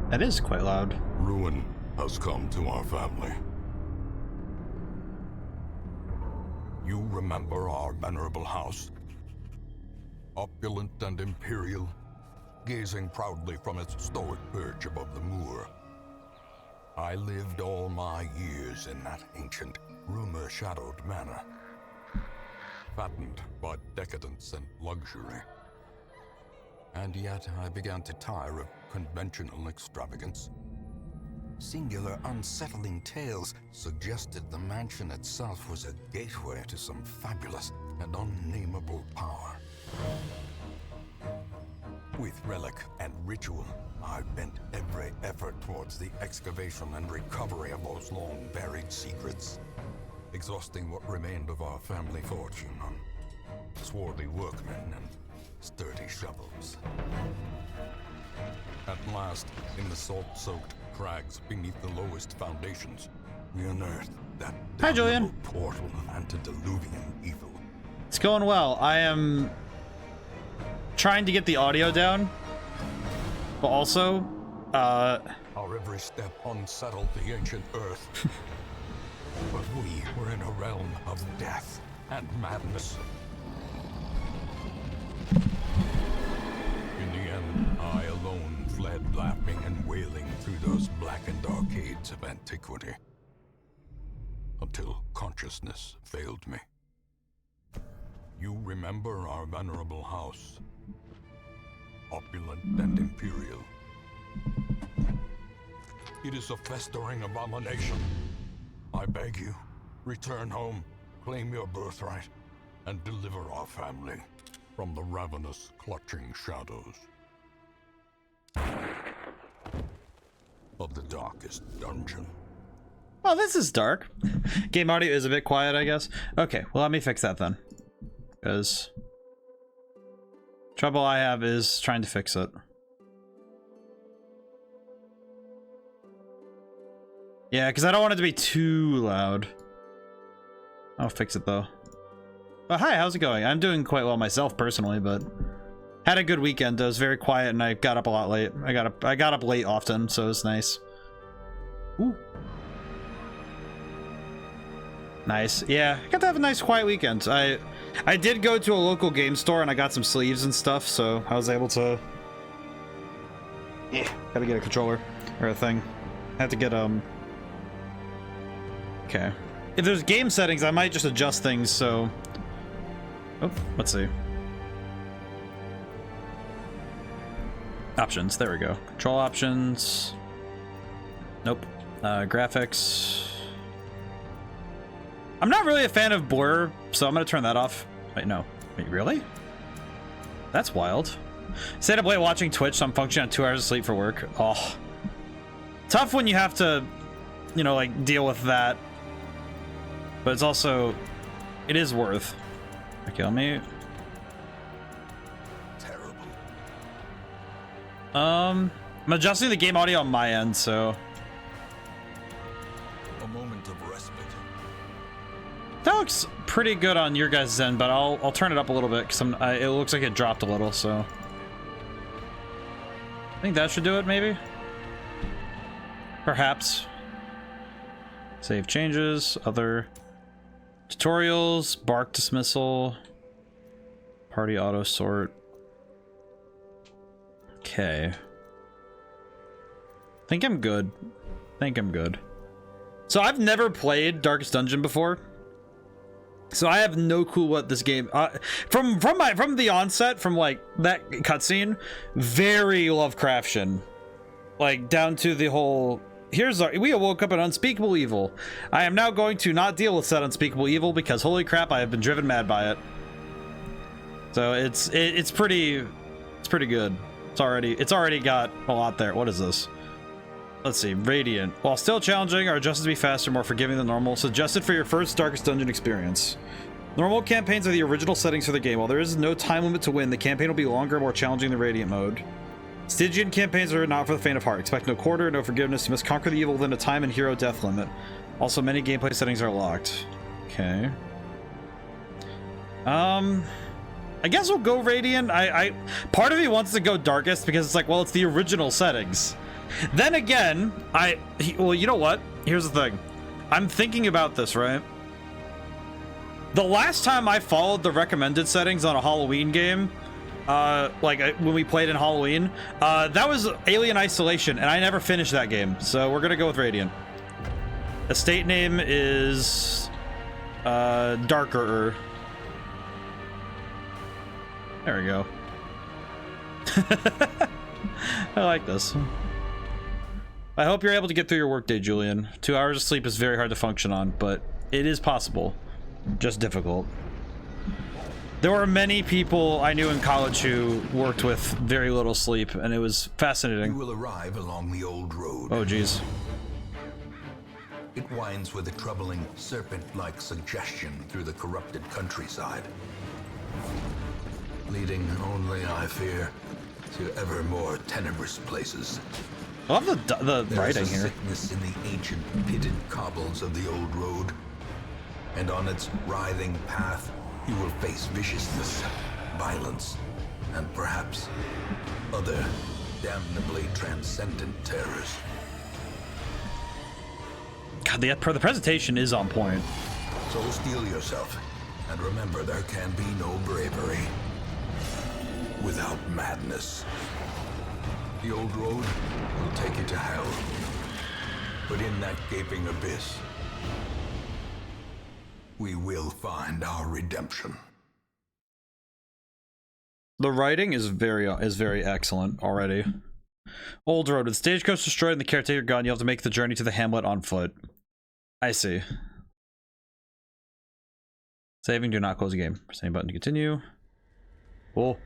That is quite loud. Ruin has come to our family. You remember our venerable house? Opulent and imperial, gazing proudly from its stoic perch above the moor. I lived all my years in that ancient, rumor-shadowed manor, fattened by decadence and luxury. And yet I began to tire of conventional extravagance. Singular, unsettling tales suggested the mansion itself was a gateway to some fabulous and unnameable power. With relic and ritual, I bent every effort towards the excavation and recovery of those long-buried secrets, exhausting what remained of our family fortune on swarthy workmen and sturdy shovels. At last, in the salt-soaked crags beneath the lowest foundations, we unearthed that Hi, Julian. portal of antediluvian evil. It's going well. I am trying to get the audio down, but also, Our every step unsettled the ancient earth. But we were in a realm of death and madness. In the end, I alone fled laughing and wailing through those blackened arcades of antiquity, until consciousness failed me. You remember our venerable house, opulent and imperial. It is a festering abomination. I beg you, return home, claim your birthright, and deliver our family from the ravenous, clutching shadows of the darkest dungeon. well, this is dark. Game audio is a bit quiet, I guess. Okay, well, let me fix that then. Because trouble I have is trying to fix it. Yeah, because I don't want it to be too loud. I'll fix it though. But hi, how's it going? I'm doing quite well myself personally, but had a good weekend. I was very quiet and I got up a lot late. I got up late often, so it was nice. Ooh. Nice. Yeah, I got to have a nice quiet weekend. I did go to a local game store and I got some sleeves and stuff, so I was able to gotta get a controller or a thing. I had to get okay. If there's game settings, I might just adjust things, so oh, let's see. Options, there we go. Control options. Nope. Graphics. I'm not really a fan of blur, so I'm gonna turn that off. Wait, no. Wait, really? That's wild. Stayed up late watching Twitch, so I'm functioning on 2 hours of sleep for work. Oh. Tough when you have to, you know, like, deal with that. But it's also, it is worth. Okay, let me. Terrible. I'm adjusting the game audio on my end, so. A moment of respite. That looks pretty good on your guys' end, but I'll turn it up a little bit because it looks like it dropped a little, so. I think that should do it, maybe? Perhaps. Save changes, other tutorials, bark dismissal, party auto sort. Okay. Think I'm good. Think I'm good. So I've never played Darkest Dungeon before. So I have no clue what this game from the onset, from like that cutscene, very Lovecraftian. Like down to the whole we awoke up an unspeakable evil. I am now going to not deal with said unspeakable evil because holy crap, I have been driven mad by it. So it's pretty good. It's already got a lot there. What is this? Let's see. Radiant. While still challenging, are adjusted to be faster, more forgiving than normal. Suggested for your first Darkest Dungeon experience. Normal campaigns are the original settings for the game. While there is no time limit to win, the campaign will be longer and more challenging than Radiant mode. Stygian campaigns are not for the faint of heart. Expect no quarter, no forgiveness. You must conquer the evil within a time and hero death limit. Also, many gameplay settings are locked. Okay. I guess we'll go Radiant. Part of me wants to go Darkest because it's like, well, it's the original settings. Then again, well, you know what? Here's the thing. I'm thinking about this, right? The last time I followed the recommended settings on a Halloween game, when we played in Halloween, that was Alien Isolation, and I never finished that game. So we're gonna go with Radiant. Estate name is Darker. There we go. I like this. I hope you're able to get through your workday, Julian. 2 hours of sleep is very hard to function on, but it is possible. Just difficult. There were many people I knew in college who worked with very little sleep, and it was fascinating. You will arrive along the old road. Oh, geez. It winds with a troubling serpent-like suggestion through the corrupted countryside, leading only, I fear, to ever more tenebrous places. I love the writing here. There's a sickness in the ancient pitted cobbles of the old road, and on its writhing path, you will face viciousness, violence, and perhaps other damnably transcendent terrors. God, the presentation is on point. So steel yourself, and remember there can be no bravery without madness. The old road will take you to hell, but in that gaping abyss, we will find our redemption. The writing is very excellent already. Old road with stagecoach destroyed and the caretaker gone. You have to make the journey to the hamlet on foot. I see. Saving. Do not close the game. Press any button to continue. Cool.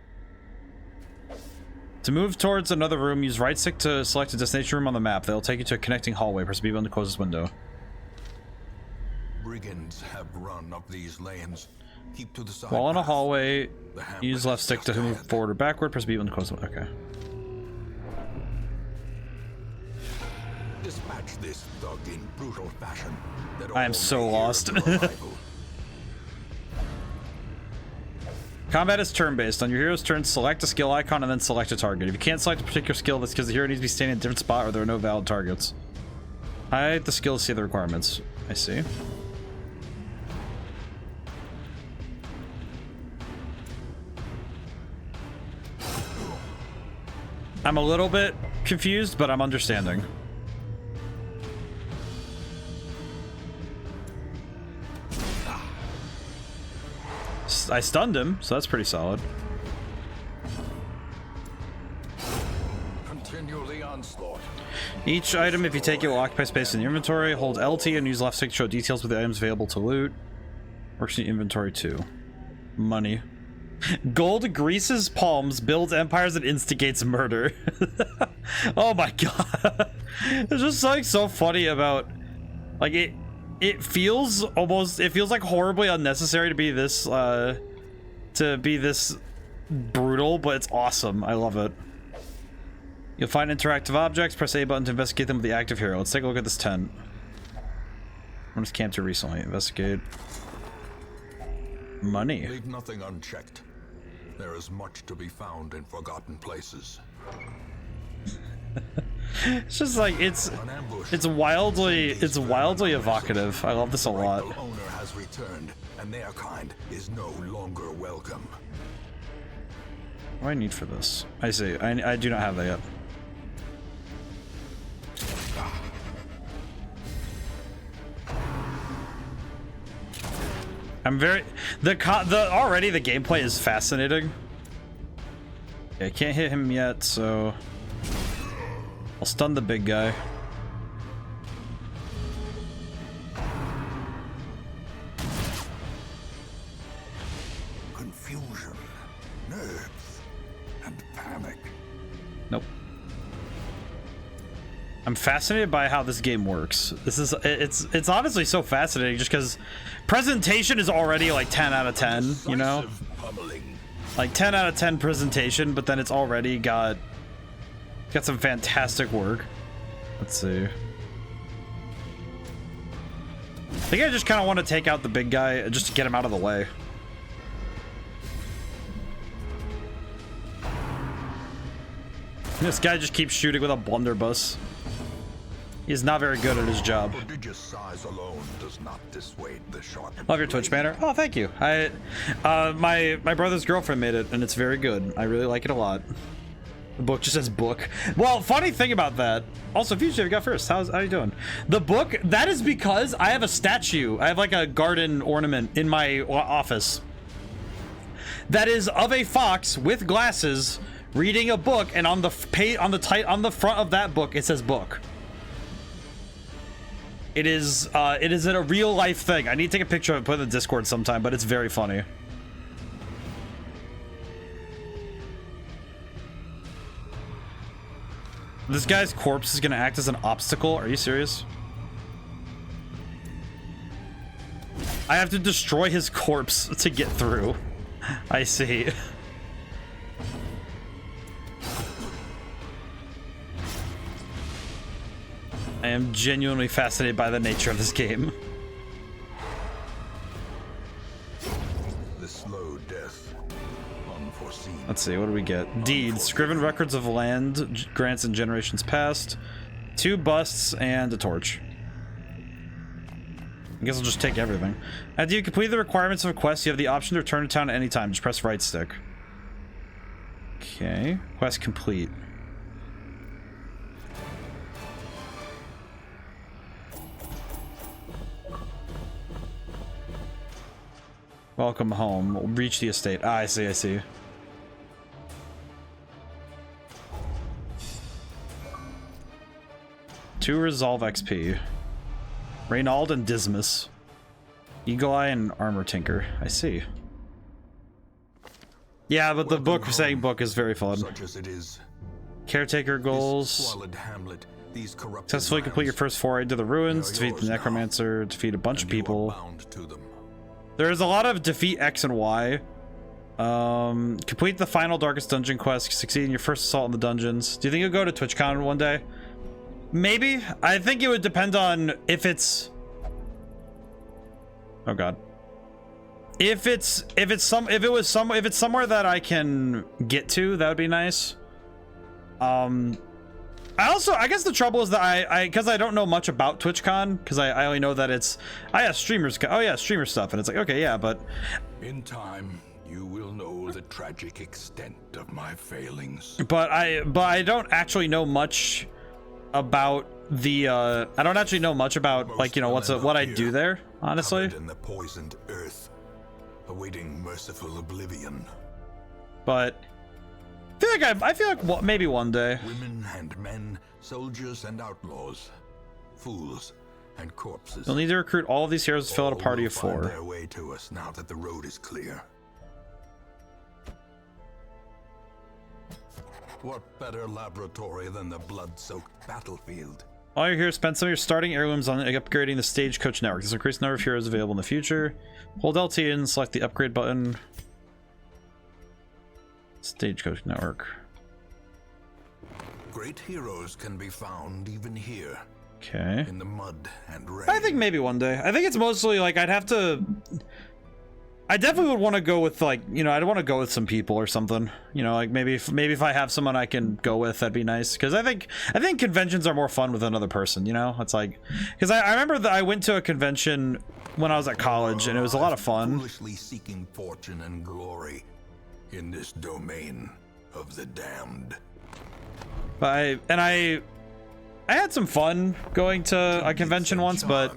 To move towards another room, use right stick to select a destination room on the map. They'll take you to a connecting hallway. Press B button to close this window. Brigands have run up these lanes. Keep to the side. While in a hallway, use left stick to move forward or backward. Press B button to close the window. Okay. Dispatch this thug in brutal fashion. I am so lost. Combat is turn-based. On your hero's turn, select a skill icon and then select a target. If you can't select a particular skill, that's because the hero needs to be standing in a different spot or there are no valid targets. Hide the skill to see the requirements. I see. I'm a little bit confused, but I'm understanding. I stunned him, so that's pretty solid. Continue the onslaught. Each item, if you take it, will occupy space in the inventory. Hold LT and use left stick to show details with the items available to loot. Works in the inventory too. Money. Gold greases palms, builds empires, and instigates murder. Oh my god. There's just something so funny about, like, it feels like horribly unnecessary to be this brutal, but it's awesome. I love it. You'll find interactive objects. Press A button to investigate them with the active hero. Let's take a look at this tent. I just camped here recently. Investigate. Money. Leave nothing unchecked. There is much to be found in forgotten places. It's just like it's wildly evocative. I love this a lot. The owner has returned, and their kind is no longer welcome. What do I need for this? I see. I do not have that yet. I'm very already the gameplay is fascinating. Okay, I can't hit him yet, so I'll stun the big guy. Confusion, nerves, and panic. Nope. I'm fascinated by how this game works. It's honestly so fascinating just because presentation is already like 10 out of 10, you know? Like 10 out of 10 presentation, but then it's already got some fantastic work. Let's see. I think I just kind of want to take out the big guy just to get him out of the way. This guy just keeps shooting with a blunderbuss. He's not very good at his job. Prodigious size alone does not dissuade the sharp. Love your Twitch banner. Oh, thank you. My brother's girlfriend made it, and it's very good. I really like it a lot. The book just says book. Well, funny thing about that. Also, Fugitive, you got first. How you doing? The book, that is because I have a statue. I have like a garden ornament in my office. That is of a fox with glasses reading a book, and on the front of that book it says book. It is a real life thing. I need to take a picture of it and put it in the Discord sometime, but it's very funny. This guy's corpse is gonna act as an obstacle. Are you serious? I have to destroy his corpse to get through. I see. I am genuinely fascinated by the nature of this game. The slow death, unforeseen. Let's see, what do we get? Deeds, scriven records of land, grants in generations past, 2 busts, and a torch. I guess I'll just take everything. After you complete the requirements of a quest, you have the option to return to town at any time. Just press right stick. Okay, quest complete. Welcome home. We'll reach the estate. Ah, I see, I see. Two resolve XP. Reynald and Dismas. Eagle Eye and Armor Tinker. I see. Yeah, but the book saying book is very fun. Such as it is. Caretaker goals. Hamlet, Successfully complete your first foray into the ruins. Defeat the necromancer. Defeat a bunch of people. There's a lot of defeat X and Y. Complete the final darkest dungeon quest. Succeed in your first assault in the dungeons. Do you think you'll go to TwitchCon one day? Maybe. I think it would depend on if it's... Oh god. If it's somewhere that I can get to, that would be nice. I guess the trouble is that because I don't know much about TwitchCon, because I only know that it's streamers. Oh yeah, streamer stuff, and it's like, okay, yeah, but in time you will know the tragic extent of my failings. But I don't actually know much about the I don't actually know much about, like, you know, what I do there, honestly. In the poisoned earth, awaiting merciful oblivion. But I feel like well, maybe one day. Women and men, soldiers and outlaws, fools and corpses. You'll need to recruit all of these heroes to fill out a party of 4. Their way to us now that the road is clear. What better laboratory than the blood-soaked battlefield? While you're here, spend some of your starting heirlooms on upgrading the Stagecoach network. This will increase the number of heroes available in the future. Hold LT and select the upgrade button. Stagecoach network. Great heroes can be found even here. Okay. In the mud and rain. I think maybe one day. I think it's mostly like I definitely would want to go with, like, you know, I'd want to go with some people or something. You know, like maybe if I have someone I can go with, that'd be nice. Because I think conventions are more fun with another person. You know, it's like, because I remember that I went to a convention when I was at college and it was a lot of fun. Foolishly seeking fortune and glory in this domain of the damned. But I had some fun going to a convention once, but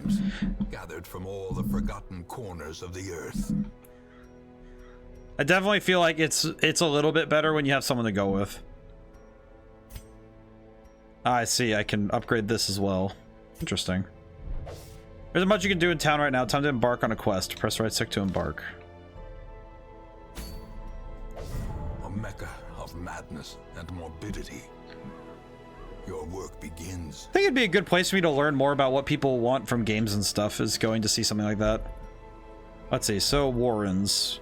gathered from all the forgotten corners of the earth. I definitely feel like it's a little bit better when you have someone to go with. I see, I can upgrade this as well. Interesting. There's much you can do in town right now. Time to embark on a quest. Press right stick to embark. A mecca of madness and morbidity. Your work begins. I think it'd be a good place for me to learn more about what people want from games and stuff, is going to see something like that. Let's see, so Warrens.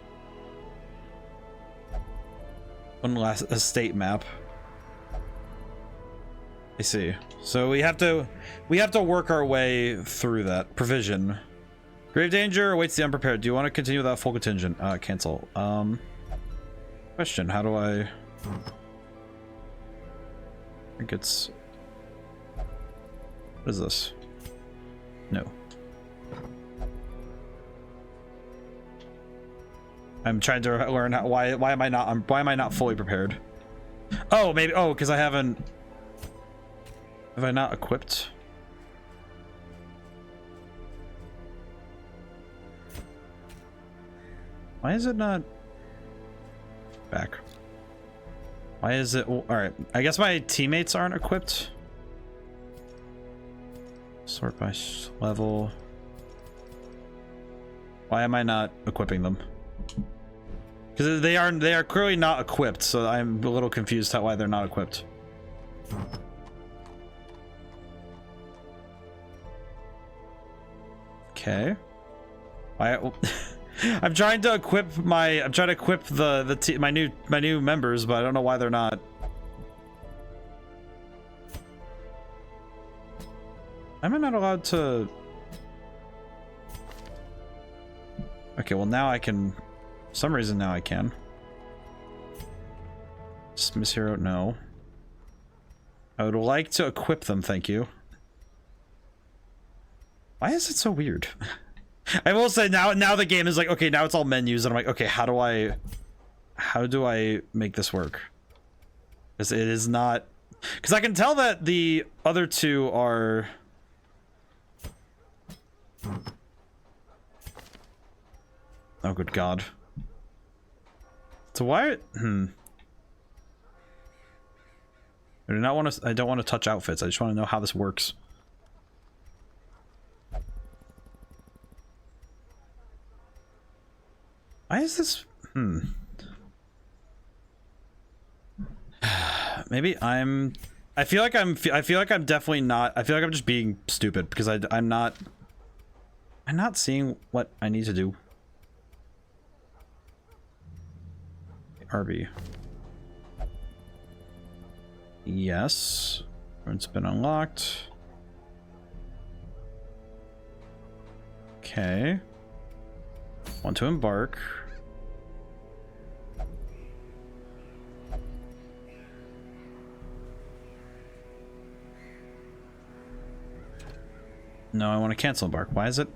One last estate map. I see. So we have to work our way through that. Provision. Grave danger awaits the unprepared. Do you want to continue without full contingent? Cancel. Question, how do I... think it's... What is this? No. I'm trying to learn how, why am I not fully prepared? Oh, maybe, oh, because I haven't... Have I not equipped? Why is it not back? Why is it? All right, I guess my teammates aren't equipped. Sort by level. Why am I not equipping them? Because they are clearly not equipped, so I'm a little confused why they're not equipped. Okay. Why? I'm trying to equip my my new members, but I don't know why they're not. Am I not allowed to? Okay, well now I can. For some reason now I can. Dismiss hero, no. I would like to equip them, thank you. Why is it so weird? I will say now the game is like, okay, now it's all menus, and I'm like, okay, how do I make this work? Because it is not, because I can tell that the other two are. Oh, good God. So why? I do not want to. I don't want to touch outfits. I just want to know how this works. Why is this? Maybe I'm. I feel like I'm definitely not. I feel like I'm just being stupid because I'm not. I'm not seeing what I need to do. RB. Yes. It's been unlocked. Okay. Want to embark. No, I want to cancel embark. Why is it?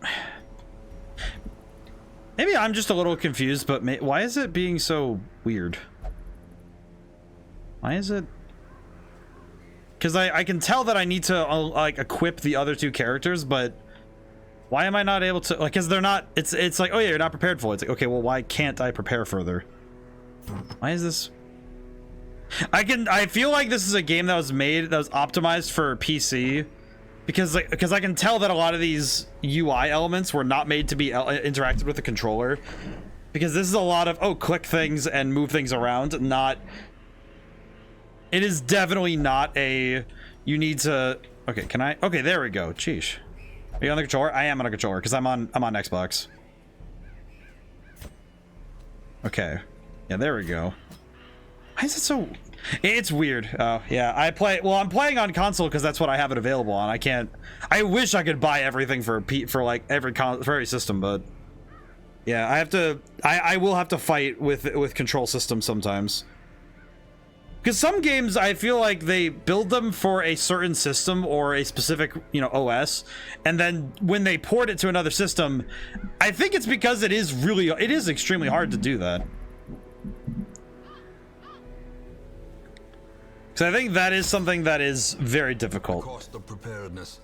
Maybe I'm just a little confused, but why is it being so weird? Why is it? Because I can tell that I need to like equip the other two characters, but why am I not able to? Like, because they're not. It's like, oh yeah, you're not prepared for it. It's like, okay, well, why can't I prepare further? Why is this? I feel like this is a game that was optimized for PC. Because I can tell that a lot of these UI elements were not made to be interacted with the controller, because this is a lot of click things and move things around. Not. It is definitely not a. You need to. Okay, can I? Okay, there we go. Sheesh. Are you on the controller? I am on a controller because I'm on Xbox. Okay. Yeah, there we go. Why is it so? It's weird. Oh, yeah. I'm playing on console because that's what I have it available on. I can't. I wish I could buy everything for like for every system, but yeah, I have to. I will have to fight with control systems sometimes. Because some games, I feel like they build them for a certain system or a specific, OS, and then when they port it to another system, I think it's because it is extremely hard to do that. So I think that is something that is very difficult. The cost of preparedness,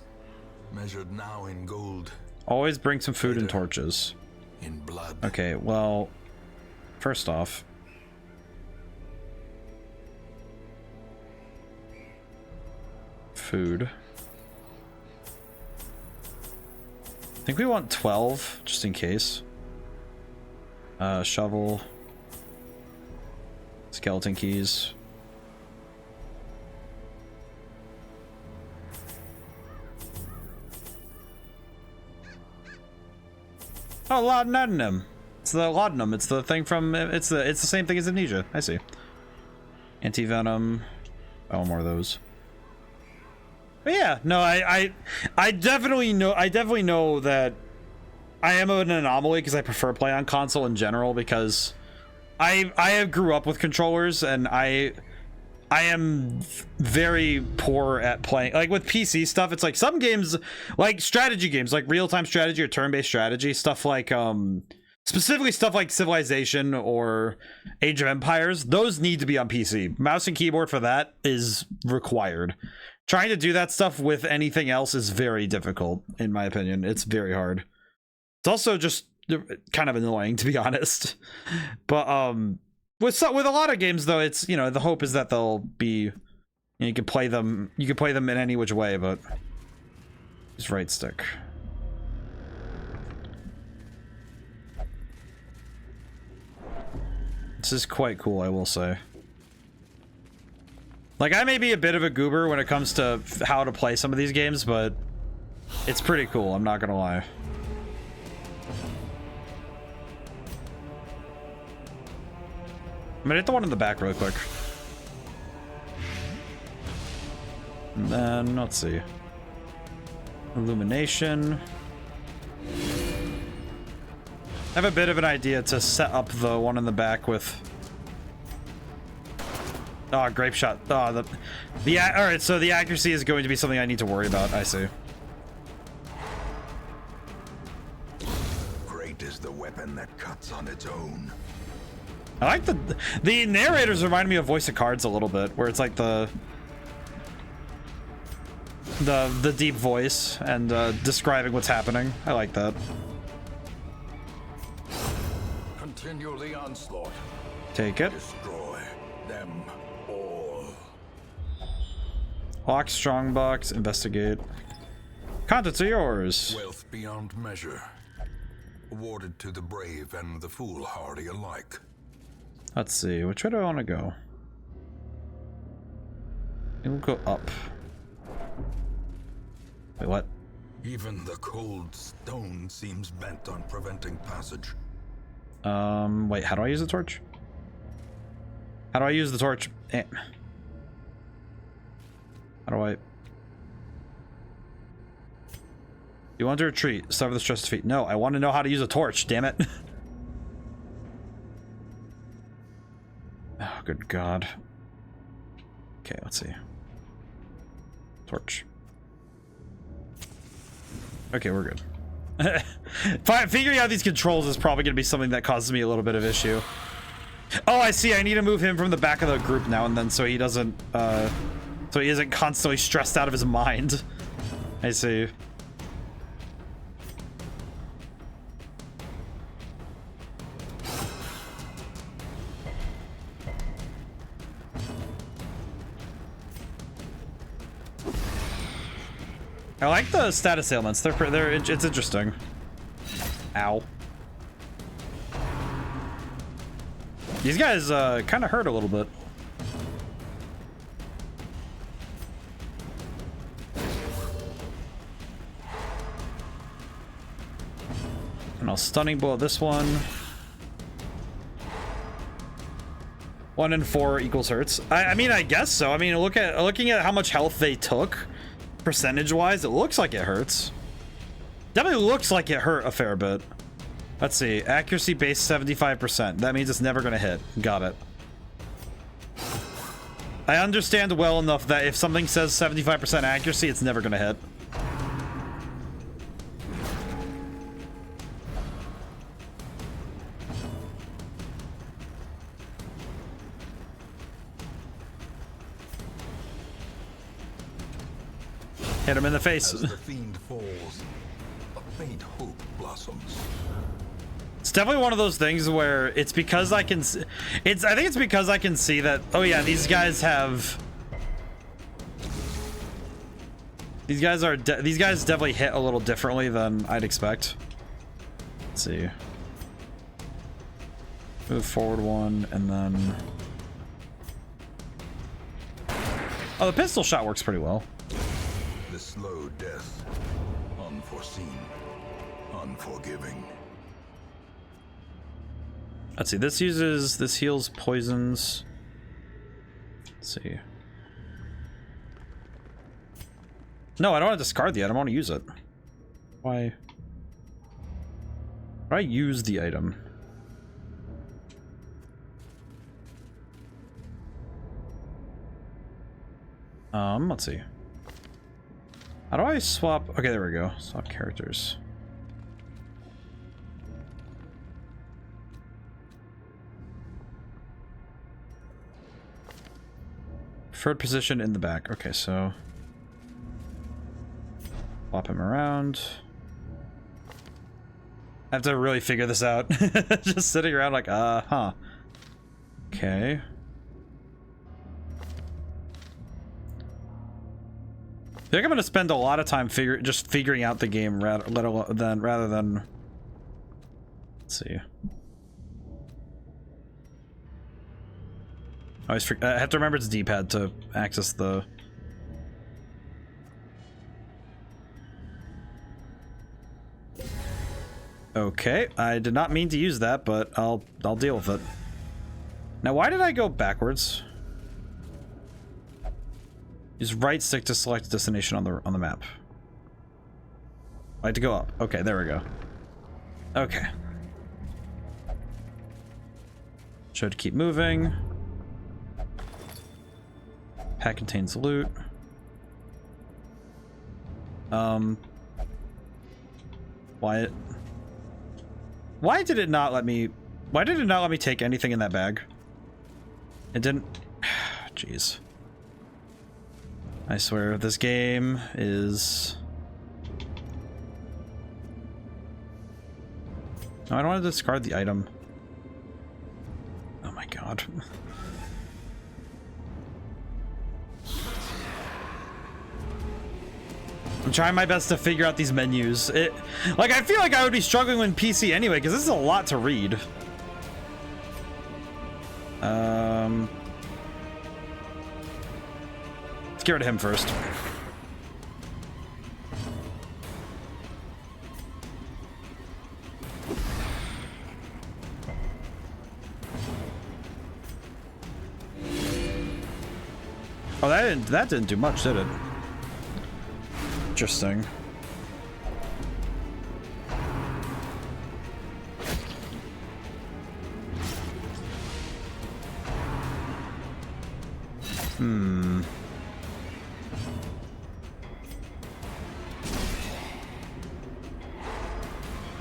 measured now in gold. Always bring some food and torches. In blood. Okay, well, first off, food. I think we want 12 just in case. Shovel. Skeleton keys. Oh, laudanum. It's the laudanum. It's the thing from. It's the same thing as amnesia. I see. Anti-venom. Oh, more of those. But yeah, no, I definitely know. I definitely know that I am an anomaly because I prefer play on console in general because I grew up with controllers and I am very poor at playing. Like with PC stuff, it's like some games, like strategy games, like real-time strategy or turn-based strategy, stuff like specifically stuff like Civilization or Age of Empires, those need to be on PC. Mouse and keyboard for that is required. Trying to do that stuff with anything else is very difficult, in my opinion. It's very hard. It's also just kind of annoying, to be honest. But with a lot of games, though, it's, you know, the hope is that they'll be, you know, you can play them in any which way, but just right stick. This is quite cool, I will say. Like, I may be a bit of a goober when it comes to how to play some of these games, but it's pretty cool, I'm not gonna lie. I'm gonna hit the one in the back real quick. And then, let's see. Illumination. I have a bit of an idea to set up the one in the back with... Oh, grape shot. Oh, alright, so the accuracy is going to be something I need to worry about. I see. Great is the weapon that cuts on its own. I like the narrators remind me of Voice of Cards a little bit, where it's like the deep voice and describing what's happening. I like that. Continue the onslaught. Take it. Destroy them all. Lock, strongbox, investigate. Contents are yours. Wealth beyond measure, awarded to the brave and the foolhardy alike. Let's see, which way do I want to go? We'll go up. Wait, what? Even the cold stone seems bent on preventing passage. Wait, how do I use the torch? How do I use the torch? Eh. How do I... You want to retreat? Start with the stress defeat. No, I want to know how to use a torch, damn it. Oh, good God. Okay, let's see. Torch. Okay, we're good. Figuring out these controls is probably going to be something that causes me a little bit of issue. Oh, I see. I need to move him from the back of the group now and then so he doesn't, so he isn't constantly stressed out of his mind. I see. I like the status ailments. It's interesting. Ow. These guys kind of hurt a little bit. And I'll stunning blow this one. 1 and 4 equals hurts. I mean, I guess so. I mean, looking at how much health they took, percentage-wise, it looks like it hurts. Definitely looks like it hurt a fair bit. Let's see. Accuracy base 75%. That means it's never gonna hit. Got it. I understand well enough that if something says 75% accuracy, it's never gonna hit. Hit him in the face. As the fiend falls, a faint hope blossoms. It's definitely one of those things where it's because I can I think it's because I can see that, oh yeah, these guys definitely hit a little differently than I'd expect. Let's see. Move forward 1 and then... Oh, the pistol shot works pretty well. The slow death, unforeseen, unforgiving. Let's see, this heals poisons. Let's see. No, I don't want to discard the item, I want to use it. Why? Why use the item? Let's see. How do I swap? Okay, there we go. Swap characters. Preferred position in the back. Okay, so swap him around. I have to really figure this out. Just sitting around like, huh. Okay. I think I'm gonna spend a lot of time figuring out the game rather than let's see. I have to remember it's D-pad to access the. Okay, I did not mean to use that, but I'll deal with it. Now, why did I go backwards? Use right stick to select a destination on the map. I had to go up. Okay, there we go. Okay. Should keep moving. Pack contains loot. Why did it not let me? Why did it not let me take anything in that bag? It didn't. Jeez. I swear this game is. No, I don't want to discard the item. Oh my god. I'm trying my best to figure out these menus. Like, I feel like I would be struggling with PC anyway, because this is a lot to read. Let's get rid of him first. Oh, that didn't do much, did it? Interesting.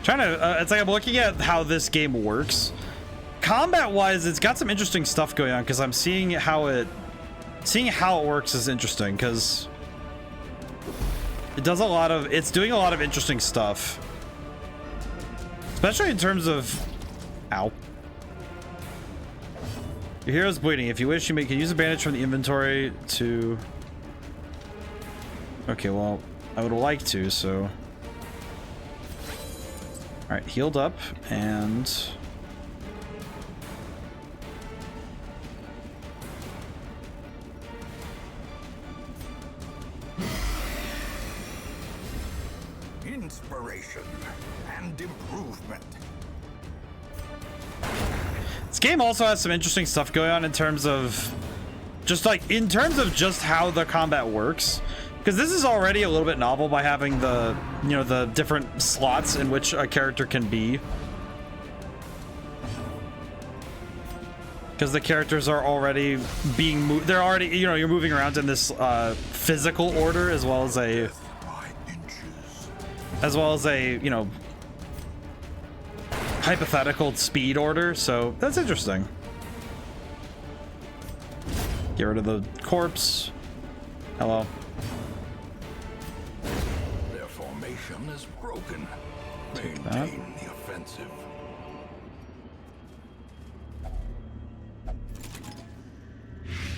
Trying to, it's like I'm looking at how this game works. Combat-wise, it's got some interesting stuff going on because I'm seeing how it works is interesting because it's doing a lot of interesting stuff, especially in terms of, ow. Your hero's bleeding. If you wish, you can use a bandage from the inventory to. Okay, well, I would like to, so. All right, healed up and. Inspiration and improvement. This game also has some interesting stuff going on in terms of just how the combat works, because this is already a little bit novel by having the the different slots in which a character can be, because the characters are already they're already you're moving around in this physical order as well as a hypothetical speed order, so that's interesting. Get rid of the corpse. Hello. Their formation is broken. Maintain the offensive.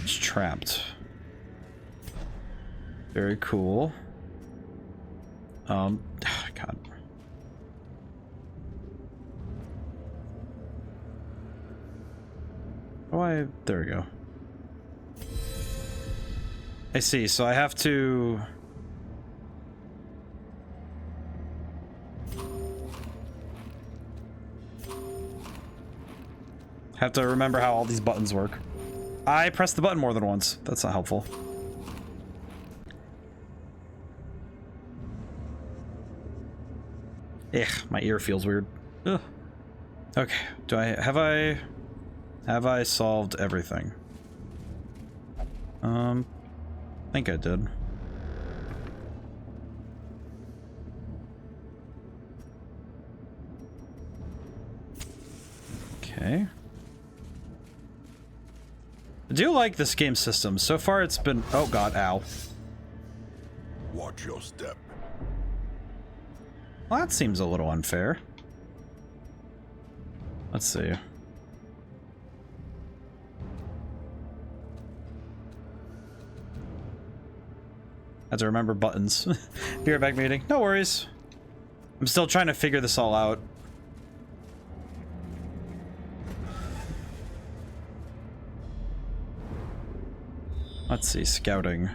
It's trapped. Very cool. God. Oh, there we go. I see, so I have to... Have to remember how all these buttons work. I pressed the button more than once. That's not helpful. Ugh, my ear feels weird. Ugh. Okay, have I solved everything? I think I did. Okay. I do like this game system. So far it's been... Oh god, ow. Watch your step. Well, that seems a little unfair. Let's see. I have to remember buttons. Be right back, meeting. No worries. I'm still trying to figure this all out. Let's see, scouting.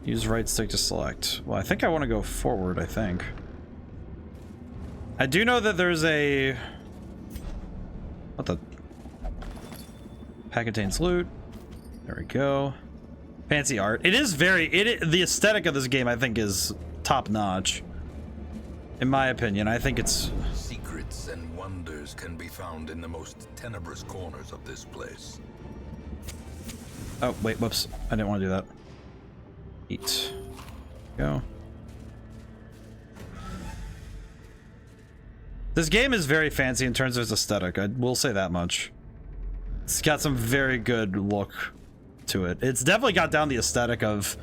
Use right stick to select. Well, I think I want to go forward, I think. I do know that there's a... What the... Pack contains loot. There we go. Fancy art. It is very... the aesthetic of this game, I think, is top-notch. In my opinion, I think it's... Secrets and wonders can be found in the most tenebrous corners of this place. Oh, wait, whoops. I didn't want to do that. Eat. Go. This game is very fancy in terms of its aesthetic. I will say that much. It's got some very good look to it. It's definitely got down the aesthetic of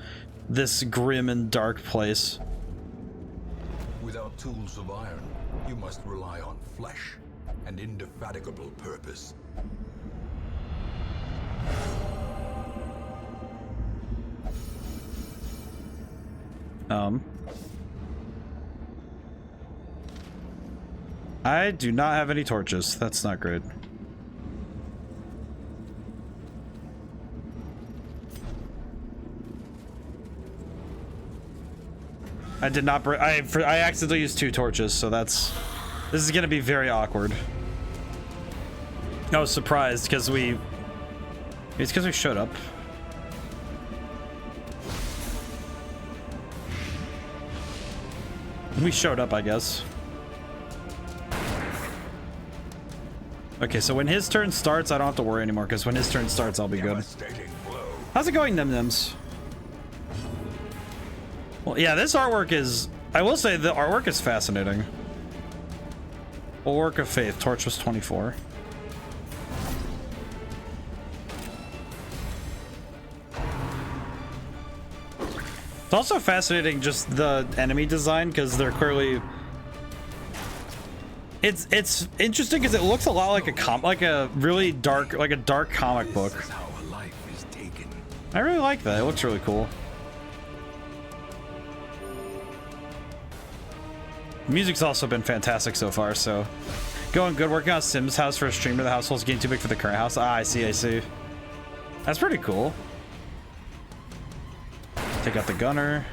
this grim and dark place. Without tools of iron, you must rely on flesh and indefatigable purpose. I do not have any torches. That's not great. I did not bring... I accidentally used 2 torches, so that's... This is gonna be very awkward. I was surprised because we... It's because we showed up. We showed up, I guess. Okay, so when his turn starts, I don't have to worry anymore, because when his turn starts, I'll be good. How's it going, Nim-Nims? Well, yeah, this artwork is... I will say the artwork is fascinating. Work of Faith. Torch was 24. It's also fascinating just the enemy design, because they're clearly... It's interesting because it looks a lot like a really dark, like a dark comic book. This is how a life is taken. I really like that. It looks really cool. Music's also been fantastic so far, so going good. Working on Sim's house for a streamer. The household's getting too big for the current house. Ah, I see, I see. That's pretty cool. Take out the gunner.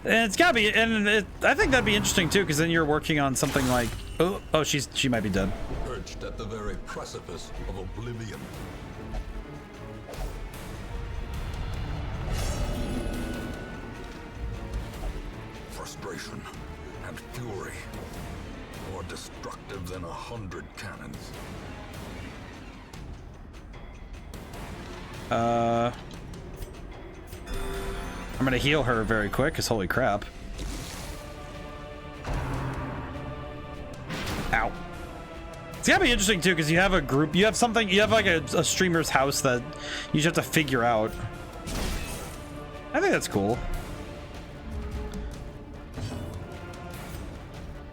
And it's gotta be, and I think that'd be interesting too, because then you're working on something like, oh, she might be dead. Perched at the very precipice of oblivion. Frustration and fury, more destructive than 100 cannons. I'm gonna heal her very quick, because holy crap. Ow. It's gotta be interesting too, because you have a group, you have something, you have like a streamer's house that you just have to figure out. I think that's cool.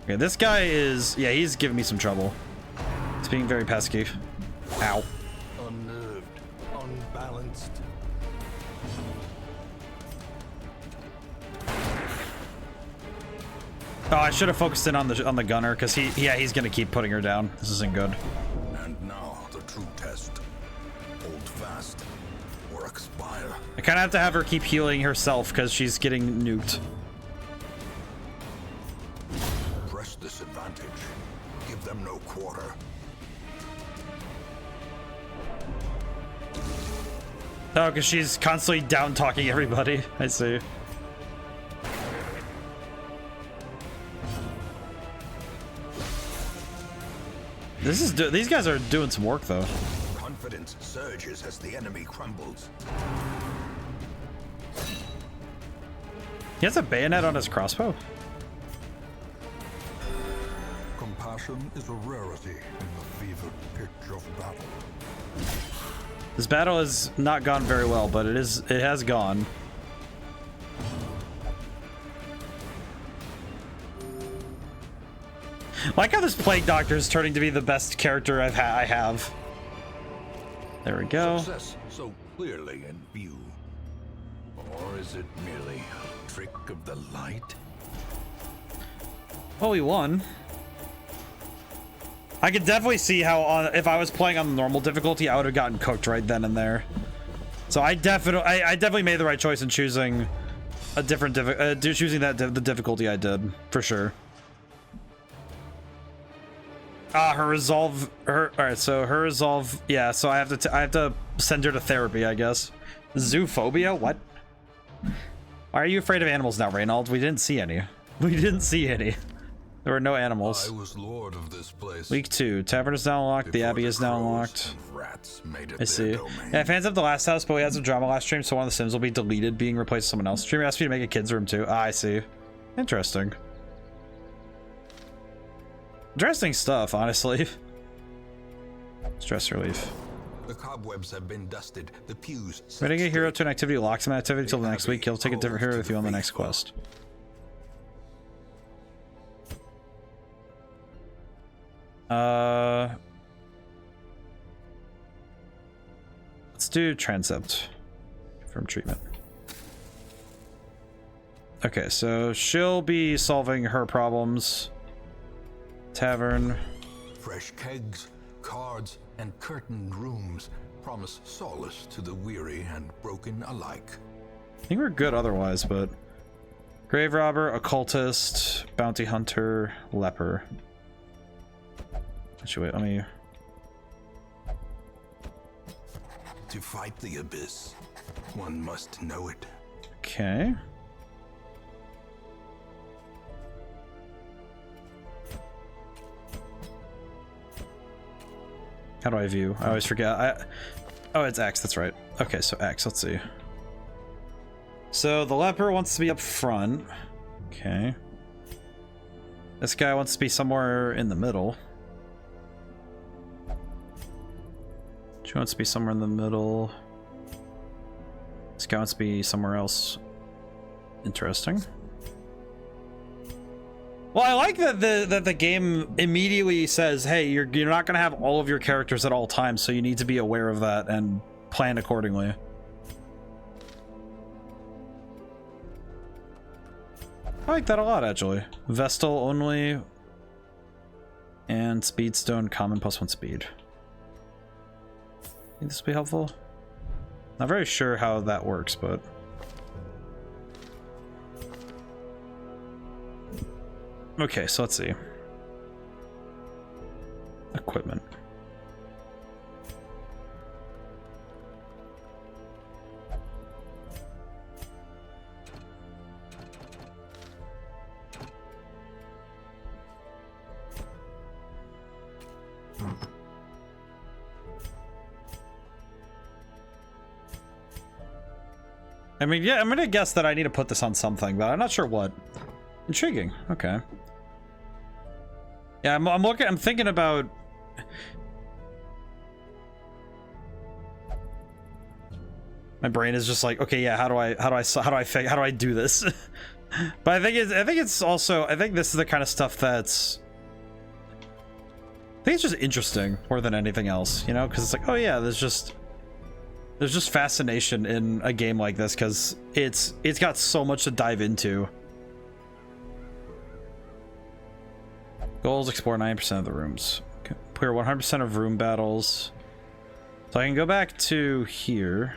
Okay, this guy is, yeah, he's giving me some trouble. He's being very pesky. Ow. Unnerved, unbalanced. Oh, I should have focused in on the gunner, because he's gonna keep putting her down. This isn't good. And now the true test. Hold fast or expire. I kind of have to have her keep healing herself, because she's getting nuked. Press this advantage. Give them no quarter. Oh, because she's constantly down-talking everybody. I see. These guys are doing some work, though. confidence surges as the enemy crumbles. He has a bayonet on his crossbow? Compassion is a rarity in the fevered pitch of battle. This battle has not gone very well, but it has gone. I like how this Plague Doctor is turning to be the best character I have. There we go. Success so clearly in view. Or is it merely a trick of the light? Well, we won. I could definitely see how if I was playing on the normal difficulty, I would have gotten cooked right then and there. So I definitely made the right choice in choosing a different the difficulty I did for sure. Her resolve. All right, so her resolve. Yeah, so I have to send her to therapy, I guess. Zoophobia? What? Why are you afraid of animals now, Reynald? We didn't see any. We didn't see any. There were no animals. I was lord of this place. Week 2. Tavern is now unlocked. The Abbey is now unlocked. I see. Yeah, fans of The Last House, but we had some drama last stream, so one of the Sims will be deleted, being replaced with someone else. Streamer asked me to make a kid's room too. Ah, I see. Interesting. Interesting stuff, honestly. Stress relief. The cobwebs have been dusted. The pews. Rating a hero to an activity locks him an activity till the next week. He'll take a different hero with you on the next quest. Let's do transept. Confirm treatment. Okay, so she'll be solving her problems. Tavern. Fresh kegs, cards, and curtained rooms promise solace to the weary and broken alike. I think we're good otherwise, but grave robber, occultist, bounty hunter, leper. Actually, wait, let me. To fight the abyss, one must know it. Okay. How do I view? I always forget. Oh, it's X, that's right. Okay, so X, let's see. So the leper wants to be up front. Okay. This guy wants to be somewhere in the middle. She wants to be somewhere in the middle. This guy wants to be somewhere else. Interesting. Well, I like that the game immediately says, hey, you're not going to have all of your characters at all times, so you need to be aware of that and plan accordingly. I like that a lot, actually. Vestal only. And Speedstone common +1 speed. Think this will be helpful? Not very sure how that works, but... Okay, so let's see. Equipment. I mean, yeah, I'm gonna guess that I need to put this on something, but I'm not sure what. Intriguing. Okay. Yeah, I'm thinking about. My brain is just like, okay, yeah, how do I do this? But I think it's also, I think this is the kind of stuff that's, I think it's just interesting more than anything else, you know, because it's like, oh yeah, there's just fascination in a game like this because it's got so much to dive into. Goals: explore 90% of the rooms. Clear 100% of room battles. So I can go back to here.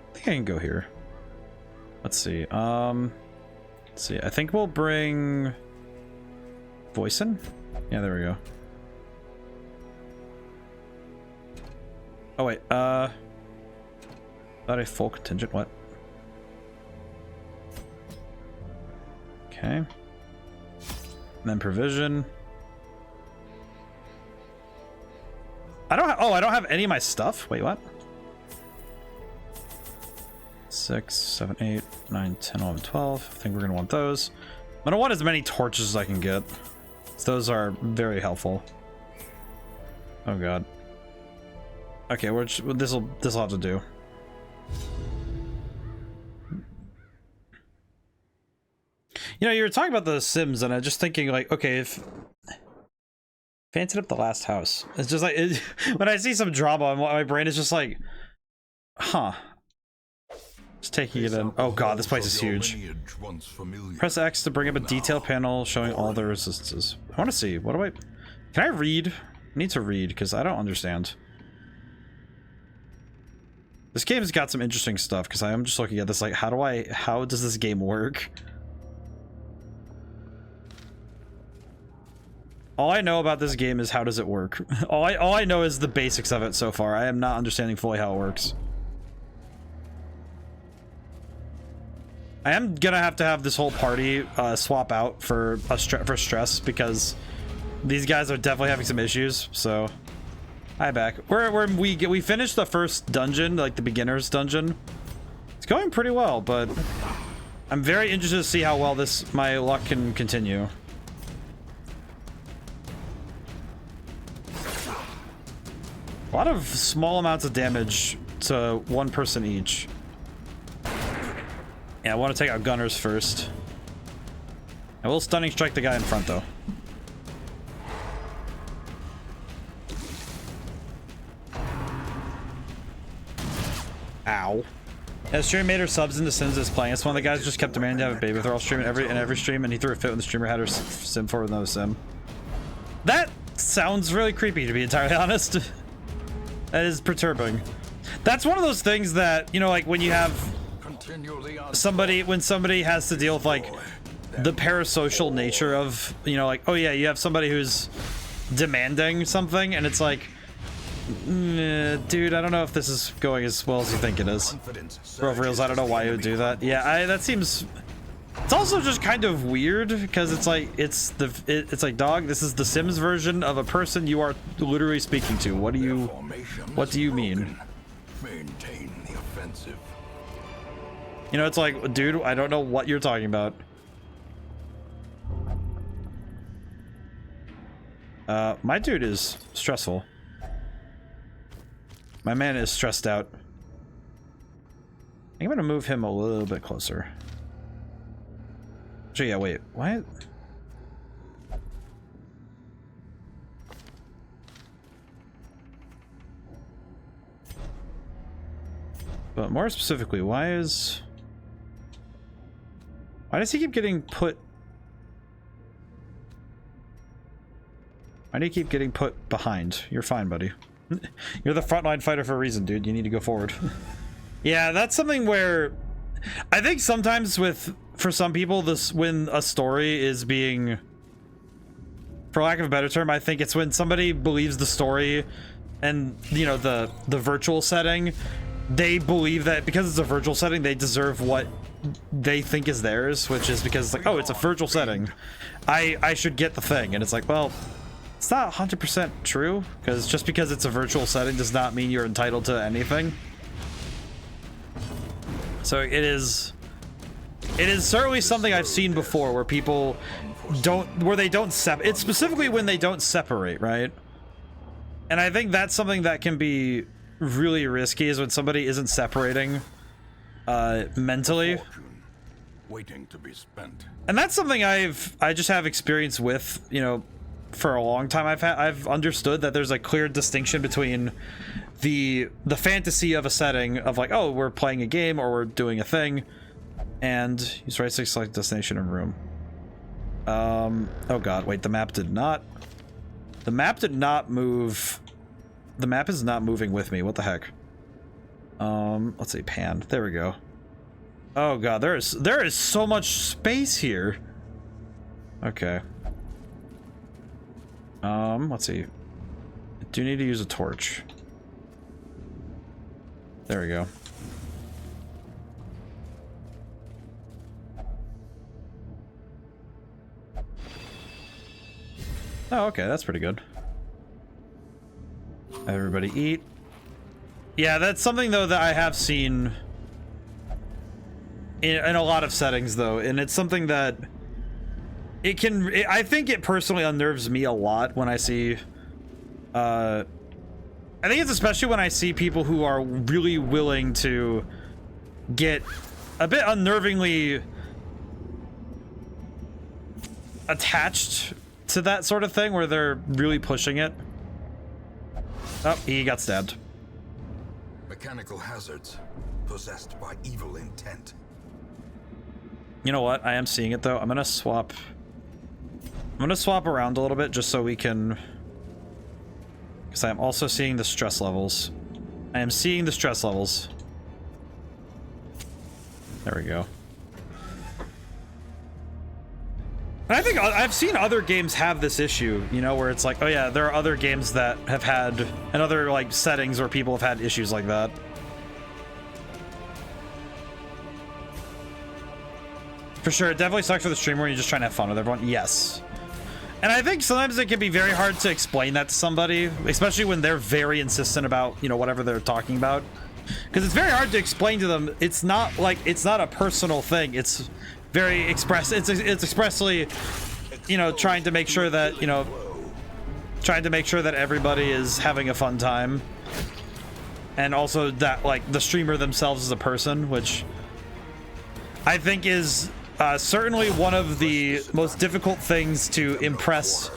I think I can go here. Let's see. Let's see. I think we'll bring Voicin? Yeah, there we go. Oh wait, not a full contingent, what? Okay. And then provision. I don't have any of my stuff. Wait, what? 6, 7, 8, 9, 10, 11, 12. I think we're gonna want those. I don't want as many torches as I can get. Those are very helpful. Oh god. Okay, this'll have to do. You know, you were talking about the Sims, and I'm just thinking, like, okay, if fancied up the last house, it's just like when I see some drama, my brain is just like, huh. Just taking it in. Oh god, this place is huge. Press X to bring up a detail panel showing all the resistances. I want to see. What do I? Can I read? I need to read because I don't understand. This game has got some interesting stuff because I'm just looking at this like, how does this game work? All I know about this game is how does it work. All I know is the basics of it so far. I am not understanding fully how it works. I am gonna have to have this whole party swap out for stress because these guys are definitely having some issues. So, hi back. We finished the first dungeon, like the beginner's dungeon. It's going pretty well, but I'm very interested to see how well my luck can continue. A lot of small amounts of damage to one person each. Yeah, I want to take out gunners first. I will stunning strike the guy in front though. Ow. Yeah, streamer made her subs into Sims is playing. It's one of the guys just kept demanding to have a baby with her all streaming every stream, and he threw a fit when the streamer had her sim for with no sim. That sounds really creepy, to be entirely honest. That is perturbing. That's one of those things that, you know, like when you have when somebody has to deal with like the parasocial nature of, you know, like, oh yeah, you have somebody who's demanding something and it's like, dude, I don't know if this is going as well as you think it is. For reals, I don't know why you would do that. Yeah, that seems... It's also just kind of weird because it's like, it's like, dog, this is the Sims version of a person you are literally speaking to. What do you mean? Maintain the offensive. You know, it's like, dude, I don't know what you're talking about. My dude is stressful. My man is stressed out. I'm gonna move him a little bit closer. Actually, yeah, wait, what? But more specifically, why does he keep getting put? Why do you keep getting put behind? You're fine, buddy. You're the frontline fighter for a reason, dude. You need to go forward. Yeah, that's something where I think sometimes for some people, when a story is being, for lack of a better term, I think it's when somebody believes the story and, you know, the virtual setting, they believe that because it's a virtual setting, they deserve what they think is theirs, which is because it's like, oh, it's a virtual setting. I should get the thing. And it's like, well, it's not 100% true, because just because it's a virtual setting does not mean you're entitled to anything. So it is certainly something I've seen before where people it's specifically when they don't separate, right? And I think that's something that can be really risky, is when somebody isn't separating mentally. Waiting to be spent. And that's something I just have experience with, you know, for a long time. I've understood that there's a clear distinction between the fantasy of a setting of like, oh, we're playing a game or we're doing a thing, and use right stick select destination and room. Oh god, wait, the map did not move. The map is not moving with me. What the heck? Let's see, pan. There we go. Oh god, there is so much space here. Okay. Let's see. I do need to use a torch. There we go. Oh, okay, that's pretty good. Everybody eat. Yeah, that's something though that I have seen in a lot of settings though, and it's something that I think it personally unnerves me a lot when I see I think it's especially when I see people who are really willing to get a bit unnervingly attached to that sort of thing where they're really pushing it. Oh, he got stabbed. Mechanical hazards possessed by evil intent. You know what? I am seeing it though. I'm gonna swap around a little bit just so we can, because I am also seeing the stress levels. I am seeing the stress levels. There we go. And I think I've seen other games have this issue, you know, where it's like, oh yeah, there are other games that have had, and other like settings where people have had issues like that. For sure, it definitely sucks for the streamer when you're just trying to have fun with everyone. Yes. And I think sometimes it can be very hard to explain that to somebody, especially when they're very insistent about, you know, whatever they're talking about. Because it's very hard to explain to them. It's not like, it's not a personal thing. It's very it's expressly, you know, trying to make sure that, you know, trying to make sure that everybody is having a fun time. And also that, like, the streamer themselves is a person, which I think is certainly one of the most difficult things to impress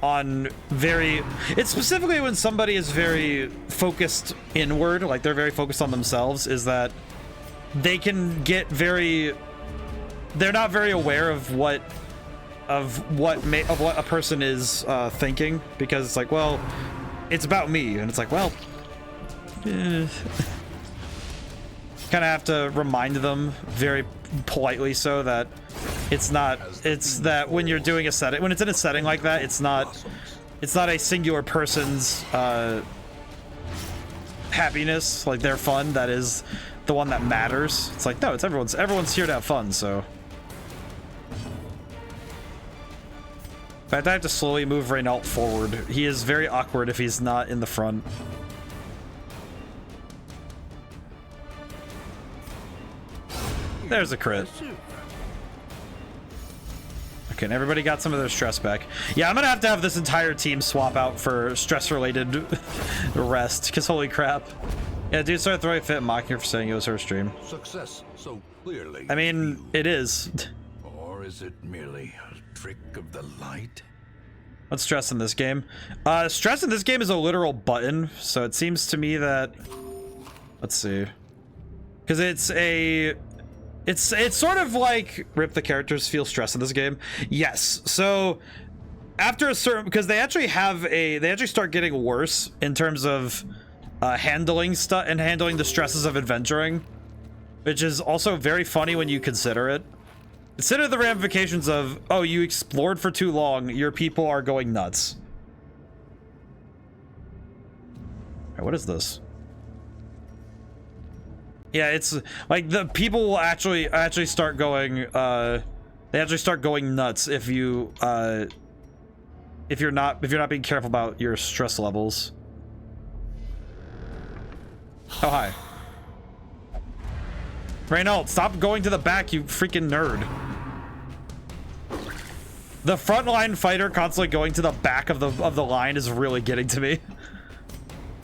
on it's specifically when somebody is very focused inward, like they're very focused on themselves, is that they can get they're not very aware of what a person is thinking, because it's like, well, it's about me, and it's like, well, kind of have to remind them very politely so that it's that when you're doing a setting, when it's in a setting like that, it's not a singular person's happiness, like their fun, that is the one that matters. It's like, no, it's everyone's here to have fun. So in fact, I have to slowly move Renault forward. He is very awkward if he's not in the front. There's a crit. Okay, and everybody got some of their stress back. Yeah, I'm gonna have to have this entire team swap out for stress-related rest, because holy crap. Yeah, dude started throwing a fit and mocking her for saying it was her stream. Success so clearly. I mean, it is. Or is it merely a trick of the light? What's stress in this game? Stress in this game is a literal button, so it seems to me that... Let's see. Because it's sort of like rip the characters feel stress in this game. Yes. So after a certain, because they actually start getting worse in terms of handling stuff and handling the stresses of adventuring, which is also very funny when you consider it. Consider the ramifications of, oh, you explored for too long, your people are going nuts. All right, what is this? Yeah, it's like the people will actually start going they actually start going nuts if you're not being careful about your stress levels. Oh, hi. Reynald, stop going to the back, you freaking nerd. The frontline fighter constantly going to the back of the line is really getting to me.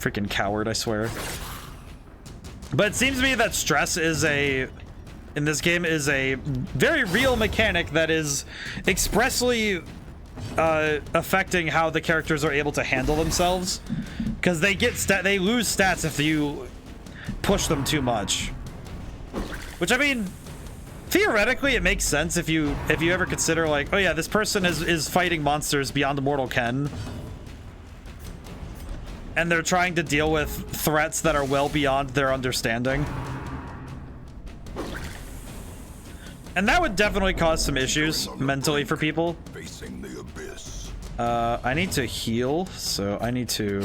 Freaking coward, I swear. But it seems to me that stress in this game is a very real mechanic that is expressly affecting how the characters are able to handle themselves, because they lose stats if you push them too much. Which, I mean, theoretically it makes sense if you ever consider, like, oh yeah, this person is fighting monsters beyond mortal ken, and they're trying to deal with threats that are well beyond their understanding. And that would definitely cause some issues mentally for people. Facing the abyss. I need to heal, so I need to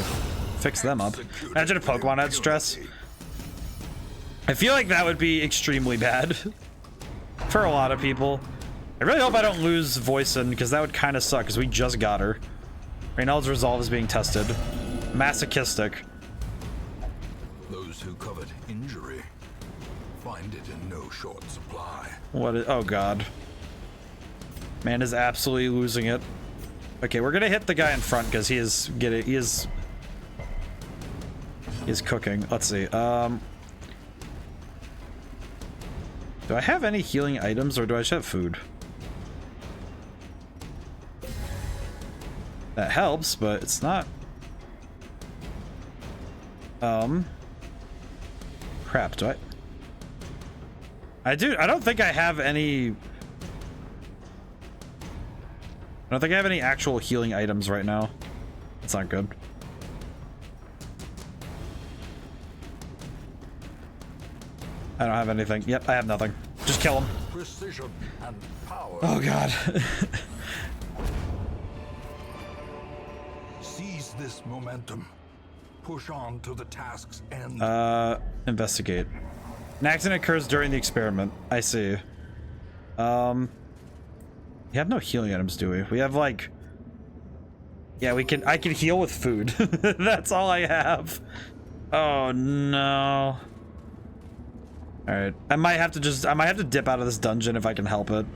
fix them up. Imagine if Pokemon had stress. I feel like that would be extremely bad for a lot of people. I really hope I don't lose Voicin, because that would kind of suck, because we just got her. Reynald's resolve is being tested. Masochistic. Those who covet injury find it in no short supply. What is, oh god. Man is absolutely losing it. Okay, we're gonna hit the guy in front because he is cooking. Let's see. Do I have any healing items or do I just have food? That helps, but it's not. Crap, do I don't think I have any. I don't think I have any actual healing items right now. That's not good. I don't have anything. Yep, I have nothing. Just kill him. Precision and power. Oh god. Seize this momentum. Push on to the task's end. Investigate. An accident occurs during the experiment. I see. We have no healing items, do we? We have like... Yeah, I can heal with food. That's all I have. Oh no. Alright. I might have to dip out of this dungeon if I can help it.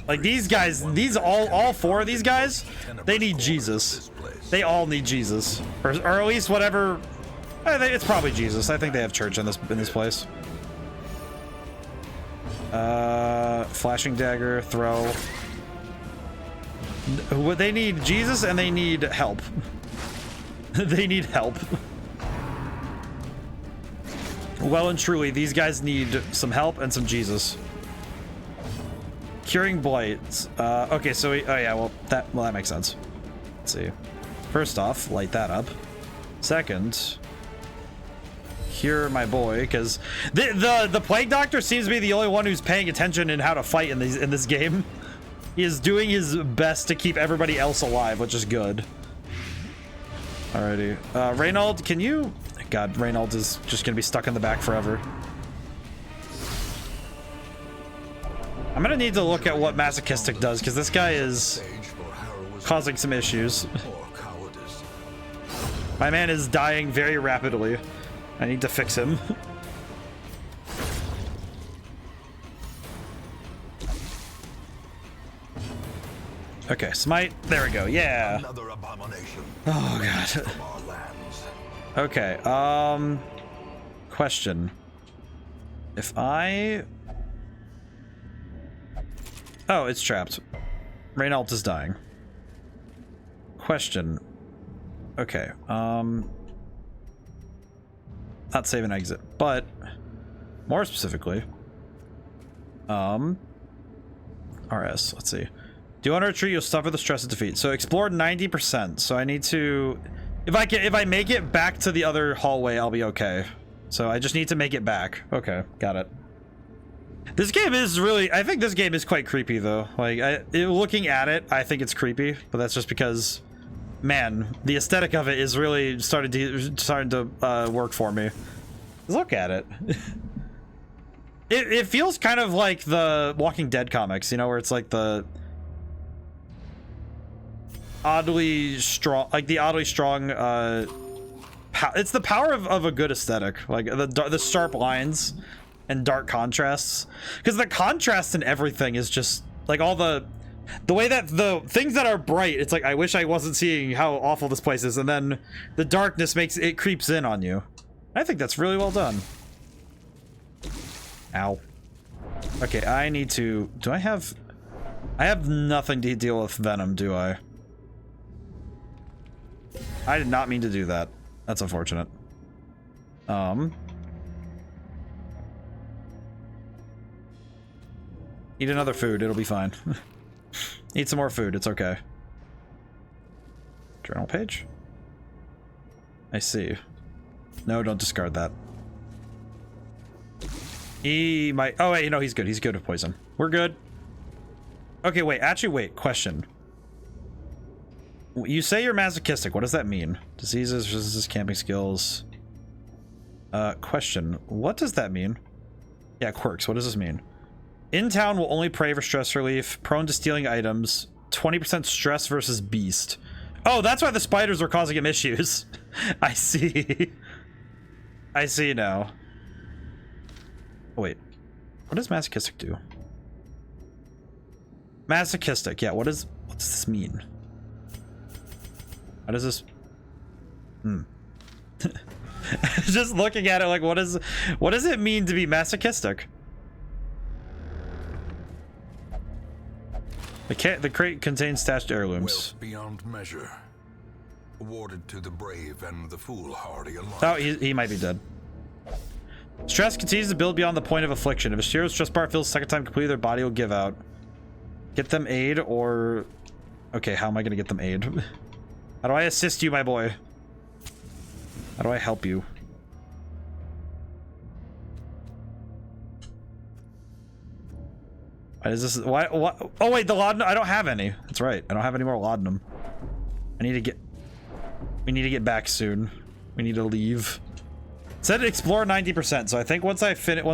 Like these guys, all four of these guys, they need Jesus. They all need Jesus. Or at least whatever. I think it's probably Jesus. I think they have church in this place. Flashing dagger, throw. They need Jesus and they need help. They need help. Well and truly, these guys need some help and some Jesus. Curing blights. Okay, so oh yeah, well that makes sense. Let's see. First off, light that up. Second, cure my boy, because the plague doctor seems to be the only one who's paying attention in how to fight in this game. He is doing his best to keep everybody else alive, which is good. Alrighty, Reynold, can you? God, Reynold is just gonna be stuck in the back forever. I'm gonna need to look at what masochistic does, because this guy is causing some issues. My man is dying very rapidly. I need to fix him. Okay, smite. There we go. Yeah. Another abomination. Oh god. Okay. Question. If I... Oh, it's trapped. Reynald is dying. Question. Okay. Not save and exit, but more specifically, RS. Let's see. Do you want to retreat? You'll suffer the stress of defeat. So explore 90%. So I need to, if I make it back to the other hallway, I'll be okay. So I just need to make it back. Okay, got it. This game is really, I think this game is quite creepy though. Like looking at it, I think it's creepy, but that's just because, man, the aesthetic of it is really starting to work for me. Look at it. It feels kind of like the Walking Dead comics, you know, where it's like the oddly strong, it's the power of a good aesthetic, like the sharp lines and dark contrasts, because the contrast in everything is just like all the way that the things that are bright, it's like I wish I wasn't seeing how awful this place is, and then the darkness makes it creeps in on you. I think that's really well done. Ow. Okay, I need to, I have nothing to deal with venom, do I? I did not mean to do that. That's unfortunate. Eat another food, it'll be fine. Eat some more food, it's okay. Journal page? I see. No, don't discard that. He might... Oh, wait, no, he's good. He's good with poison. We're good. Okay, wait. Actually, wait. Question. You say you're masochistic. What does that mean? Diseases, resistance, camping skills. Question. What does that mean? Yeah, quirks. What does this mean? In town will only pray for stress relief. Prone to stealing items. 20% stress versus beast. Oh, that's why the spiders were causing him issues. I see. I see now. Oh, wait. What does masochistic do? Masochistic, yeah, what's this mean? How does this... Just looking at it like, what does it mean to be masochistic? The crate contains stashed heirlooms. Wealth beyond measure, awarded to the brave and the foolhardy alike. Oh, he might be dead. Stress continues to build beyond the point of affliction. If a hero's stress bar fills a second time completely, their body will give out. Get them aid or... Okay, how am I gonna get them aid? How do I assist you, my boy? How do I help you? Why is this? Why? Oh wait, the laudanum. I don't have any. That's right. I don't have any more laudanum. I need to get. We need to get back soon. We need to leave. It said explore 90%. So I think once I finish,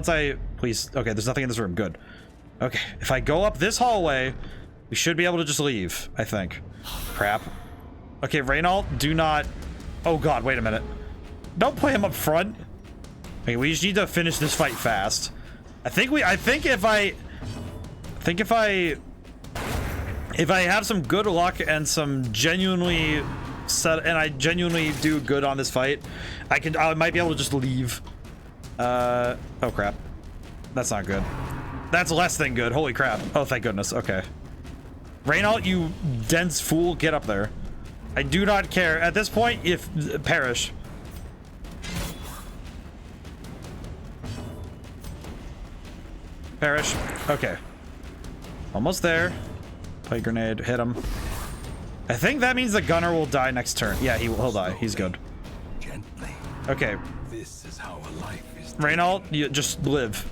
please. Okay, there's nothing in this room. Good. Okay, if I go up this hallway, we should be able to just leave. I think. Crap. Okay, Reynald, do not. Oh God, wait a minute. Don't play him up front. Okay, we just need to finish this fight fast. I think if I have some good luck and some genuinely I genuinely do good on this fight, I might be able to just leave. Oh crap. That's not good. That's less than good. Holy crap. Oh, thank goodness. Okay. Reynald, you dense fool, get up there. I do not care. At this point, if perish. Perish. Okay. Almost there. Play grenade. Hit him. I think that means the gunner will die next turn. Yeah, he'll die. He's good. Gently. Okay. This is how a life is. Reynald, you just live.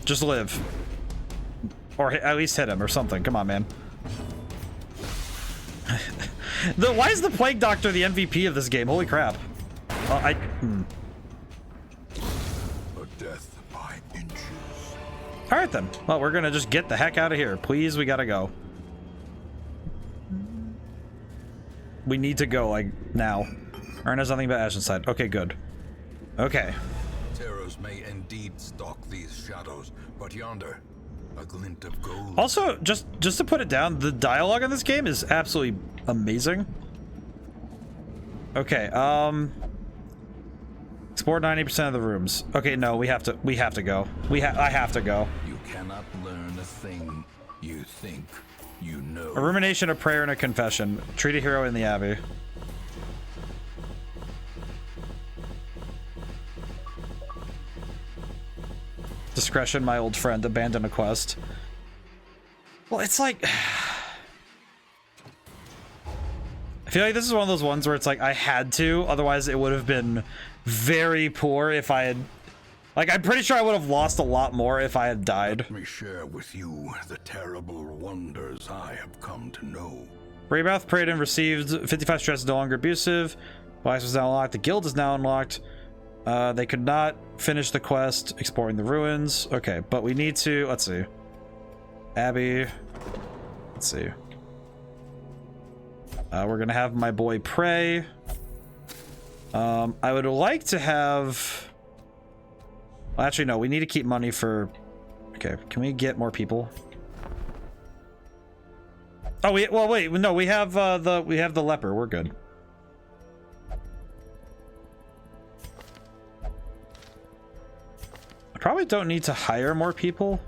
Just live. Or at least hit him or something. Come on, man. Why is the Plague Doctor the MVP of this game? Holy crap. A death by inches. All right, then. Well, we're going to just get the heck out of here. Please, we got to go. We need to go, like, now. Ern has nothing but ash inside. Okay, good. Okay. Terrors may indeed stalk these shadows, but yonder, a glint of gold. Also, just to put it down, the dialogue in this game is absolutely amazing. Okay, explore 90% of the rooms. Okay, no, we have to go. I have to go. You cannot learn a thing you think you know. A rumination, a prayer, and a confession. Treat a hero in the Abbey. Discretion, my old friend. Abandon a quest. Well, it's like... I feel like this is one of those ones where it's like I had to, otherwise it would have been very poor if I had... Like, I'm pretty sure I would have lost a lot more if I had died. Let me share with you the terrible wonders I have come to know. Braemouth prayed and received 55 stress is no longer abusive. Wax was now unlocked. The guild is now unlocked. They could not finish the quest exploring the ruins. Okay, but we need to... Let's see. Abbey. Let's see. We're gonna have my boy pray. I would like to have... Well, actually, no. We need to keep money for... Okay, can we get more people? Oh, well, wait. No, we have the leper. We're good. I probably don't need to hire more people.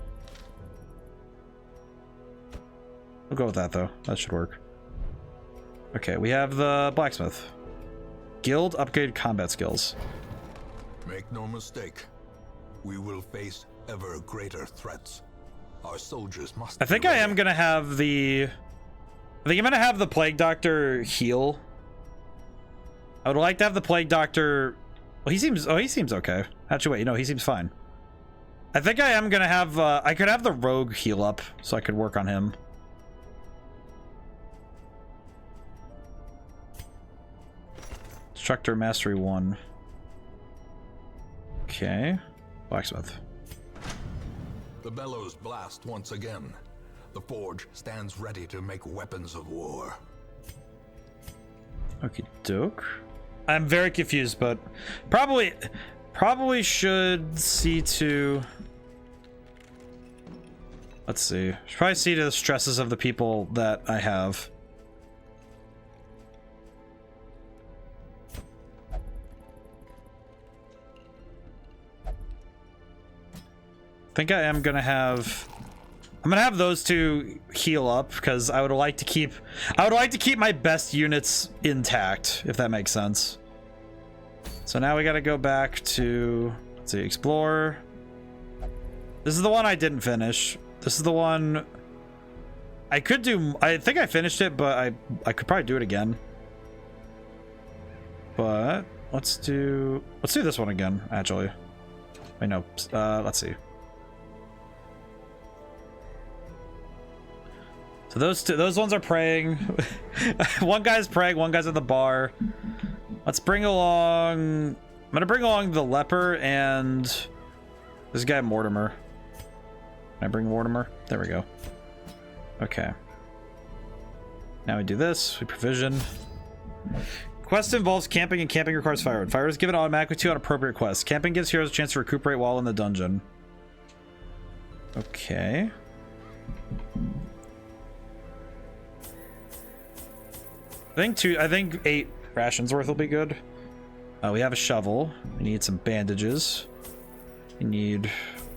We'll go with that, though. That should work. Okay, we have the blacksmith. Guild upgrade combat skills. Make no mistake. We will face ever greater threats. Our soldiers must... I think I am gonna have the... I think I'm gonna have the Plague Doctor heal. I would like to have the Plague Doctor... Well, he seems... Oh, he seems okay. Actually, wait, no, he seems fine. I think I am gonna have... I could have the Rogue heal up, so I could work on him. Instructor Mastery 1. Okay. Blacksmith. The bellows blast once again. The forge stands ready to make weapons of war. Okie doke. I'm very confused, but probably should see to. Let's see. Should probably see to the stresses of the people that I have. I think I am gonna have. I'm gonna have those two heal up because I would like to keep my best units intact, if that makes sense. So now we gotta go back to, let's see, explore. This is the one I didn't finish. This is the one I could do. I think I finished it, but I could probably do it again. But let's do this one again, actually. Wait, no, let's see. So those ones are praying. One guy's praying, one guy's at the bar. Let's bring along. I'm gonna bring along the leper and this guy Mortimer. Can I bring Mortimer? There we go. Okay. Now we do this. We provision. Quest involves camping, and camping requires firewood. Firewood is given automatically to on appropriate quests. Camping gives heroes a chance to recuperate while in the dungeon. Okay. I think 8 rations worth will be good. We have a shovel. We need some bandages. We need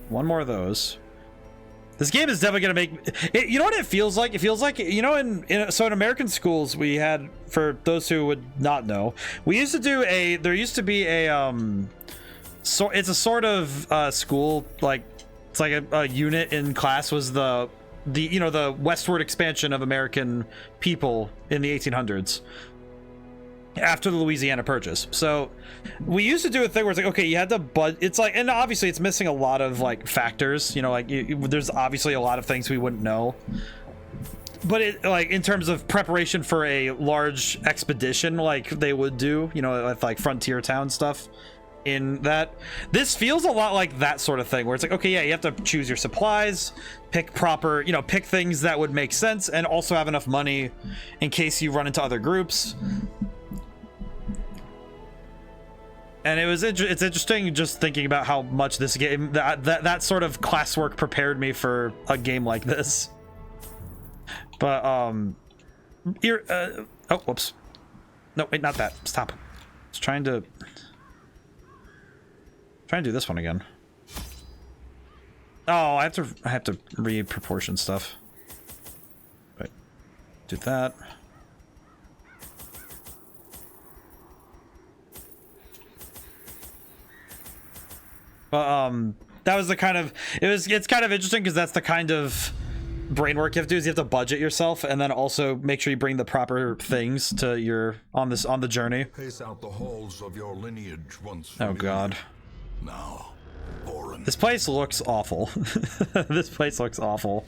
1 more of those. This game is definitely gonna make it, you know what it feels like? It feels like, you know, in American schools we had, for those who would not know, we used to do there used to be a so it's a sort of school, like it's like a unit in class was the you know, the westward expansion of American people in the 1800s after the Louisiana Purchase. So we used to do a thing where it's like, okay, you had to, but it's like, and obviously it's missing a lot of like factors, you know, like there's obviously a lot of things we wouldn't know, but it, like, in terms of preparation for a large expedition like they would do, you know, with like frontier town stuff, in that this feels a lot like that sort of thing where it's like, okay, yeah, you have to choose your supplies, pick proper, you know, pick things that would make sense, and also have enough money in case you run into other groups. And it's interesting just thinking about how much this game, that sort of classwork prepared me for a game like this. But oh, whoops, no, wait, not that, stop. I was trying to do this one again. Oh, I have to re-proportion stuff. Right. Do that. But that was the kind of, it's kind of interesting because that's the kind of brain work you have to do, is you have to budget yourself and then also make sure you bring the proper things to your on the journey. Pace out the halls of your lineage once. Oh god. Now, foreign. This place looks awful. This place looks awful.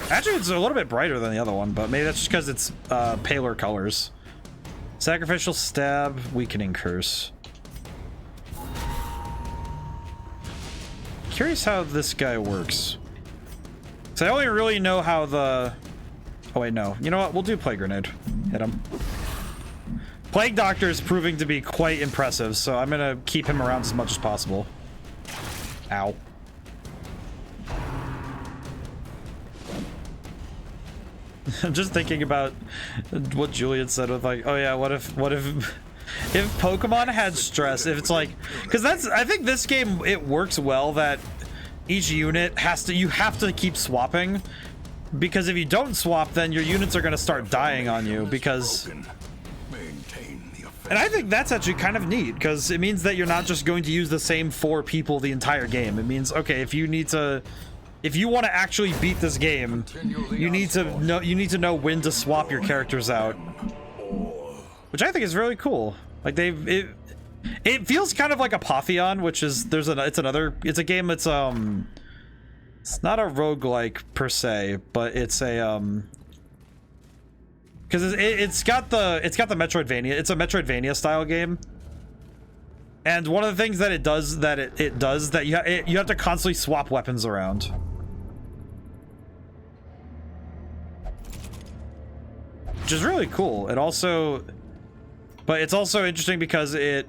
Actually, it's a little bit brighter than the other one, but maybe that's just because it's paler colors. Sacrificial stab, weakening curse. Curious how this guy works. So I only really know how the... Oh wait, no. You know what? We'll do Plague Grenade. Hit him. Plague Doctor is proving to be quite impressive, so I'm gonna keep him around as much as possible. Ow. I'm just thinking about what Julian said with like, oh yeah, what if Pokemon had stress, if it's like, because I think this game, it works well that each unit you have to keep swapping, because if you don't swap, then your units are going to start dying on you, because, and I think that's actually kind of neat, because it means that you're not just going to use the same 4 people the entire game. It means, okay, if you want to actually beat this game, you need to know when to swap your characters out, which I think is really cool. Like it feels kind of like Apotheon, which is it's a game that's it's not a roguelike per se, but it's a because it's got the Metroidvania. It's a Metroidvania style game. And one of the things that it does that you have to constantly swap weapons around. Which is really cool. But it's also interesting because it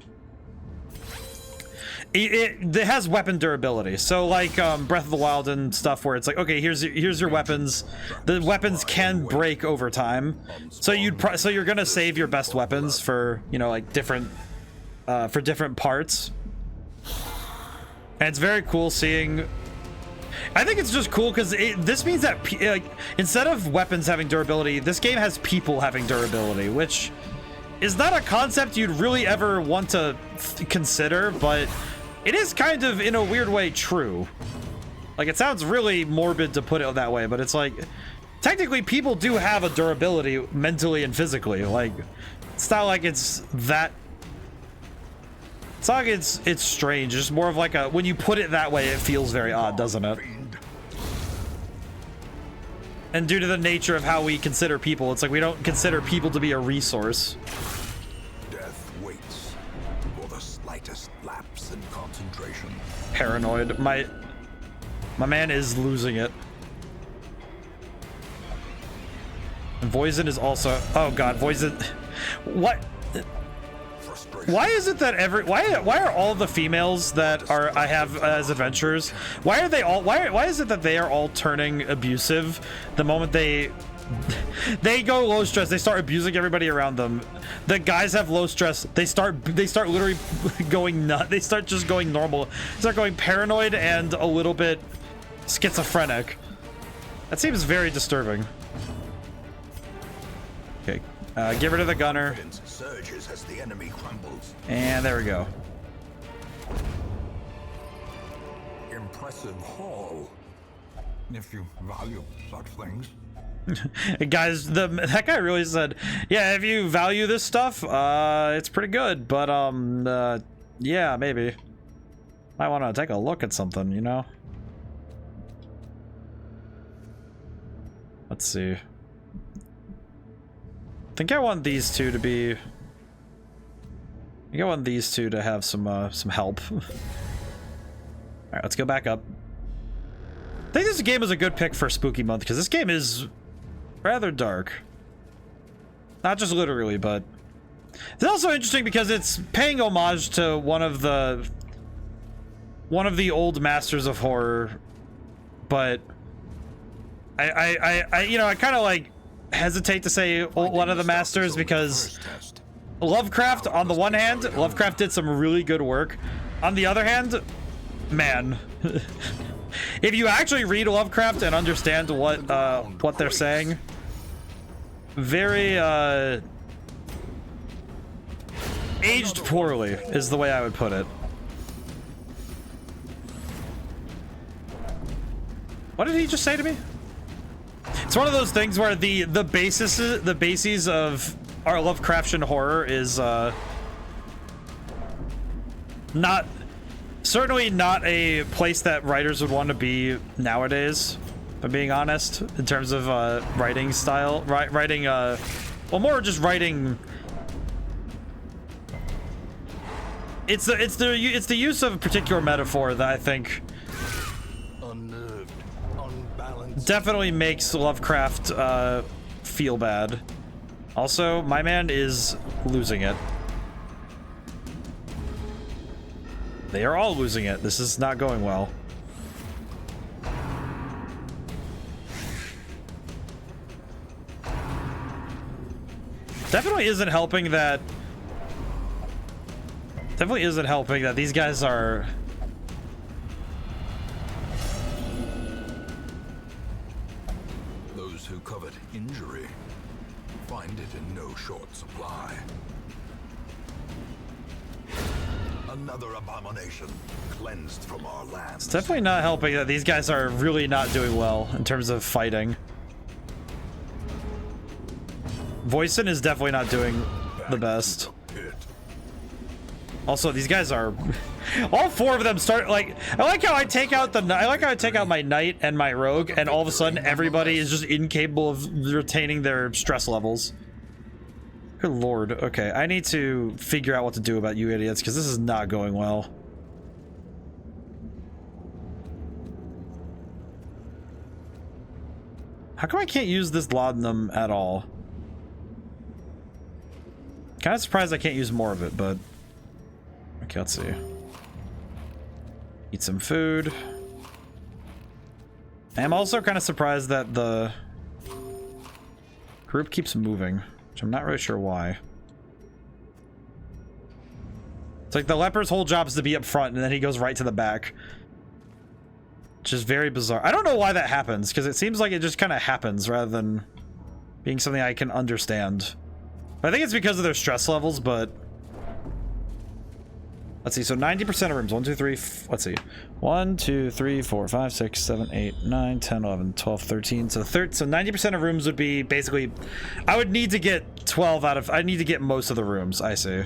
has weapon durability. So like Breath of the Wild and stuff, where it's like, okay, here's your weapons. The weapons can break over time, so you're gonna save your best weapons for, you know, like different for different parts. And it's very cool seeing. I think it's just cool because this means that like, instead of weapons having durability, this game has people having durability, which is not a concept you'd really ever want to consider, but it is kind of, in a weird way, true. Like, it sounds really morbid to put it that way, but it's like, technically people do have a durability mentally and physically. Like, it's not like it's that. It's not like it's strange. It's more of like a, when you put it that way, it feels very odd, doesn't it? And due to the nature of how we consider people, it's like we don't consider people to be a resource. Death waits for the slightest lapse in concentration. Paranoid. My man is losing it. And Voisin is also, oh god, Voisin. What? Why is it that why are all the females that I have as adventurers, why is it that they are all turning abusive the moment they go low stress? They start abusing everybody around them. The guys have low stress, they start literally going nuts. They start just going normal. They start going paranoid and a little bit schizophrenic. That seems very disturbing. Okay, get rid of the gunner. Surges as the enemy crumbles. And there we go. Impressive haul, if you value such things. Guys, that guy really said, yeah, if you value this stuff, it's pretty good, but yeah, maybe might want to take a look at something, you know. Let's see. I think I want these two to be. I want these two to have some help. All right, let's go back up. I think this game is a good pick for Spooky Month because this game is rather dark. Not just literally, but it's also interesting because it's paying homage to one of the old masters of horror. But I you know, I kind of like hesitate to say one of the masters because Lovecraft, on the one hand, Lovecraft did some really good work. On the other hand, man, if you actually read Lovecraft and understand what they're saying, very aged poorly is the way I would put it. What did he just say to me? It's one of those things where the bases of our Lovecraftian horror is certainly not a place that writers would want to be nowadays, if I'm being honest, in terms of writing style, writing well, more just writing. It's the use of a particular metaphor that I think Unnerved, unbalanced. definitely makes Lovecraft feel bad. Also, my man is losing it. They are all losing it. This is not going well. Definitely isn't helping that these guys are. Those who covet injury find it in no short supply. Another abomination cleansed from our lands. It's definitely not helping that these guys are really not doing well in terms of fighting. Voisin is definitely not doing the best. Also, these guys are all four of them start like I like how I take out my knight and my rogue, and all of a sudden everybody is just incapable of retaining their stress levels. Good lord. Okay, I need to figure out what to do about you idiots, because this is not going well. How come I can't use this laudanum at all? Kind of surprised I can't use more of it, but... Okay, let's see. Eat some food. I'm also kind of surprised that the group keeps moving, which I'm not really sure why. It's like the leper's whole job is to be up front, and then he goes right to the back. Which is very bizarre. I don't know why that happens, because it seems like it just kind of happens rather than being something I can understand. I think it's because of their stress levels, but... Let's see, so 90% of rooms. 1, 2, 3, let's see. 1, 2, 3, 4, 5, 6, 7, 8, 9, 10, 11, 12, 13. So 90% of rooms would be basically... I would need to get 12 out of... I need to get most of the rooms, I see.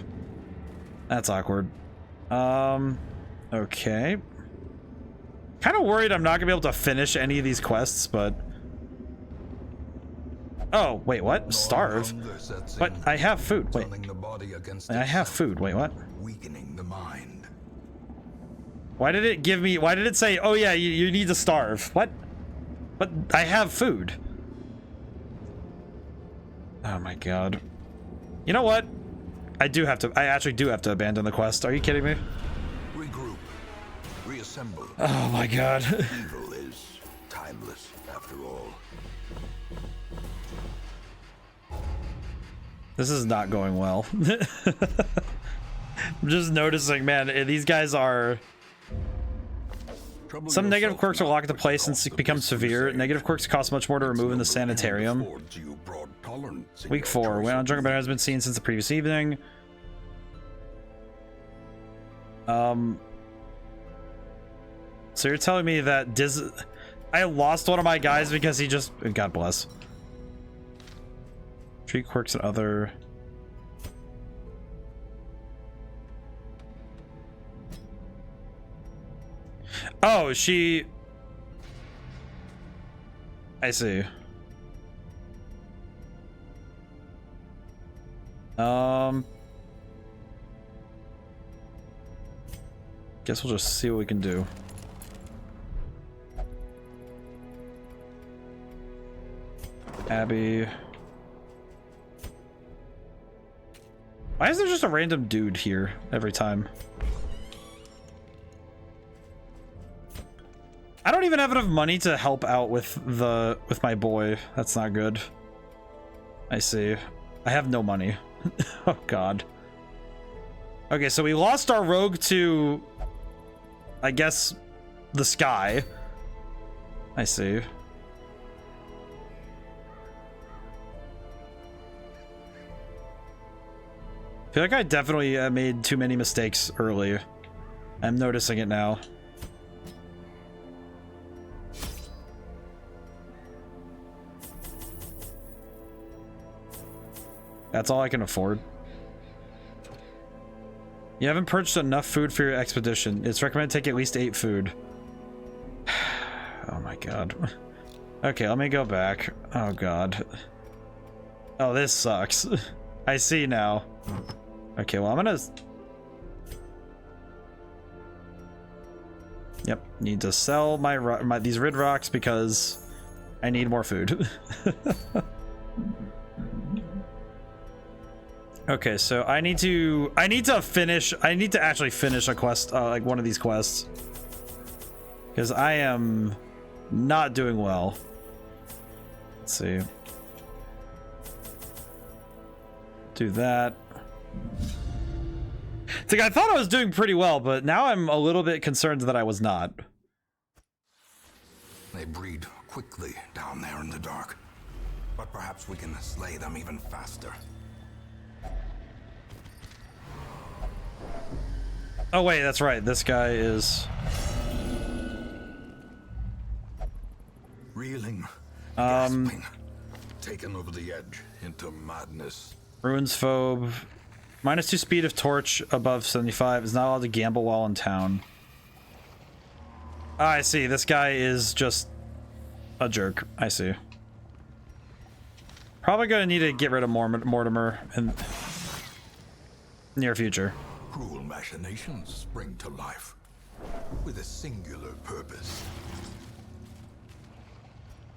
That's awkward. Okay. Kind of worried I'm not gonna be able to finish any of these quests, but... Oh, wait, what? Starve? But I have food. Wait. I have food. Wait, what? Weakening the mind. Why did it give me... Why did it say, oh yeah, you need to starve? What? But I have food. Oh my god. You know what? I actually do have to abandon the quest. Are you kidding me? Regroup. Reassemble. Oh my god. Evil is timeless after all. This is not going well. I'm just noticing, man, these guys are... Some negative quirks are locked into place and become severe. Negative quirks cost much more to remove in the sanitarium. Week 4. When on drunken bear has been seen since the previous evening. So you're telling me that I lost one of my guys because he just... God bless. Treat quirks and other... Oh, she... I see. Guess we'll just see what we can do. Abby. Why is there just a random dude here every time? I don't even have enough money to help out with my boy. That's not good. I see. I have no money. Oh god. Okay, so we lost our rogue to, I guess, the sky. I see. I feel like I definitely made too many mistakes early. I'm noticing it now. That's all I can afford. You haven't purchased enough food for your expedition. It's recommended to take at least 8 food. Oh my god. Okay, let me go back. Oh god. Oh, this sucks. I see now. Okay, well, I'm gonna... Yep, need to sell these rid rocks because I need more food. Okay, so I need to actually finish a quest, like one of these quests, because I am not doing well. Let's see. Do that. It's like I thought I was doing pretty well, but now I'm a little bit concerned that I was not. They breed quickly down there in the dark, but perhaps we can slay them even faster. Oh wait, that's right. This guy is... Reeling, gasping, taken over the edge into madness. Ruins phobe. -2 speed of torch above 75. Is not allowed to gamble while in town. Ah, I see. This guy is just a jerk. I see. Probably gonna need to get rid of Mortimer in near future. Cruel machinations spring to life with a singular purpose.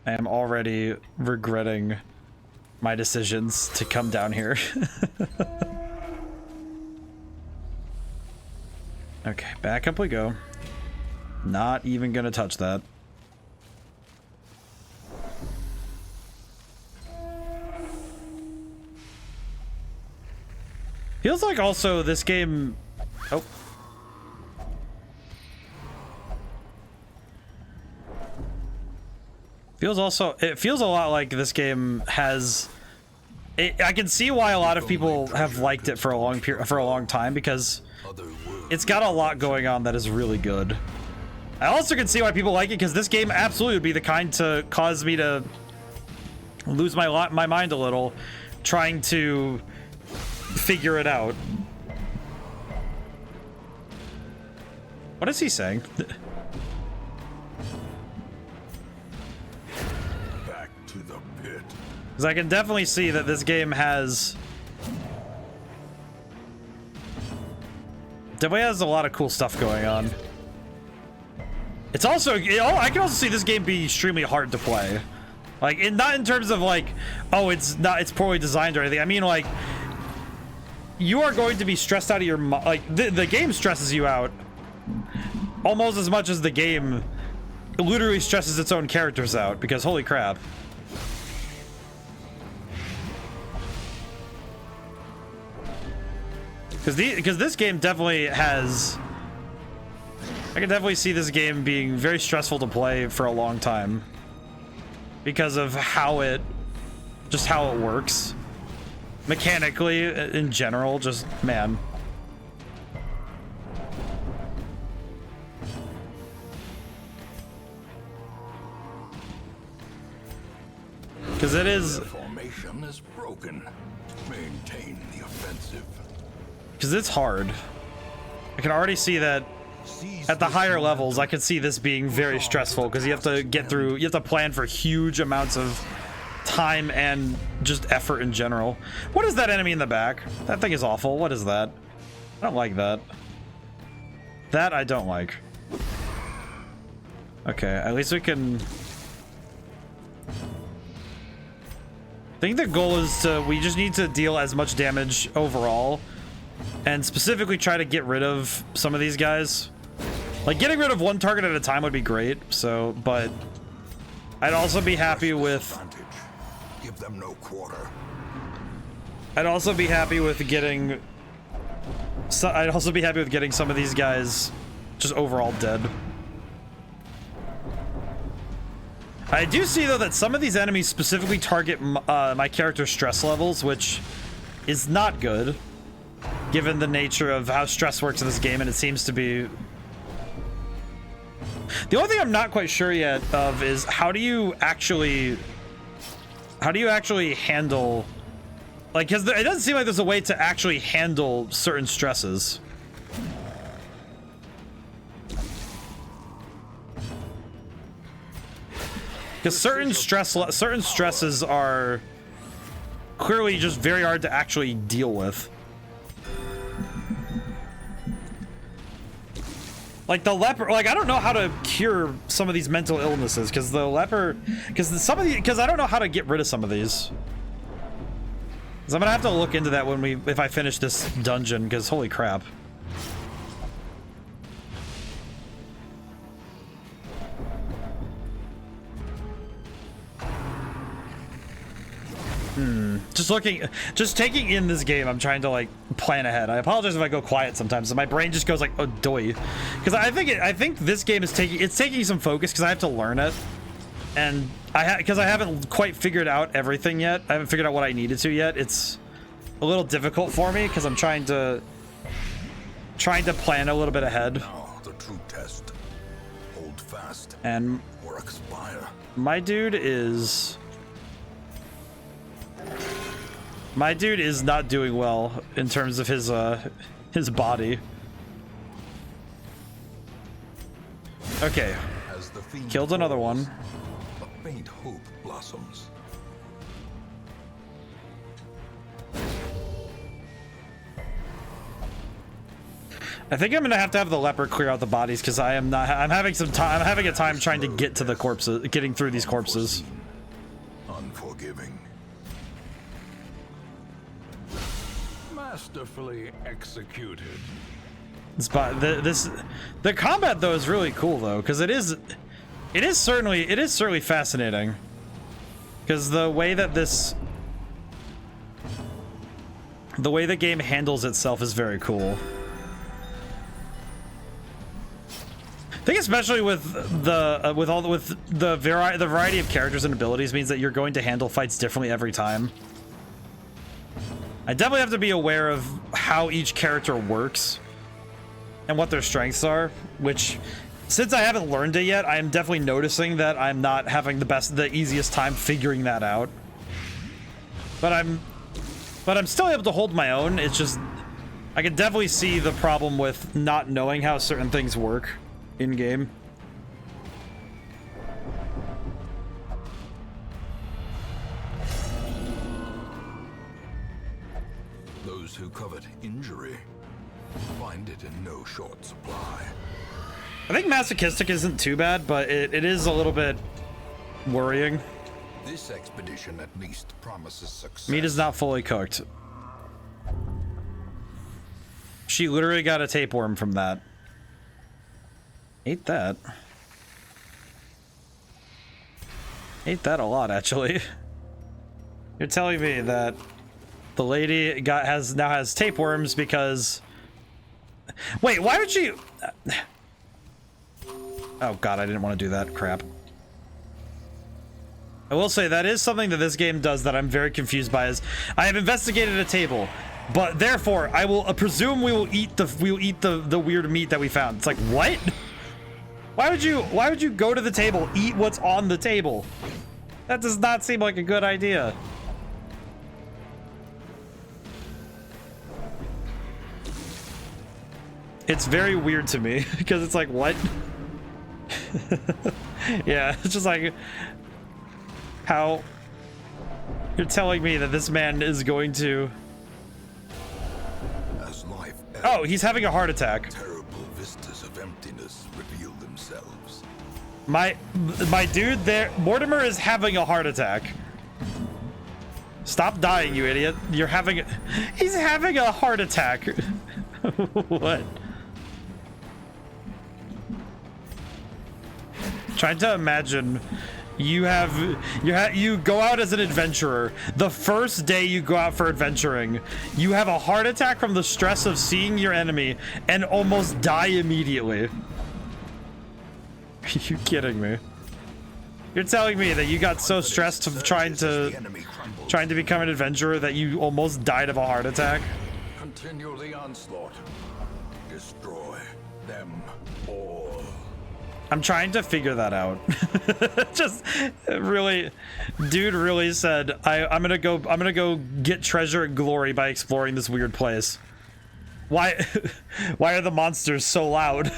I am already regretting my decisions to come down here. Okay, back up we go. Not even gonna touch that. Feels like also this game... Oh. It feels a lot like this game has... I can see why a lot of people have liked it for a long time, because it's got a lot going on that is really good. I also can see why people like it, because this game absolutely would be the kind to cause me to lose my mind a little, trying to figure it out. What is he saying? Back to the pit. Because I can definitely see that this game definitely has a lot of cool stuff going on. It's also, I can also see this game being extremely hard to play. Like, not in terms of like, oh, it's poorly designed or anything. I mean, like, you are going to be stressed out of your mind. Like, the game stresses you out almost as much as the game literally stresses its own characters out, because holy crap. Because this game definitely has... I can definitely see this game being very stressful to play for a long time. Because of how it works. Mechanically, in general, just, man. Because it is... Formation is broken. Maintain the offensive. Because it's hard. I can already see that at the higher levels, I can see this being very stressful, because you have to get through, you have to plan for huge amounts of time and just effort in general. What is that enemy in the back? That thing is awful. What is that? I don't like that. That I don't like. Okay, at least we can... I think the goal is we just need to deal as much damage overall, and specifically try to get rid of some of these guys. Like, getting rid of one target at a time would be great, so, but I'd also be happy with... Give them no quarter. I'd also be happy with getting... I'd also be happy with getting some of these guys just overall dead. I do see, though, that some of these enemies specifically target my character's stress levels, which is not good, given the nature of how stress works in this game, and it seems to be... The only thing I'm not quite sure yet of is how do you actually handle... Like, because it doesn't seem like there's a way to actually handle certain stresses. Because certain stresses are clearly just very hard to actually deal with. Like the leper, like I don't know how to cure some of these mental illnesses, because the leper, because I don't know how to get rid of some of these. So I'm gonna have to look into that if I finish this dungeon, because holy crap. Just taking in this game, I'm trying to like plan ahead. I apologize if I go quiet sometimes. My brain just goes like, oh, doy. Because I think this game is taking some focus, because I have to learn it, and because I haven't quite figured out everything yet. I haven't figured out what I needed to yet. It's a little difficult for me because I'm trying to plan a little bit ahead. Now the true test. Hold fast. And or expire. My dude is not doing well in terms of his body. Okay. Killed another one. A faint hope blossoms. I think I'm gonna have to have the leper clear out the bodies because I'm having some time. I'm having a time trying to get to the corpses, getting through these corpses. Unforgiving. Masterfully executed. The combat though is really cool though, because it is certainly fascinating. Because the way the game handles itself is very cool. I think especially with the variety of characters and abilities means that you're going to handle fights differently every time. I definitely have to be aware of how each character works and what their strengths are, which, since I haven't learned it yet, I am definitely noticing that I'm not having the easiest time figuring that out. But I'm still able to hold my own. It's just, I can definitely see the problem with not knowing how certain things work in game. Those who covet injury find it in no short supply. I think masochistic isn't too bad, but it is a little bit worrying. This expedition at least promises success. Meat is not fully cooked. She literally got a tapeworm from that. Ate that. Ate that a lot, actually. You're telling me that the lady now has tapeworms because... Wait, why would she... Oh god, I didn't want to do that. Crap. I will say that is something that this game does that I'm very confused by. Is I have investigated a table, but therefore I will presume we will eat the weird meat that we found. It's like, what? Why would you go to the table, eat what's on the table? That does not seem like a good idea. It's very weird to me because it's like, what? Yeah, it's just like how you're telling me that this man is going to... As life Oh, he's having a heart attack. terrible vistas of emptiness reveal themselves. My dude there, Mortimer is having a heart attack. Stop dying, you idiot. He's having a heart attack. What? Trying to imagine you go out as an adventurer. The first day you go out for adventuring, you have a heart attack from the stress of seeing your enemy and almost die immediately. Are you kidding me? You're telling me that you got so stressed of trying to become an adventurer that you almost died of a heart attack? Continue the onslaught. Destroy them all. I'm trying to figure that out. Just really, dude really said, I'm gonna go get treasure and glory by exploring this weird place. Why are the monsters so loud?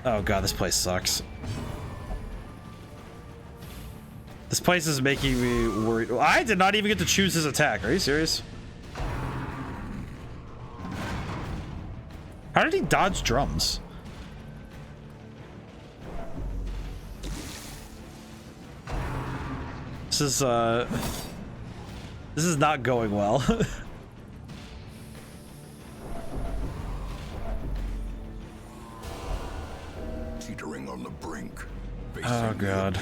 Oh god, this place sucks. This place is making me worried. I did not even get to choose his attack. Are you serious? How did he dodge drums? This is not going well. Teetering on the brink. Oh god.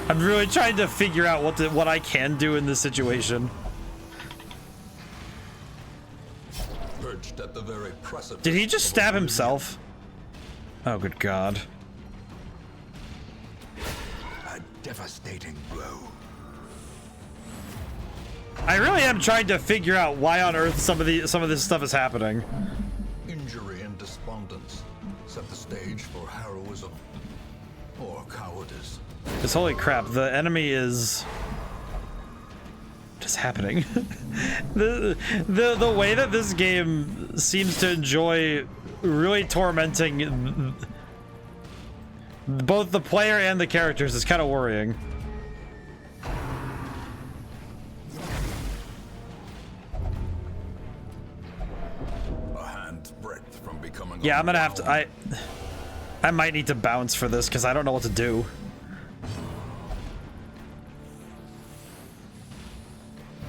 I'm really trying to figure out what I can do in this situation. Perched at the very precipice. Did he just stab himself? Oh good god. A devastating blow. I really am trying to figure out why on earth some of this stuff is happening. Injury and despondence set the stage for heroism or cowardice. Because holy crap, the enemy is... What is happening? the way that this game seems to enjoy really tormenting both the player and the characters is kind of worrying. Yeah, I'm gonna have to. I might need to bounce for this because I don't know what to do.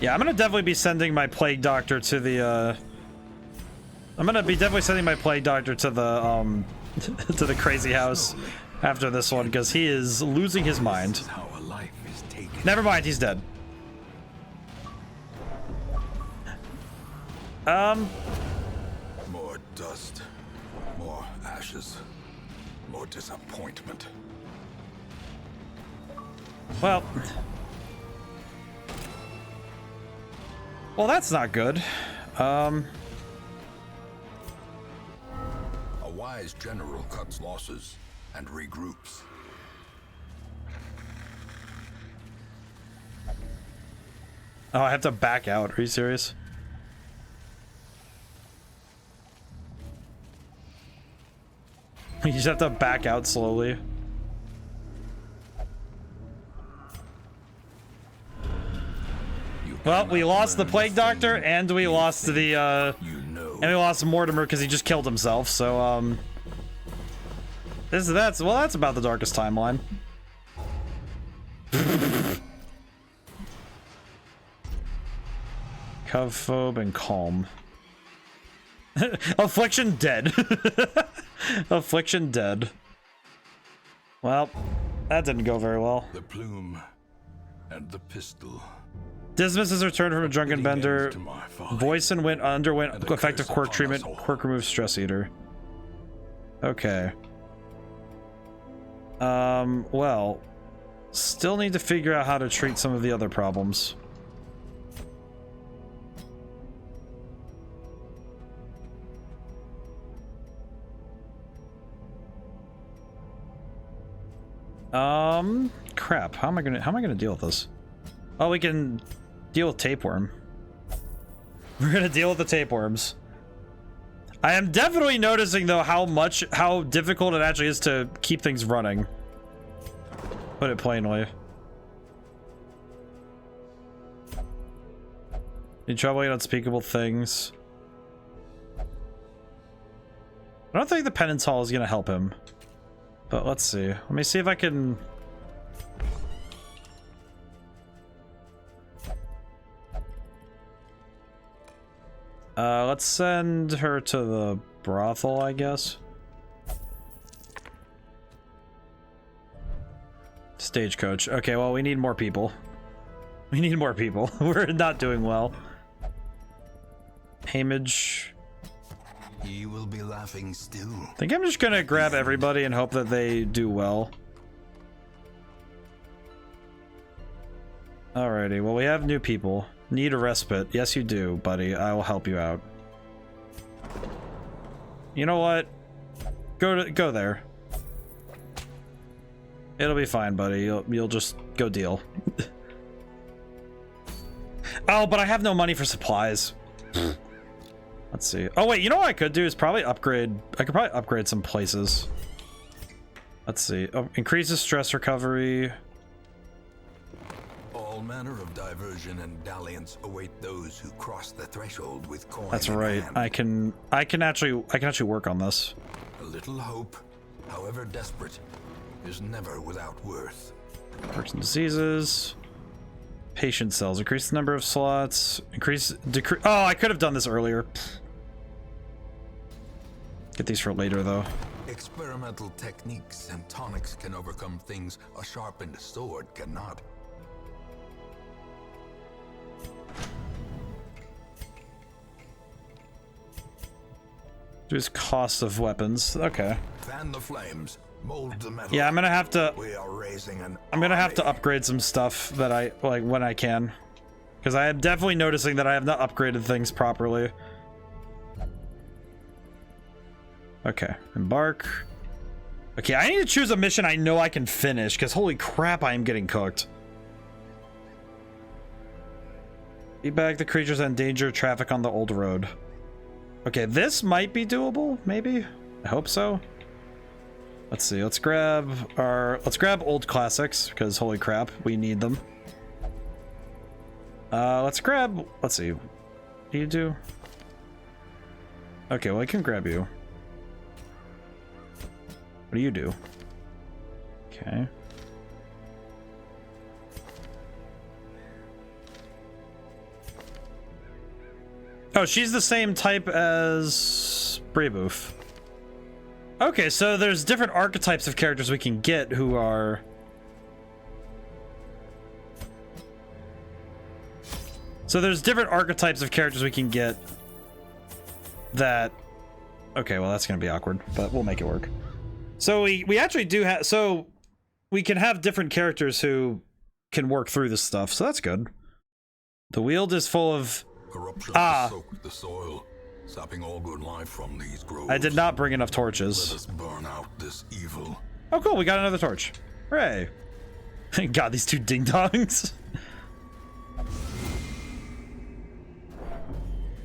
Yeah, I'm gonna definitely be sending my plague doctor to the. I'm gonna be definitely sending my plague doctor to the to the crazy house after this one because he is losing his mind. Never mind, he's dead. More dust, more ashes, more disappointment. Well, that's not good. A wise general cuts losses and regroups. Oh, I have to back out. Are you serious? You just have to back out slowly. Well, we lost the plague doctor, and we lost the and we lost Mortimer because he just killed himself. So that's about the darkest timeline. Covphobe and Calm. Affliction dead. Affliction dead. Well, that didn't go very well. The plume and the pistol. Dismas has returned from a drunken bender. Voice and underwent effective quirk treatment. Quirk removes stress eater. Okay. Well, still need to figure out how to treat some of the other problems. Crap. How am I gonna deal with this? Oh, we can deal with tapeworm. We're gonna deal with the tapeworms. I am definitely noticing though how difficult it actually is to keep things running. Put it plainly. In trouble with unspeakable things. I don't think the penance hall is gonna help him. But let's see. Let me see if I can. Let's send her to the brothel, I guess. Stagecoach. Okay, well, we need more people. We need more people. We're not doing well. Hamage. He will be laughing still. I think I'm just gonna grab everybody and hope that they do well. Alrighty, well, we have new people. Need a respite. Yes, you do, buddy. I will help you out. You know what? Go there. It'll be fine, buddy. You'll just go deal. Oh, but I have no money for supplies. Let's see. Oh wait, you know what I could do is probably upgrade. I could probably upgrade some places. Let's see. Oh, increases stress recovery. All manner of diversion and dalliance await those who cross the threshold with coin. That's right. I can actually work on this. A little hope, however desperate, is never without worth. Perks and diseases. Patient cells. Increase the number of slots. Decrease. Oh, I could have done this earlier. Get these for later, though. Experimental techniques and tonics can overcome things a sharpened sword cannot. Reduce cost of weapons. Okay. Fan the flames. Mold the metal. Yeah, I'm gonna have to. We are raising an I'm gonna have to army. upgrade some stuff that I like when I can, because I am definitely noticing that I have not upgraded things properly. Okay, embark. Okay, I need to choose a mission I know I can finish, because holy crap, I am getting cooked. Beat back the creatures that endanger traffic on the old road. Okay, this might be doable, maybe. I hope so. Let's see. Let's grab old classics, because holy crap, we need them. Let's see. What do you do? Okay, well, I can grab you. What do you do? Okay. Oh, she's the same type as Breeboof. Okay, so there's different archetypes of characters we can get who are... So there's different archetypes of characters we can get that... Okay, well that's gonna be awkward, but we'll make it work. So we actually do have... So we can have different characters who can work through this stuff, so that's good. The Weald is full of... Corruption has soaked the soil, sapping all good life from these groves. I did not bring enough torches. Let us burn out this evil. Oh cool, we got another torch. Hooray. God, these two ding-dongs.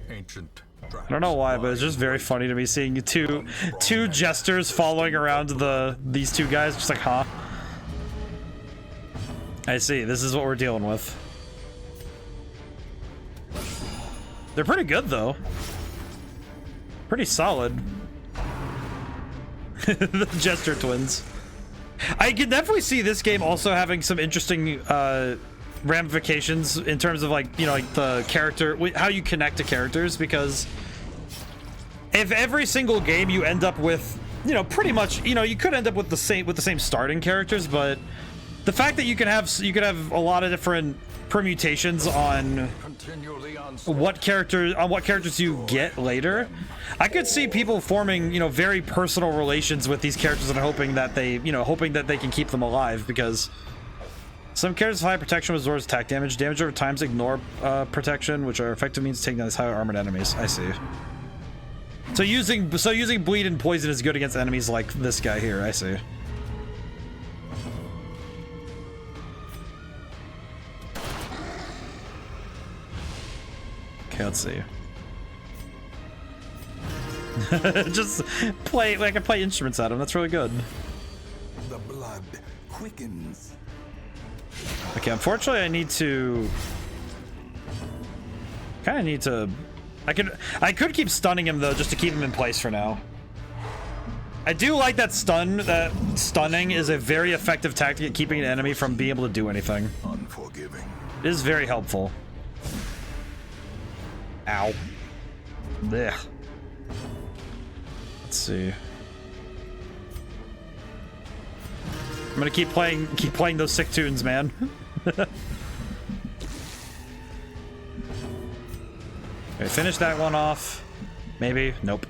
Ancient. I don't know why, but it's just very funny to me seeing two jesters following around these two guys, just like, huh? I see, this is what we're dealing with. They're pretty good, though. Pretty solid. The Jester twins. I can definitely see this game also having some interesting ramifications in terms of, like, you know, like the character, how you connect to characters, because if every single game you end up with, you know, pretty much, you know, you could end up with the same starting characters, but the fact that you could have a lot of different permutations on what characters you get later, I could see people forming, you know, very personal relations with these characters and hoping that they can keep them alive, because some characters with high protection absorbs attack damage. Damage over times ignore protection, which are effective means taking down these high armored enemies. I see. So using bleed and poison is good against enemies like this guy here. I see. Okay, let's see. Just play, like, I play instruments at him. That's really good. The blood quickens. Okay, unfortunately, I could keep stunning him though, just to keep him in place for now. I do like that stunning is a very effective tactic at keeping an enemy from being able to do anything. Unforgiving. It is very helpful. Ow. Blech. Let's see. I'm gonna keep playing those sick tunes, man. Okay, finish that one off. Maybe. Nope.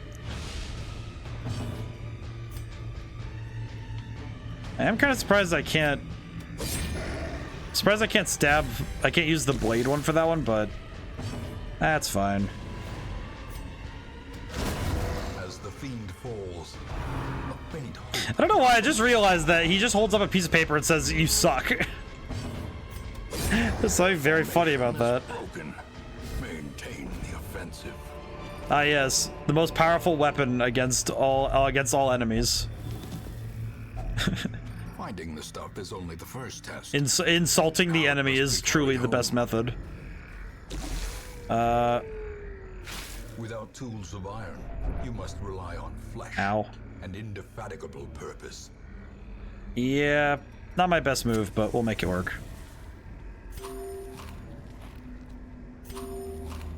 I am kind of surprised I can't stab. I can't use the blade one for that one, but that's fine. As the fiend falls, a faint hope. I don't know why, I just realized that he just holds up a piece of paper and says, "You suck." There's something very funny about that. Broken. Maintain the offensive. Ah, yes, the most powerful weapon against all enemies. Finding the stuff is only the first test. Insulting the enemy is truly the best method. Without tools of iron, you must rely on flesh. Ow. And indefatigable purpose. Yeah, not my best move, but we'll make it work.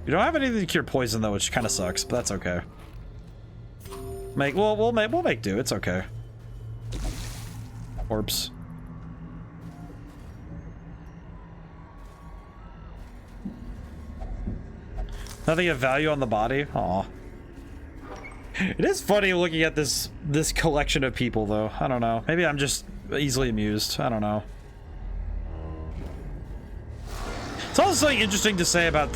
We don't have anything to cure poison though, which kind of sucks, but that's okay. We'll make do. It's okay. Orbs. Nothing of value on the body. Aw. It is funny looking at this collection of people, though. I don't know. Maybe I'm just easily amused. I don't know. It's also something interesting to say about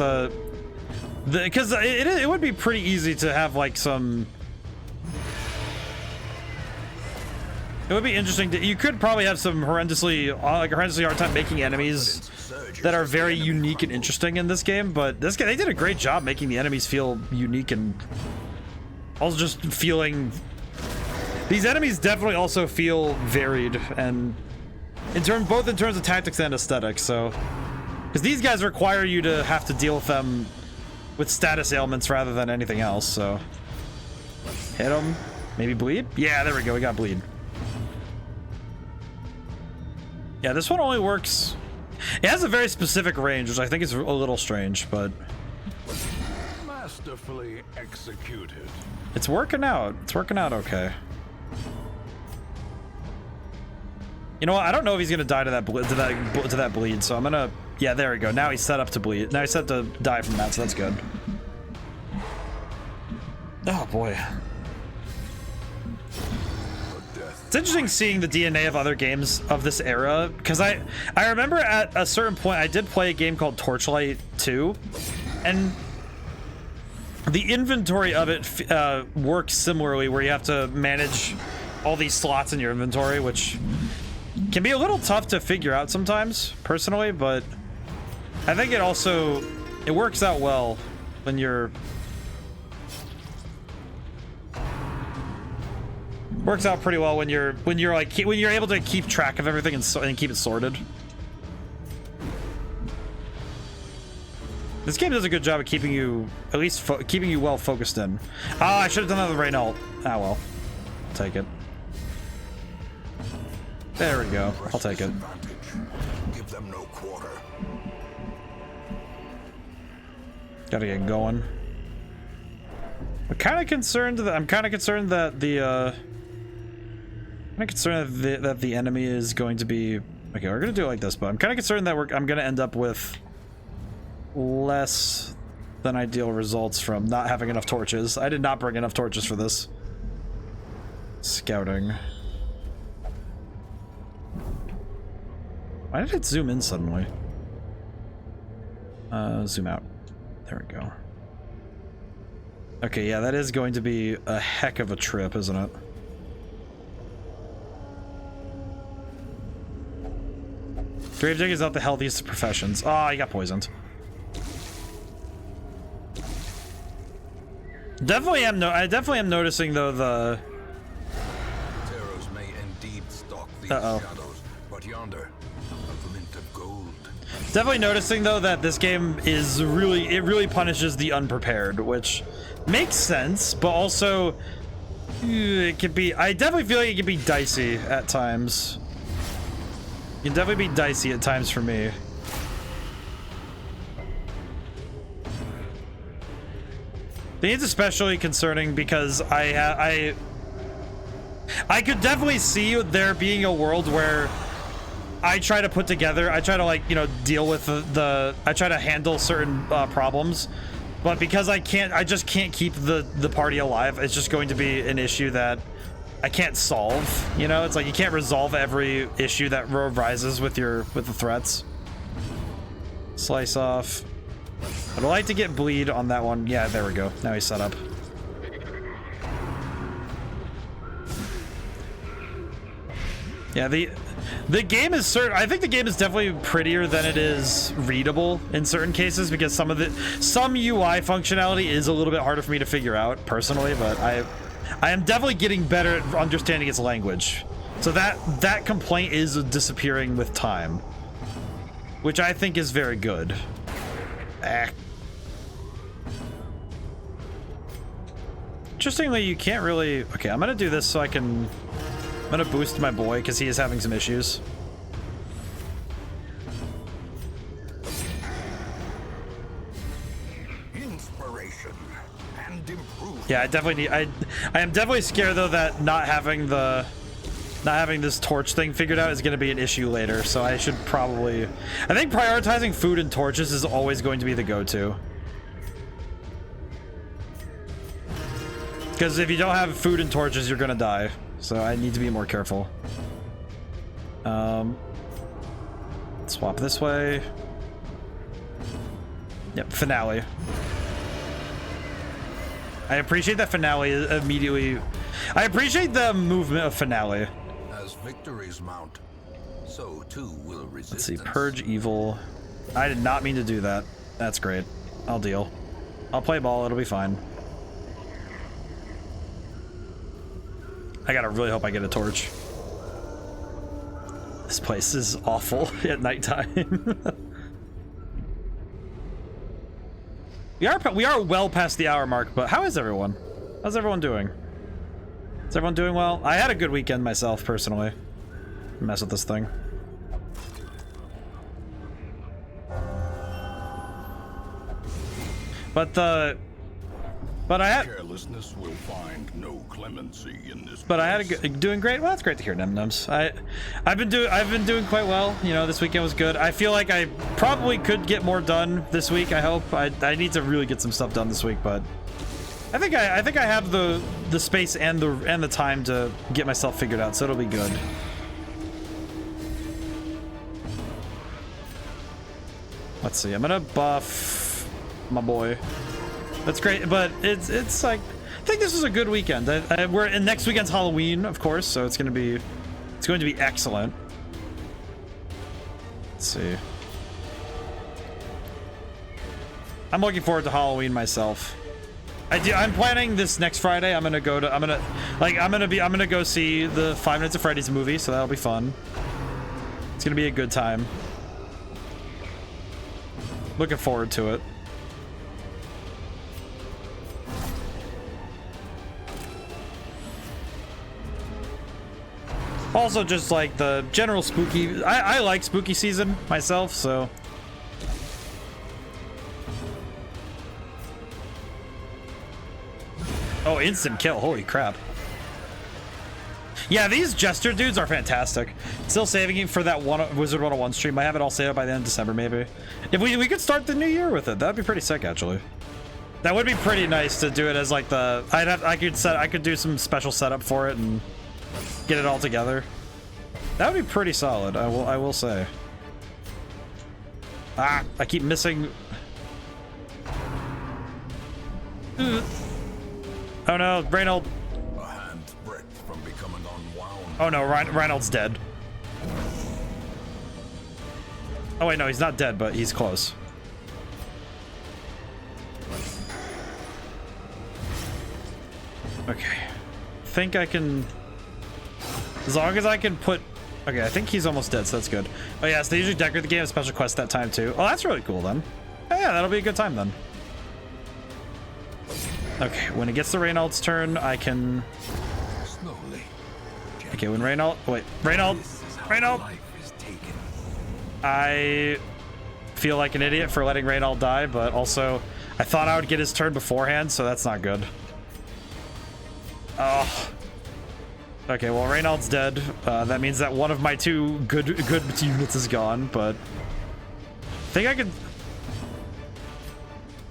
because it would be pretty easy to have like some. It would be interesting to. You could probably have some horrendously hard time making enemies that are very unique and interesting in this game, but they did a great job making the enemies feel unique and also just feeling. These enemies definitely also feel varied and both in terms of tactics and aesthetics. So, because these guys require you to have to deal with them with status ailments rather than anything else. So, hit them, maybe bleed. Yeah, there we go. We got bleed. Yeah, this one only works. It has a very specific range, which I think is a little strange, but Masterfully executed. it's working out. It's working out okay. You know what? I don't know if he's gonna die to that bleed, so I'm gonna. Yeah, there we go. Now he's set up to bleed. Now he's set to die from that, so that's good. Oh boy. It's interesting seeing the DNA of other games of this era, because I remember at a certain point I did play a game called Torchlight 2, and the inventory of it works similarly, where you have to manage all these slots in your inventory, which can be a little tough to figure out sometimes, personally, but I think it works out well when you're... Works out pretty well when you're able to keep track of everything and keep it sorted. This game does a good job of keeping you at least keeping you well focused in. Oh, I should have done that with Rain Alt. Ah well, I'll take it. There we go. I'll take it. Give them no quarter. Gotta get going. I'm kind of concerned that the enemy is going to be... Okay, we're gonna do it like this, but I'm kind of concerned that I'm gonna end up with less than ideal results from not having enough torches. I did not bring enough torches for this. Scouting. Why did it zoom in suddenly? Zoom out. There we go. Okay, yeah, that is going to be a heck of a trip, isn't it? Gravedigging is not the healthiest of professions. Oh, you got poisoned. I definitely am noticing though the Terrors may indeed stalk these shadows, but yonder, a glint of gold. Definitely noticing though that this game is really punishes the unprepared, which makes sense, but also it could be. I definitely feel like it can be dicey at times. It can definitely be dicey at times for me. I think it's especially concerning because I could definitely see there being a world where I try to like, you know, deal with I try to handle certain problems, but because I just can't keep the party alive. It's just going to be an issue that I can't solve, you know? It's like you can't resolve every issue that arises with the threats. Slice off. I'd like to get bleed on that one. Yeah, there we go. Now he's set up. Yeah, the game is I think the game is definitely prettier than it is readable in certain cases, because some UI functionality is a little bit harder for me to figure out personally, but I am definitely getting better at understanding its language. So that complaint is disappearing with time, which I think is very good. Interestingly, you can't really... Okay, I'm gonna do this so I'm gonna boost my boy because he is having some issues. Inspiration and improvement. Yeah, I definitely need... I am definitely scared though that not having this torch thing figured out is going to be an issue later, so I should probably... I think prioritizing food and torches is always going to be the go-to. Because if you don't have food and torches, you're going to die. So I need to be more careful. Swap this way. Yep, finale. I appreciate that finale immediately... I appreciate the movement of finale. As victories mount, so too will resistance. Let's see, purge evil. I did not mean to do that. That's great. I'll deal. I'll play ball, it'll be fine. I gotta really hope I get a torch. This place is awful at nighttime. We are well past the hour mark, but how is everyone? How's everyone doing? Is everyone doing well? I had a good weekend myself, personally. Mess with this thing. But I had Carelessness will find no clemency in this. But I had doing great. Well, that's great to hear, Nums. I've been doing quite well. You know, this weekend was good. I feel like I probably could get more done this week. I hope. I need to really get some stuff done this week, but I think I have the space and the time to get myself figured out, so it'll be good. Let's see. I'm gonna buff my boy. That's great, but it's like I think this is a good weekend. And next weekend's Halloween, of course, so it's going to be excellent. Let's see. I'm looking forward to Halloween myself. I'm planning this next Friday. I'm gonna go see the Five Nights at Freddy's movie, so that'll be fun. It's gonna be a good time. Looking forward to it. Also, just like the general spooky, I like spooky season myself, so. Oh, instant kill, holy crap. Yeah, these Jester dudes are fantastic. Still saving it for that Wizard 101 stream. I have it all saved up by the end of December, maybe. If we could start the new year with it, that'd be pretty sick, actually. That would be pretty nice to do it as like the, I could do some special setup for it and get it all together. That would be pretty solid, I will say. Ah, I keep missing. Oh no, Reynold. A hand's breadth from becoming unwound. Oh no, Reynold's dead. Oh wait, no, he's not dead, but he's close. Okay. I think I can, as long as I can put, okay, I think he's almost dead, so that's good. Oh yeah, so they usually decorate the game with special quests that time too. Oh, that's really cool then. Oh, yeah, that'll be a good time then. Okay, when it gets to Reynold's turn, I can... Slowly. Okay, when Reynold... Wait, Reynold! Reynold! I feel like an idiot for letting Reynold die, but also I thought I would get his turn beforehand, so that's not good. Oh. Okay, well, Reynold's dead. That means that one of my two good units is gone, but I think I could...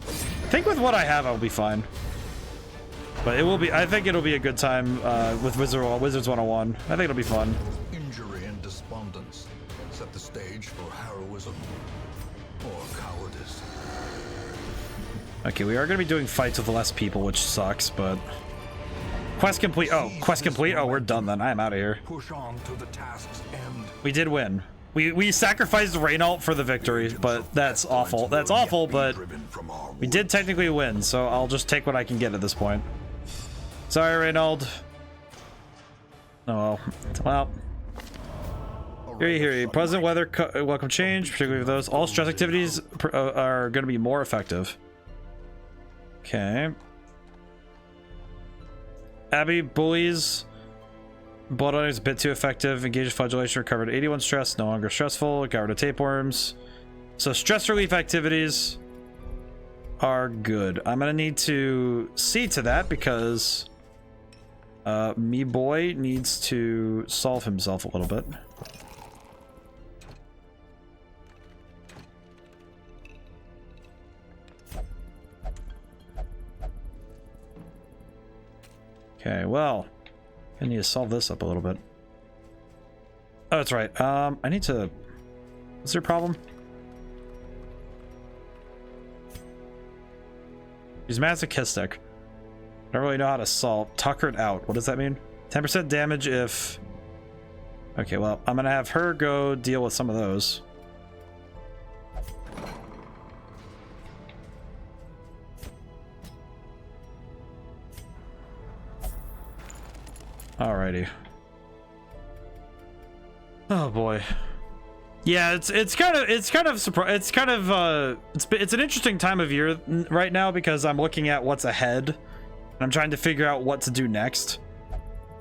I think with what I have, I'll be fine. But it will be... I think it'll be a good time with Wizards 101. I think it'll be fun. Injury and despondence set the stage for heroism or cowardice. Okay, we are going to be doing fights with less people, which sucks, but... Quest complete. Oh, quest complete. Oh, we're done then. I am out of here. Push on to the task's end. We did win. We sacrificed Reynold for the victory, but that's awful. That's awful, but we did technically win, so I'll just take what I can get at this point. Sorry, Reynold. Oh, well. Here. Pleasant weather, welcome change, particularly for those. All stress activities are going to be more effective. Okay. Abby bullies. Blood Hunting is a bit too effective. Engages flagellation, recovered 81 stress, no longer stressful. Got rid of tapeworms. So stress relief activities are good. I'm gonna need to see to that because me boy needs to solve himself a little bit. Okay, well, I need to solve this up a little bit. Oh, that's right. I need to... What's your problem? He's masochistic. I don't really know how to solve. Tuckered out. What does that mean? 10% damage if... Okay, well, I'm gonna have her go deal with some of those. Alrighty. Oh boy. Yeah, it's an interesting time of year right now because I'm looking at what's ahead and I'm trying to figure out what to do next.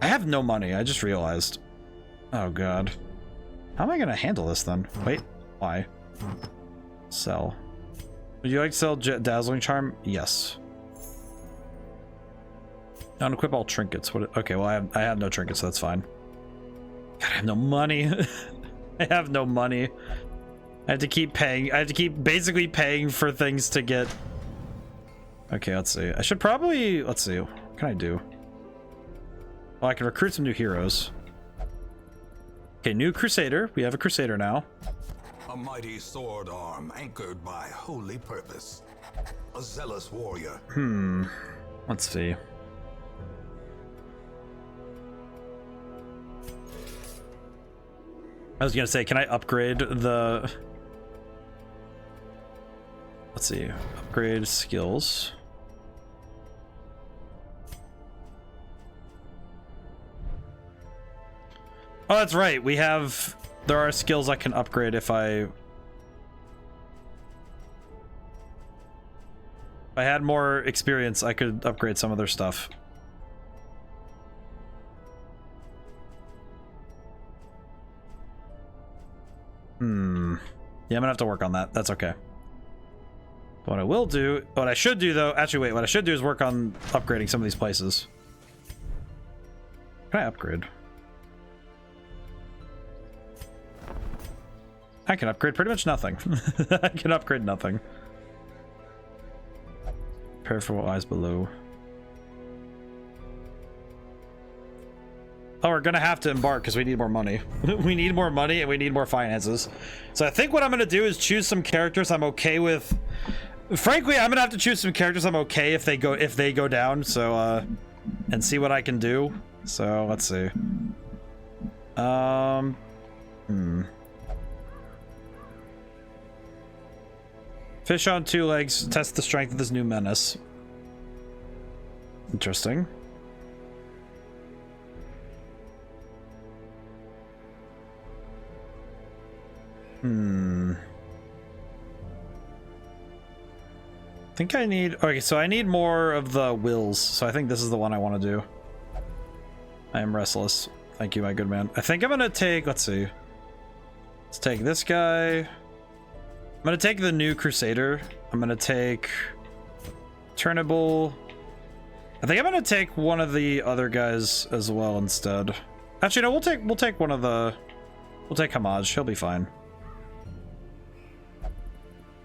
I have no money, I just realized. Oh god. How am I gonna handle this then? Wait, why? Sell. Would you like to sell Dazzling Charm? Yes. Unequip all trinkets. What? Okay, well I have no trinkets, so that's fine. God, I have no money. I have no money. I have to keep paying. I have to keep basically paying for things to get. Okay, let's see. I should probably, let's see. What can I do? Well, I can recruit some new heroes. Okay, new Crusader. We have a Crusader now. A mighty sword arm anchored by holy purpose. A zealous warrior. Let's see. I was gonna say, can I upgrade the... Let's see. Upgrade skills. Oh, that's right. We have... There are skills I can upgrade if I had more experience, I could upgrade some of their stuff. Yeah, I'm gonna have to work on that. That's okay. What I will do, what I should do though, actually wait, what I should do is work on upgrading some of these places. Can I upgrade? I can upgrade pretty much nothing. I can upgrade nothing. Prepare for what lies below. Oh, we're gonna have to embark because we need more money. We need more money and we need more finances. So I think what I'm gonna do is choose some characters I'm okay with. Frankly, I'm gonna have to choose some characters I'm okay if they go down. So and see what I can do. So let's see. Fish on 2 legs. Test the strength of this new menace. Interesting. I think I need... Okay, so I need more of the wills. So I think this is the one I want to do. I am restless. Thank you, my good man. I think I'm going to take... Let's see. Let's take this guy. I'm going to take the new Crusader. I'm going to take... Turnable. I think I'm going to take one of the other guys as well instead. Actually, no, we'll take one of the... We'll take Hamaj. He'll be fine.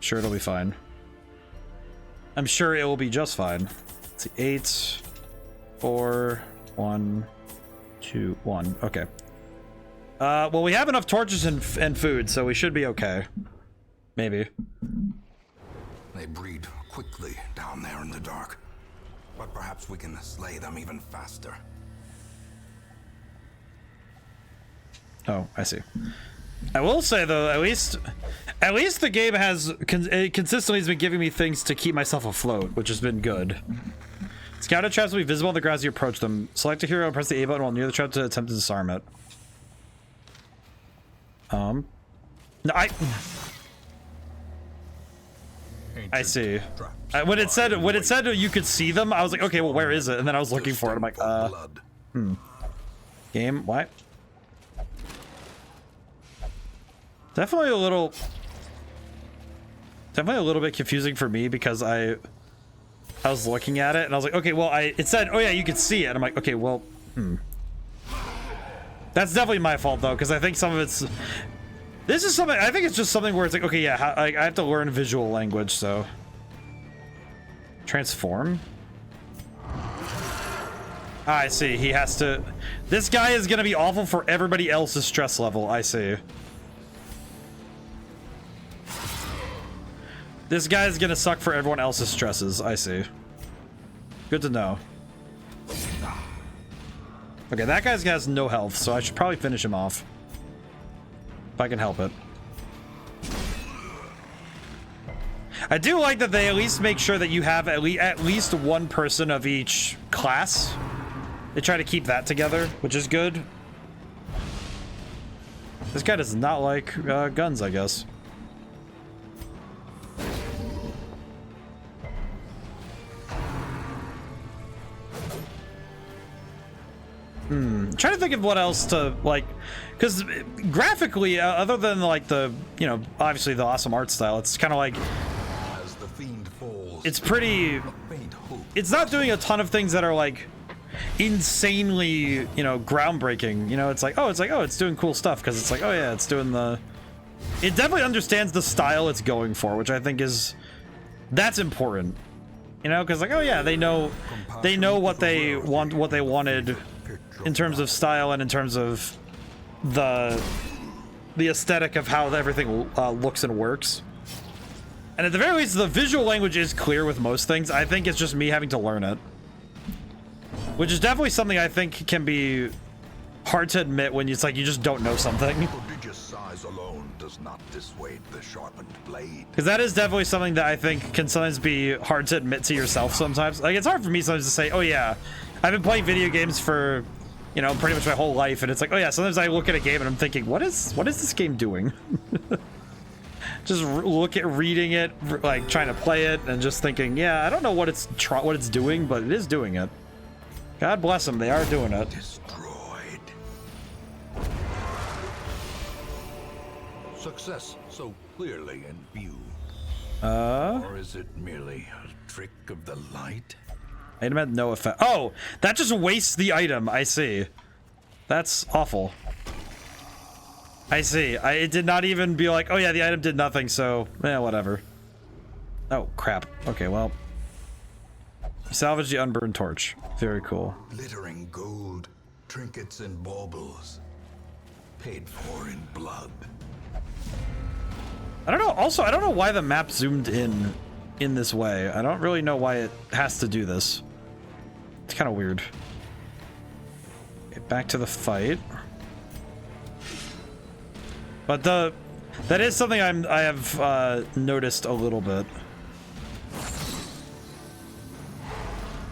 Sure, it'll be fine. I'm sure it will be just fine. Let's see, 8, 4, 1, 2, 1. Okay. Well, we have enough torches and food, so we should be okay. Maybe. They breed quickly down there in the dark, but perhaps we can slay them even faster. Oh, I see. I will say though, at least the game has consistently has been giving me things to keep myself afloat, which has been good. Scouted traps will be visible on the ground as you approach them. Select a hero and press the A button while near the trap to attempt to disarm it. No, I see. When it said you could see them, I was like, okay, well, where is it? And then I was looking for it. I'm like, Game, what? Definitely a little bit confusing for me because I was looking at it and I was like, okay, well, it said, oh yeah, you could see it. And I'm like, okay, well, That's definitely my fault though, because I think some of it's. This is something. I think it's just something where it's like, okay, yeah, I have to learn visual language, so. Transform. I see. He has to. This guy is gonna be awful for everybody else's stress level. I see. This guy's gonna suck for everyone else's stresses. I see. Good to know. Okay, that guy has no health, so I should probably finish him off. If I can help it. I do like that they at least make sure that you have at least one person of each class. They try to keep that together, which is good. This guy does not like guns, I guess. I'm trying to think of what else to like, because graphically, other than like the, you know, obviously the awesome art style, it's kind of like it's pretty, A faint hope. it's not doing a ton of things that are like insanely, you know, groundbreaking. You know, it's like, oh, it's doing cool stuff because it's like, oh yeah, it's doing the, it definitely understands the style it's going for, which I think is, that's important. You know, because like, oh yeah, they know what they want, what they wanted in terms of style and in terms of the aesthetic of how everything looks and works. And at the very least, the visual language is clear with most things. I think it's just me having to learn it, which is definitely something I think can be hard to admit when it's like you just don't know something. Prodigious size alone does not dissuade the sharpened blade. Because that is definitely something that I think can sometimes be hard to admit to yourself sometimes. Like, it's hard for me sometimes to say, oh yeah, I've been playing video games for, you know, pretty much my whole life, and it's like, oh yeah, sometimes I look at a game and I'm thinking, what is this game doing? Just look at reading it, like trying to play it, and just thinking, yeah, I don't know what it's doing, but it is doing it. God bless them, they are doing it. Destroyed. Success so clearly in view. Or is it merely a trick of the light? Item had no effect. Oh, that just wastes the item. I see. That's awful. I see. It did not even be like, oh yeah, the item did nothing, so yeah, whatever. Oh crap. Okay, well, salvage the unburned torch. Very cool. Glittering gold, trinkets and baubles, paid for in blood. I don't know. Also, I don't know why the map zoomed in this way. I don't really know why it has to do this. It's kind of weird. Okay, back to the fight. But that is something I have noticed a little bit.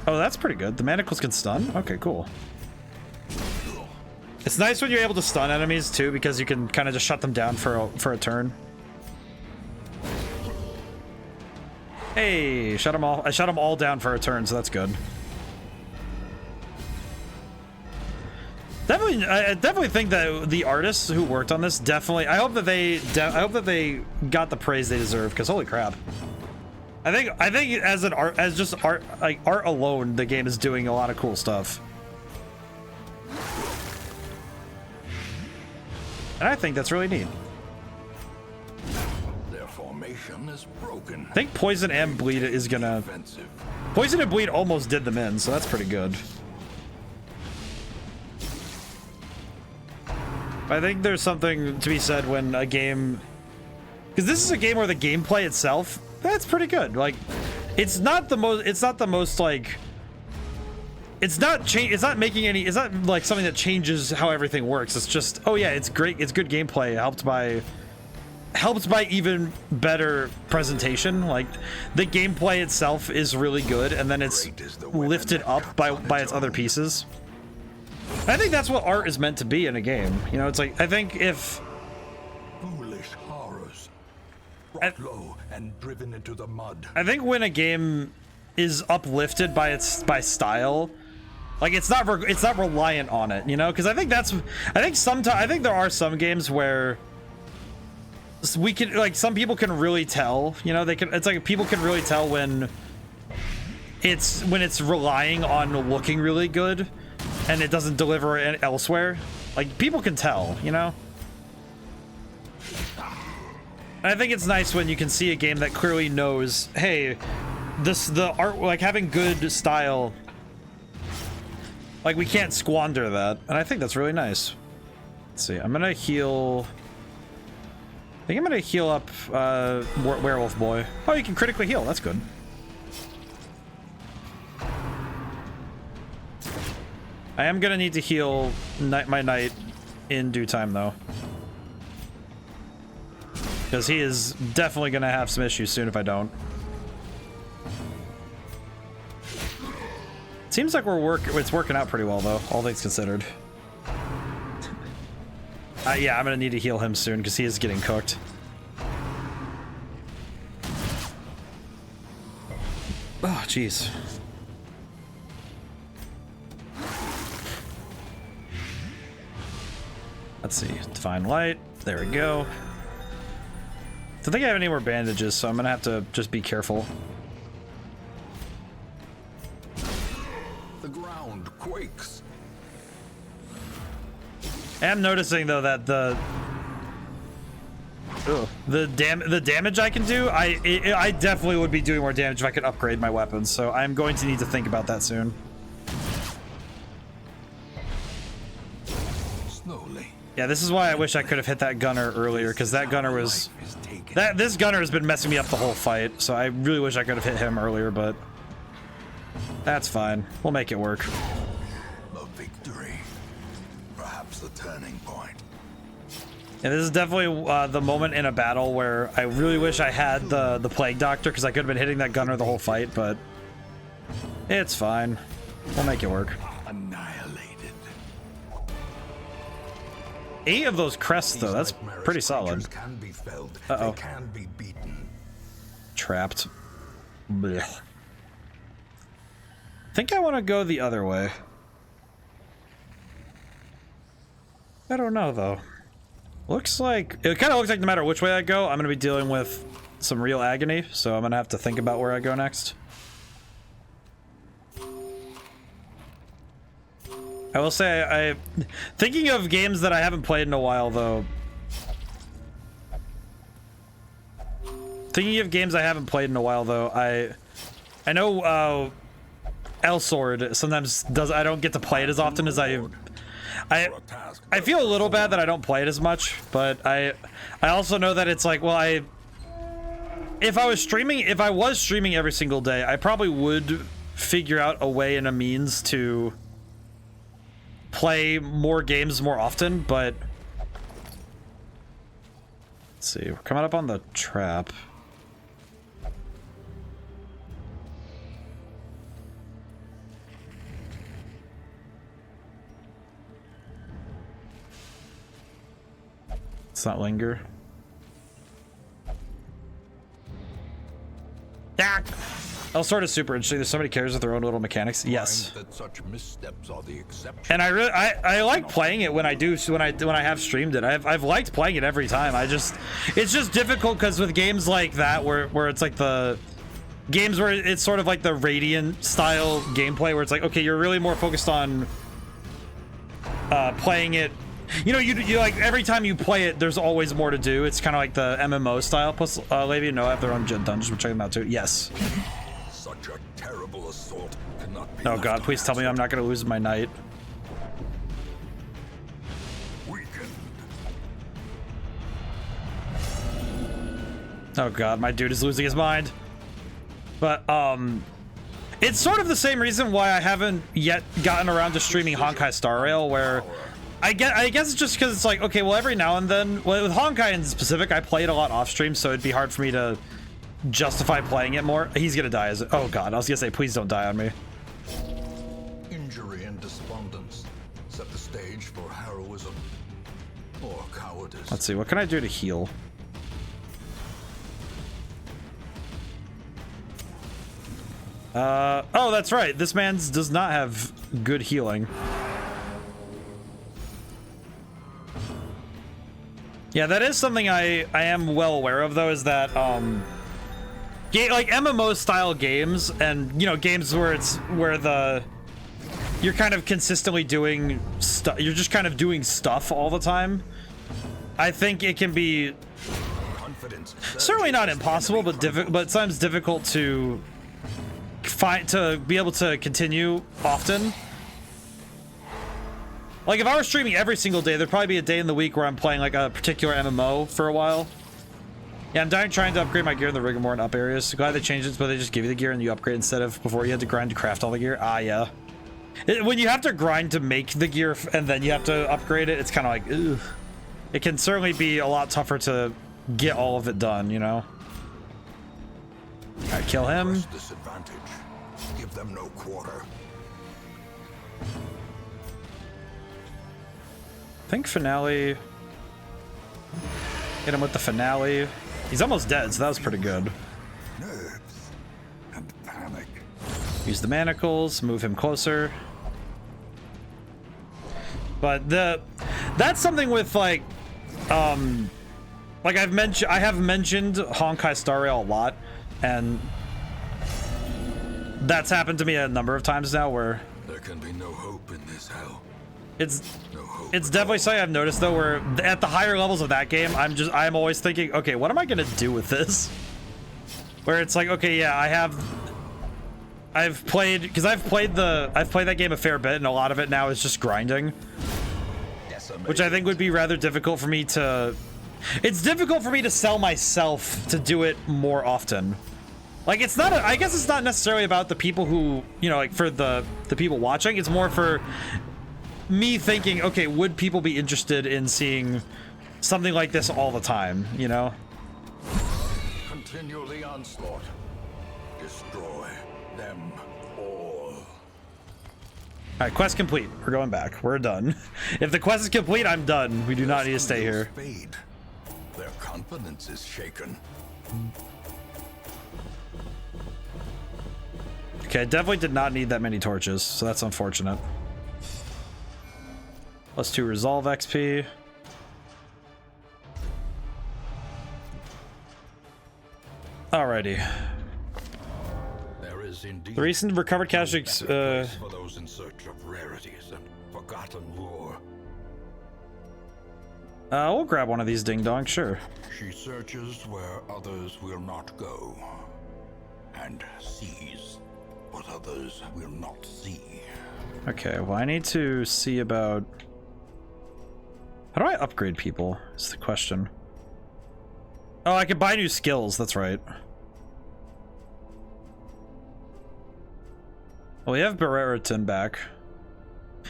Oh, that's pretty good. The manacles can stun? Okay, cool. It's nice when you're able to stun enemies too, because you can kind of just shut them down for a turn. Hey, shut them all. I shut them all down for a turn, so that's good. Definitely, I definitely think that the artists who worked on this definitely. I hope that they got the praise they deserve, because holy crap. I think as an art, as just art, like art alone, the game is doing a lot of cool stuff. And I think that's really neat. Their formation is broken. I think poison and bleed is gonna. Offensive. Poison and bleed almost did them in, so that's pretty good. I think there's something to be said when a game, because this is a game where the gameplay itself, that's pretty good. Like, it's not the most like, it's not making any, it's not like something that changes how everything works. It's just, oh yeah, it's great, it's good gameplay, helped by even better presentation. Like, the gameplay itself is really good, and then it's lifted up by its other pieces. I think that's what art is meant to be in a game. You know, it's like, I think if Foolish horrors, brought low and driven into the mud. I think when a game is uplifted by style, like it's not reliant on it, you know, because I think there are some games where we can, like, some people can really tell, you know, it's like people can really tell when it's relying on looking really good and it doesn't deliver elsewhere. Like, people can tell, you know. And I think it's nice when you can see a game that clearly knows, hey, the art, like, having good style, like, we can't squander that, and I think that's really nice. Let's see, I'm gonna heal. I think I'm gonna heal up Werewolf Boy. Oh, you can critically heal. That's good. I am gonna need to heal my knight in due time, though, because he is definitely gonna have some issues soon if I don't. Seems like it's working out pretty well, though, all things considered. Yeah, I'm gonna need to heal him soon because he is getting cooked. Oh, jeez. Let's see. Divine Light. There we go. I don't think I have any more bandages, so I'm gonna have to just be careful. quakes. I'm noticing though that the damage I can do, I definitely would be doing more damage if I could upgrade my weapons. So I'm going to need to think about that soon. Slowly. Yeah, this is why I wish I could have hit that gunner earlier, because that gunner was this gunner has been messing me up the whole fight. So I really wish I could have hit him earlier, but that's fine. We'll make it work. A victory. Perhaps the turning point. Yeah, this is definitely the moment in a battle where I really wish I had the Plague Doctor, because I could have been hitting that gunner the whole fight, but it's fine. We'll make it work. Annihilated. 8 of those crests, though. That's pretty solid. Can be felled. Uh-oh. They can be beaten. Trapped. Blech. I think I want to go the other way. I don't know, though. Looks like... It kind of looks like no matter which way I go, I'm going to be dealing with some real agony, so I'm going to have to think about where I go next. I will say, thinking of games that I haven't played in a while, though. Thinking of games I haven't played in a while, though, I know Elsword sometimes does. I don't get to play it as often as I feel a little bad that I don't play it as much, but I also know that it's like, well, if I was streaming every single day, I probably would figure out a way and a means to play more games more often, but let's see, we're coming up on the trap. Let's not linger. Ah! Elsword is super interesting. There's so many characters with their own little mechanics. Yes. That such missteps are the exception. And I like playing it when I have streamed it. I've liked playing it every time. It's just difficult because with games like that where it's like the games where it's sort of like the Radiant style gameplay where it's like, okay, you're really more focused on playing it. You know, you like every time you play it, there's always more to do. It's kind of like the MMO style. Plus, Lady and Noah have their own dungeons. We're checking them out too. Yes. Such a terrible assault cannot be. Oh God, please tell me I'm not going to lose my knight. Weakened. Oh God, my dude is losing his mind. But it's sort of the same reason why I haven't yet gotten around to streaming Honkai Star Rail, where I guess it's just because it's like, okay, well, every now and then, well, with Honkai in specific, I play it a lot off stream, so it'd be hard for me to justify playing it more. He's gonna die as oh God, I was gonna say, please don't die on me. Injury and despondence set the stage for heroism or cowardice. Let's see, what can I do to heal? Oh, that's right. This man's does not have good healing. Yeah, that is something I am well aware of, though, is that like MMO style games and, you know, games where you're kind of consistently doing stuff, you're just kind of doing stuff all the time. I think it can be certainly not impossible, but sometimes difficult to be able to continue often. Like, if I were streaming every single day, there'd probably be a day in the week where I'm playing, like, a particular MMO for a while. Yeah, I'm trying to upgrade my gear in the Rigor and up areas. Glad they changed it, but they just give you the gear and you upgrade instead of before you had to grind to craft all the gear. Ah, yeah. When you have to grind to make the gear and then you have to upgrade it, it's kind of like, ugh. It can certainly be a lot tougher to get all of it done, you know? Alright, kill him. Disadvantage. Give them no quarter. I think finale. Hit him with the finale. He's almost dead, so that was pretty good. Nerves and panic. Use the manacles, move him closer. But that's something with like I have mentioned Honkai Star Rail a lot, and that's happened to me a number of times now where There can be no hope as hell. It's No hope it's at definitely all. something I've noticed though, where at the higher levels of that game, I'm always thinking, okay, what am I gonna do with this? Where it's like, okay, yeah, I've played that game a fair bit, and a lot of it now is just grinding, which I think would be rather difficult for me to. It's difficult for me to sell myself to do it more often. Like, it's not. I guess it's not necessarily about the people who, you know, like for the people watching. It's more for me thinking, okay, would people be interested in seeing something like this all the time? You know. Continue the onslaught. Destroy them all. Alright, quest complete. We're going back. We're done. If the quest is complete, I'm done. We do not need to stay here. Fade. Their confidence is shaken. Okay, I definitely did not need that many torches, so that's unfortunate. +2 resolve XP. Alrighty. There is indeed The recent recovered cache for those in search of rarities and forgotten lore. we'll grab one of these ding dongs, sure. She searches where others will not go, and sees what others will not see. Okay, well, I need to see about... How do I upgrade people, is the question. Oh, I can buy new skills, that's right. Well, we have Barreratin back.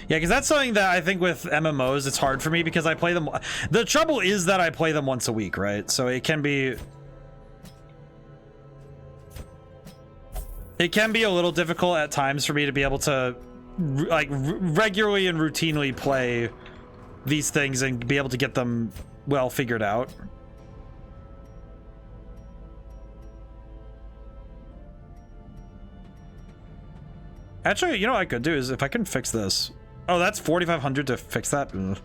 Yeah, because that's something that I think with MMOs, it's hard for me because I play them... The trouble is that I play them once a week, right? So it can be... It can be a little difficult at times for me to be able to like regularly and routinely play these things and be able to get them well figured out. Actually, you know what I could do is if I can fix this. Oh, that's 4,500 to fix that. Ugh.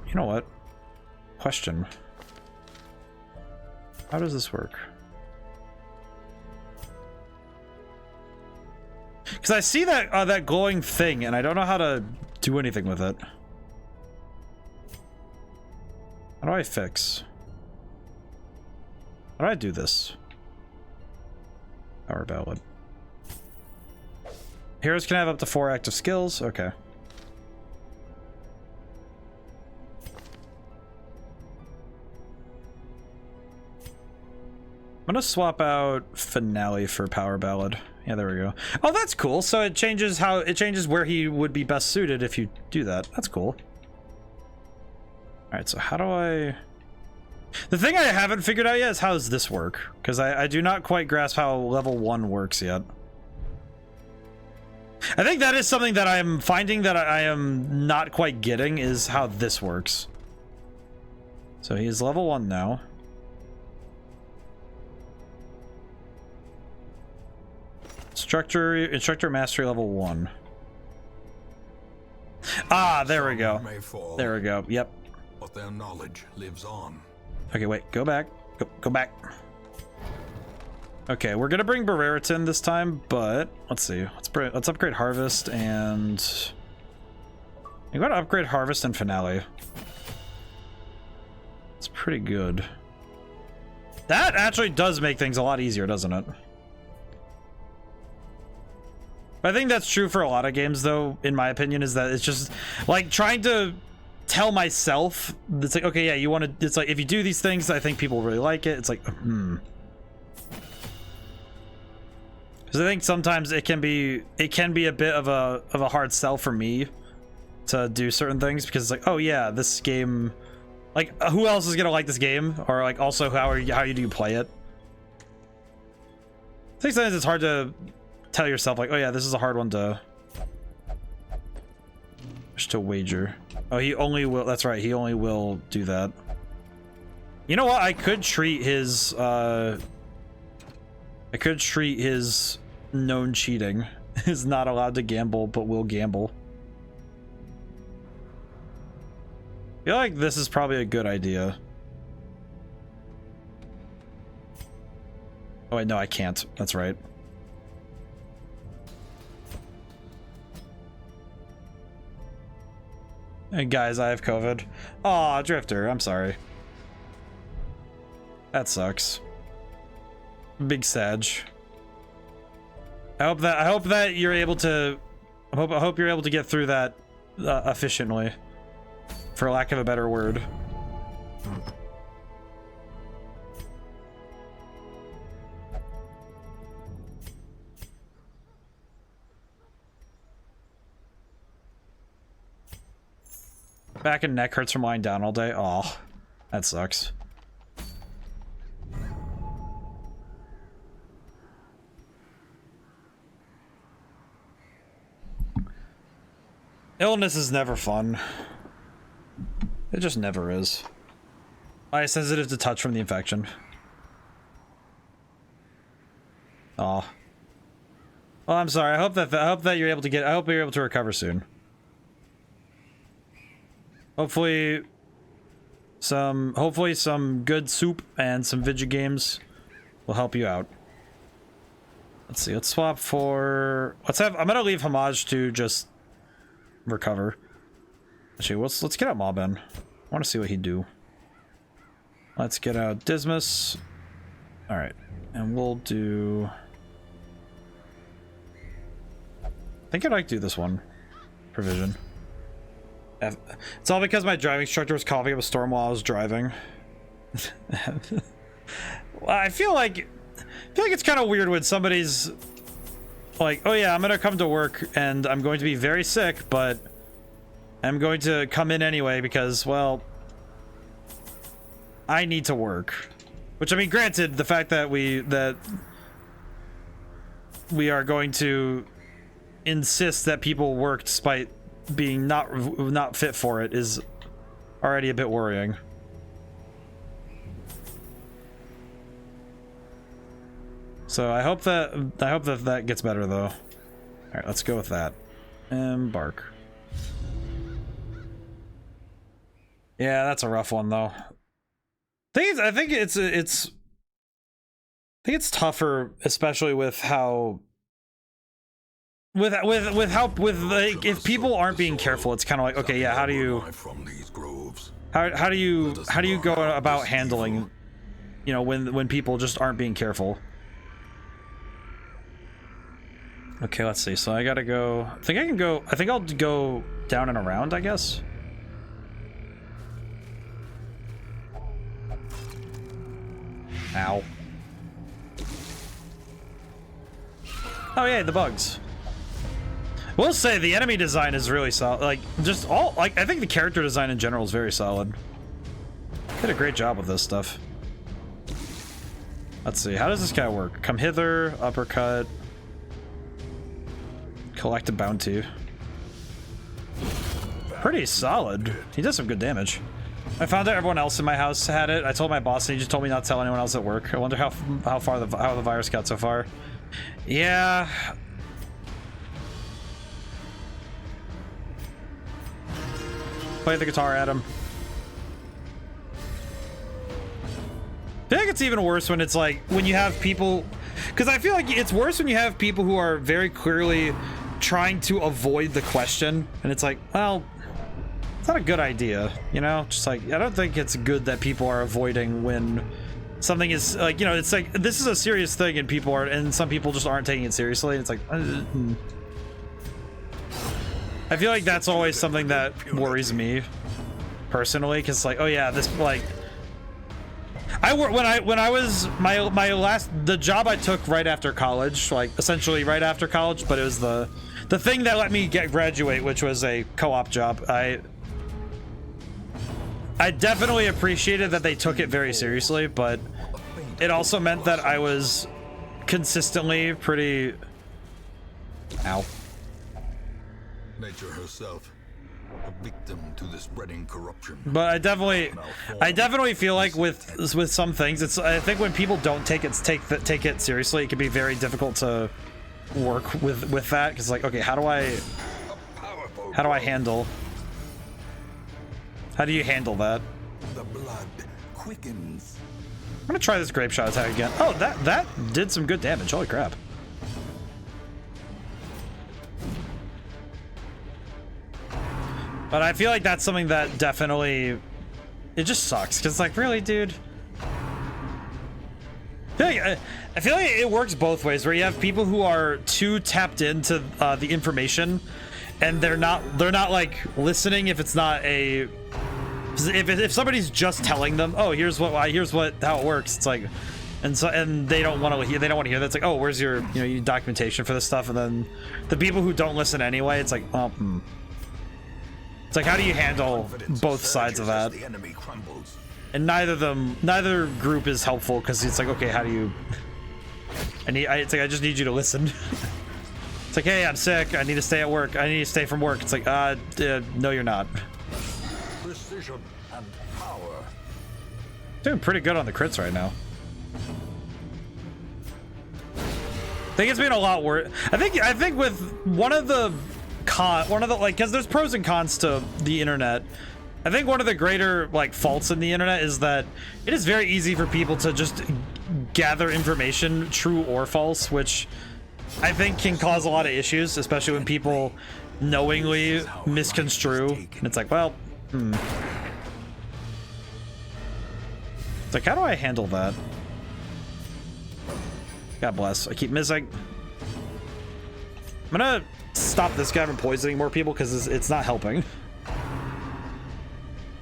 You know what? Question. How does this work? Because I see that that glowing thing, and I don't know how to do anything with it. How do I fix? How do I do this? Power ballad. Heroes can have up to 4 active skills. Okay. I'm gonna swap out Finale for Power Ballad. Yeah, there we go. Oh, that's cool. So it changes where he would be best suited if you do that. That's cool. All right, so how do I... The thing I haven't figured out yet is how does this work? Because I do not quite grasp how level 1 works yet. I think that is something that I'm finding that I am not quite getting is how this works. So he's level 1 now. Instructor mastery level 1. Ah, there we go. May fall, There we go. Yep. but their knowledge lives on. Okay, wait. Go back. Go back. Okay, we're gonna bring Barreratin this time, but let's see. Let's upgrade Harvest and... I'm gonna upgrade Harvest and Finale. It's pretty good. That actually does make things a lot easier, doesn't it? I think that's true for a lot of games, though, in my opinion, is that it's just like trying to tell myself, it's like, okay, yeah, you want to, it's like, if you do these things, I think people really like it. It's like, Because I think sometimes it can be a bit of a hard sell for me to do certain things because it's like, oh yeah, this game, like, who else is gonna like this game? Or like, also, how do you play it? I think sometimes it's hard to tell yourself like, oh yeah, this is a hard one to wager. Oh, he only will, that's right, he only will do that. You know what, I could treat his known cheating is not allowed to gamble but will gamble. I feel like this is probably a good idea. Oh wait, no, I can't, that's right. Hey guys, I have COVID. Aw, Drifter, I'm sorry. That sucks. Big Sag. I hope that you're able to. I hope you're able to get through that efficiently, for lack of a better word. Back and neck hurts from lying down all day. Oh, that sucks. Illness is never fun. It just never is. I'm sensitive to touch from the infection. Oh. Well, I'm sorry. I hope that you're able to get. I hope you're able to recover soon. Hopefully some good soup and some video games will help you out. Let's see. Let's swap for. I'm gonna leave Homage to just recover. Actually, let's get out Mobbin. I want to see what he'd do. Let's get out Dismas. All right, and we'll do. I think I'd like to do this one. Provision. It's all because my driving instructor was coughing up a storm while I was driving. Well, I feel like it's kind of weird when somebody's like, oh yeah, I'm gonna come to work and I'm going to be very sick, but I'm going to come in anyway because, well, I need to work. Which, I mean, granted, the fact that we are going to insist that people work despite being not fit for it is already a bit worrying. So I hope that gets better though. All right, let's go with that. Embark. Yeah, that's a rough one though. I think it's tougher, especially with how. Like, if people aren't being careful, it's kind of like, okay, yeah, how do you go about handling, you know, when people just aren't being careful? Okay, let's see. So I gotta go. I think I'll go down and around, I guess. Ow. Oh yeah, the bugs. We'll say the enemy design is really solid. Like, I think the character design in general is very solid. Did a great job with this stuff. Let's see, how does this guy work? Come hither, uppercut, collect a bounty. Pretty solid. He does some good damage. I found out everyone else in my house had it. I told my boss and he just told me not to tell anyone else at work. I wonder how far the virus got so far. Yeah. Play the guitar at him. I feel like it's even worse when it's like, when you have people, because I feel like it's worse when you have people who are very clearly trying to avoid the question, and it's like, well, it's not a good idea, you know? Just like, I don't think it's good that people are avoiding when something is like, you know, it's like, this is a serious thing and people are, and some people just aren't taking it seriously, and it's like, I feel like that's always something that worries me personally, because like, oh yeah, this, like, when I was the job I took right after college, like essentially right after college, but it was the thing that let me graduate, which was a co-op job. I definitely appreciated that they took it very seriously, but it also meant that I was consistently pretty, ow. Nature herself, a victim to the spreading corruption. But I definitely feel like with some things, I think when people don't take it seriously, it can be very difficult to work with that, because like, okay, how do you handle that? The blood quickens. I'm gonna try this grape shot attack again. Oh, that did some good damage. Holy crap. But I feel like that's something that definitely, it just sucks because it's like, really, dude. I feel like it works both ways, where you have people who are too tapped into the information, and they're not like listening if it's not a, if somebody's just telling them, oh, here's how it works. It's like, and they don't want to hear that. It's like, oh, where's your your documentation for this stuff? And then the people who don't listen anyway, it's like, oh, it's like, how do you handle both sides of that? And neither group is helpful, because it's like, okay, how do you? It's like, I just need you to listen. It's like, hey, I'm sick. I need to stay at work. I need to stay from work. It's like, no, you're not. Precision and power. Doing pretty good on the crits right now. I think it's been a lot worse. I think with one of the like, because there's pros and cons to the internet. I think one of the greater like faults in the internet is that it is very easy for people to just gather information, true or false, which I think can cause a lot of issues, especially when people knowingly misconstrue. And it's like, well, it's like, how do I handle that? God bless. I keep missing. I'm gonna stop this guy from poisoning more people because it's not helping.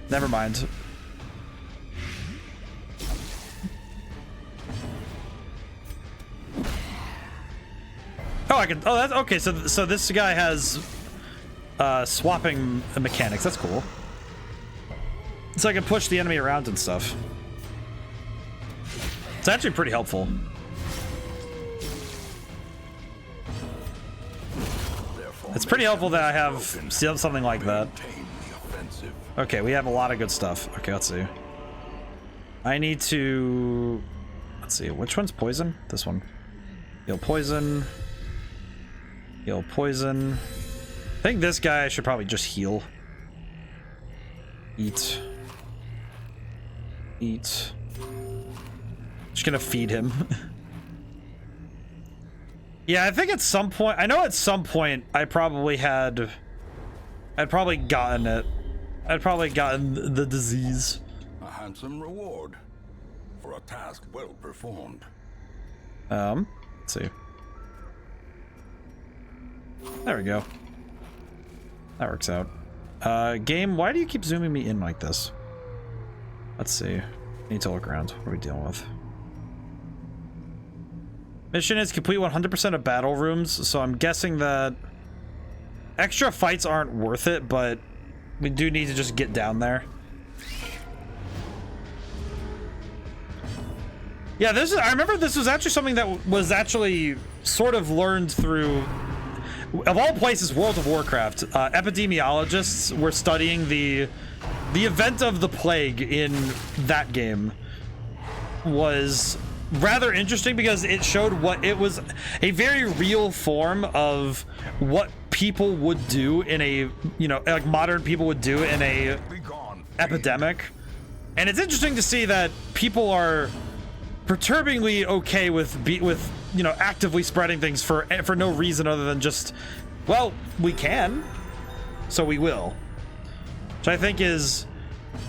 Never mind. Oh, I can. Oh, that's okay. So this guy has swapping mechanics. That's cool. So I can push the enemy around and stuff. It's actually pretty helpful. It's pretty helpful that I have something like that. Okay, we have a lot of good stuff. Okay, let's see. I need to... Let's see, which one's poison? This one. Heal poison. Heal poison. I think this guy should probably just heal. Eat. Eat. Just gonna feed him. Yeah, I think at some point... I know at some point I probably had... I'd probably gotten it. I'd probably gotten the disease. A handsome reward for a task well performed. Let's see. There we go. That works out. Game, why do you keep zooming me in like this? Let's see. Need to look around. What are we dealing with? Mission is complete 100% of battle rooms, so I'm guessing that extra fights aren't worth it, but we do need to just get down there. Yeah, I remember this was actually something that was actually sort of learned through, of all places, World of Warcraft. Epidemiologists were studying the event of the plague in that game. Was rather interesting because it showed what it was, a very real form of what people would do in a, like modern people would do in a epidemic. And it's interesting to see that people are perturbingly okay with actively spreading things for no reason other than just, well, we can, so we will. Which I think is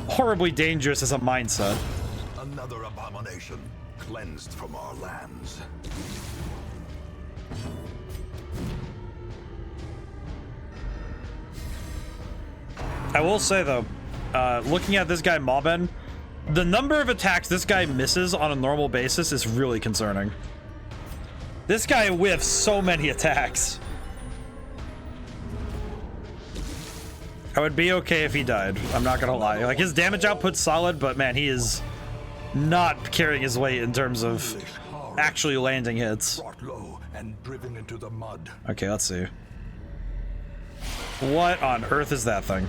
horribly dangerous as a mindset. Another abomination cleansed from our lands. I will say though, looking at this guy Mobben, the number of attacks this guy misses on a normal basis is really concerning. This guy whiffs so many attacks. I would be okay if he died. I'm not gonna lie. Like, his damage output's solid, but man, he is not carrying his weight in terms of actually landing hits. Okay, let's see. What on earth is that thing?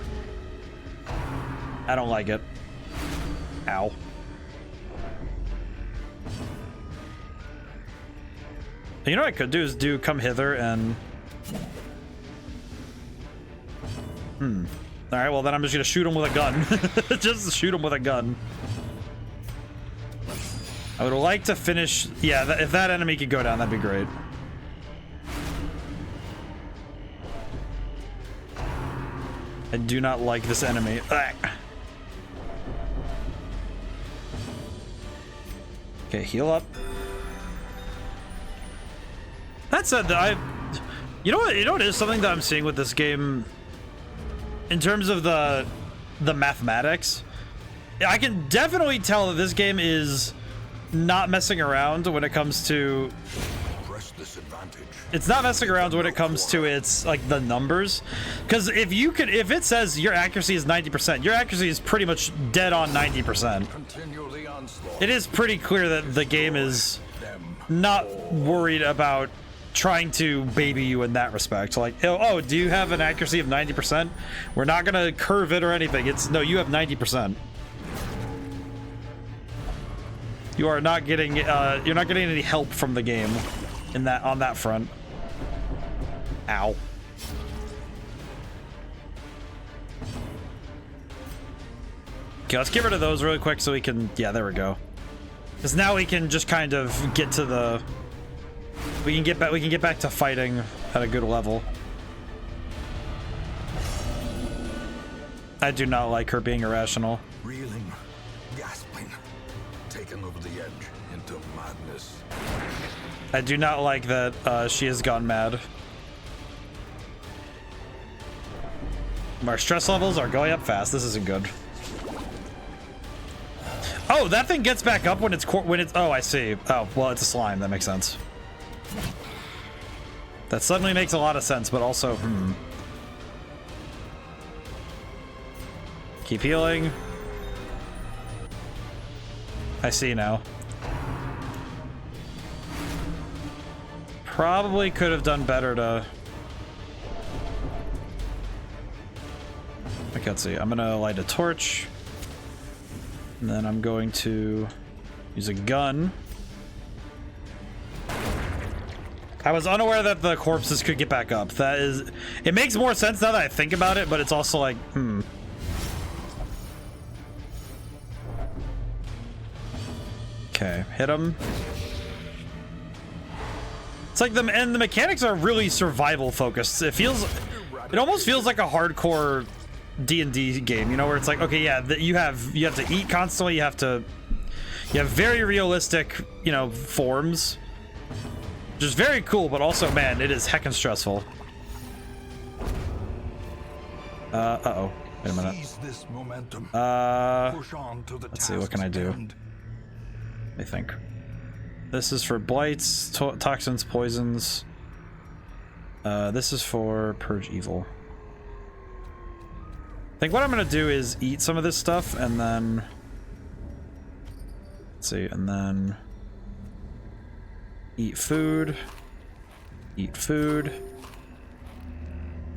I don't like it. Ow. You know what I could do is come hither and... Alright, well then I'm just gonna shoot him with a gun. Just shoot him with a gun. I would like to finish... Yeah, if that enemy could go down, that'd be great. I do not like this enemy. Ugh. Okay, heal up. That said, you know what is something that I'm seeing with this game in terms of the mathematics. I can definitely tell that this game is not messing around when it comes to. It's not messing around when it comes to its like the numbers, because if it says your accuracy is 90%, your accuracy is pretty much dead on 90%. It is pretty clear that the game is not worried about trying to baby you in that respect. Like, oh, do you have an accuracy of 90%? We're not gonna curve it or anything. It's no, you have 90%. You are not getting you're not getting any help from the game on that front. Ow. Okay, let's get rid of those really quick so we can, yeah, there we go. Because now we can just kind of get to the, we can get back to fighting at a good level. I do not like her being irrational. Reeling, gasping, taken over the edge into madness. I do not like that she has gone mad. Our stress levels are going up fast. This isn't good. Oh, that thing gets back up when it's oh, I see. Oh, well, it's a slime. That makes sense. That suddenly makes a lot of sense, but also, Keep healing. I see now. Probably could have done better to. Okay, let's see. I'm gonna light a torch. And then I'm going to use a gun. I was unaware that the corpses could get back up. That is, it makes more sense now that I think about it, but it's also like, Okay, hit him. It's like the mechanics are really survival focused. It almost feels like a hardcore D&D game, you know, where it's like, okay, yeah, you have to eat constantly, you have very realistic, you know, forms. Just very cool, but also, man, it is heckin' stressful. Uh-oh. Wait a minute. Let's see, what can I do? I think. This is for blights, toxins, poisons. This is for purge evil. I think what I'm gonna do is eat some of this stuff and then, let's see, and then eat food.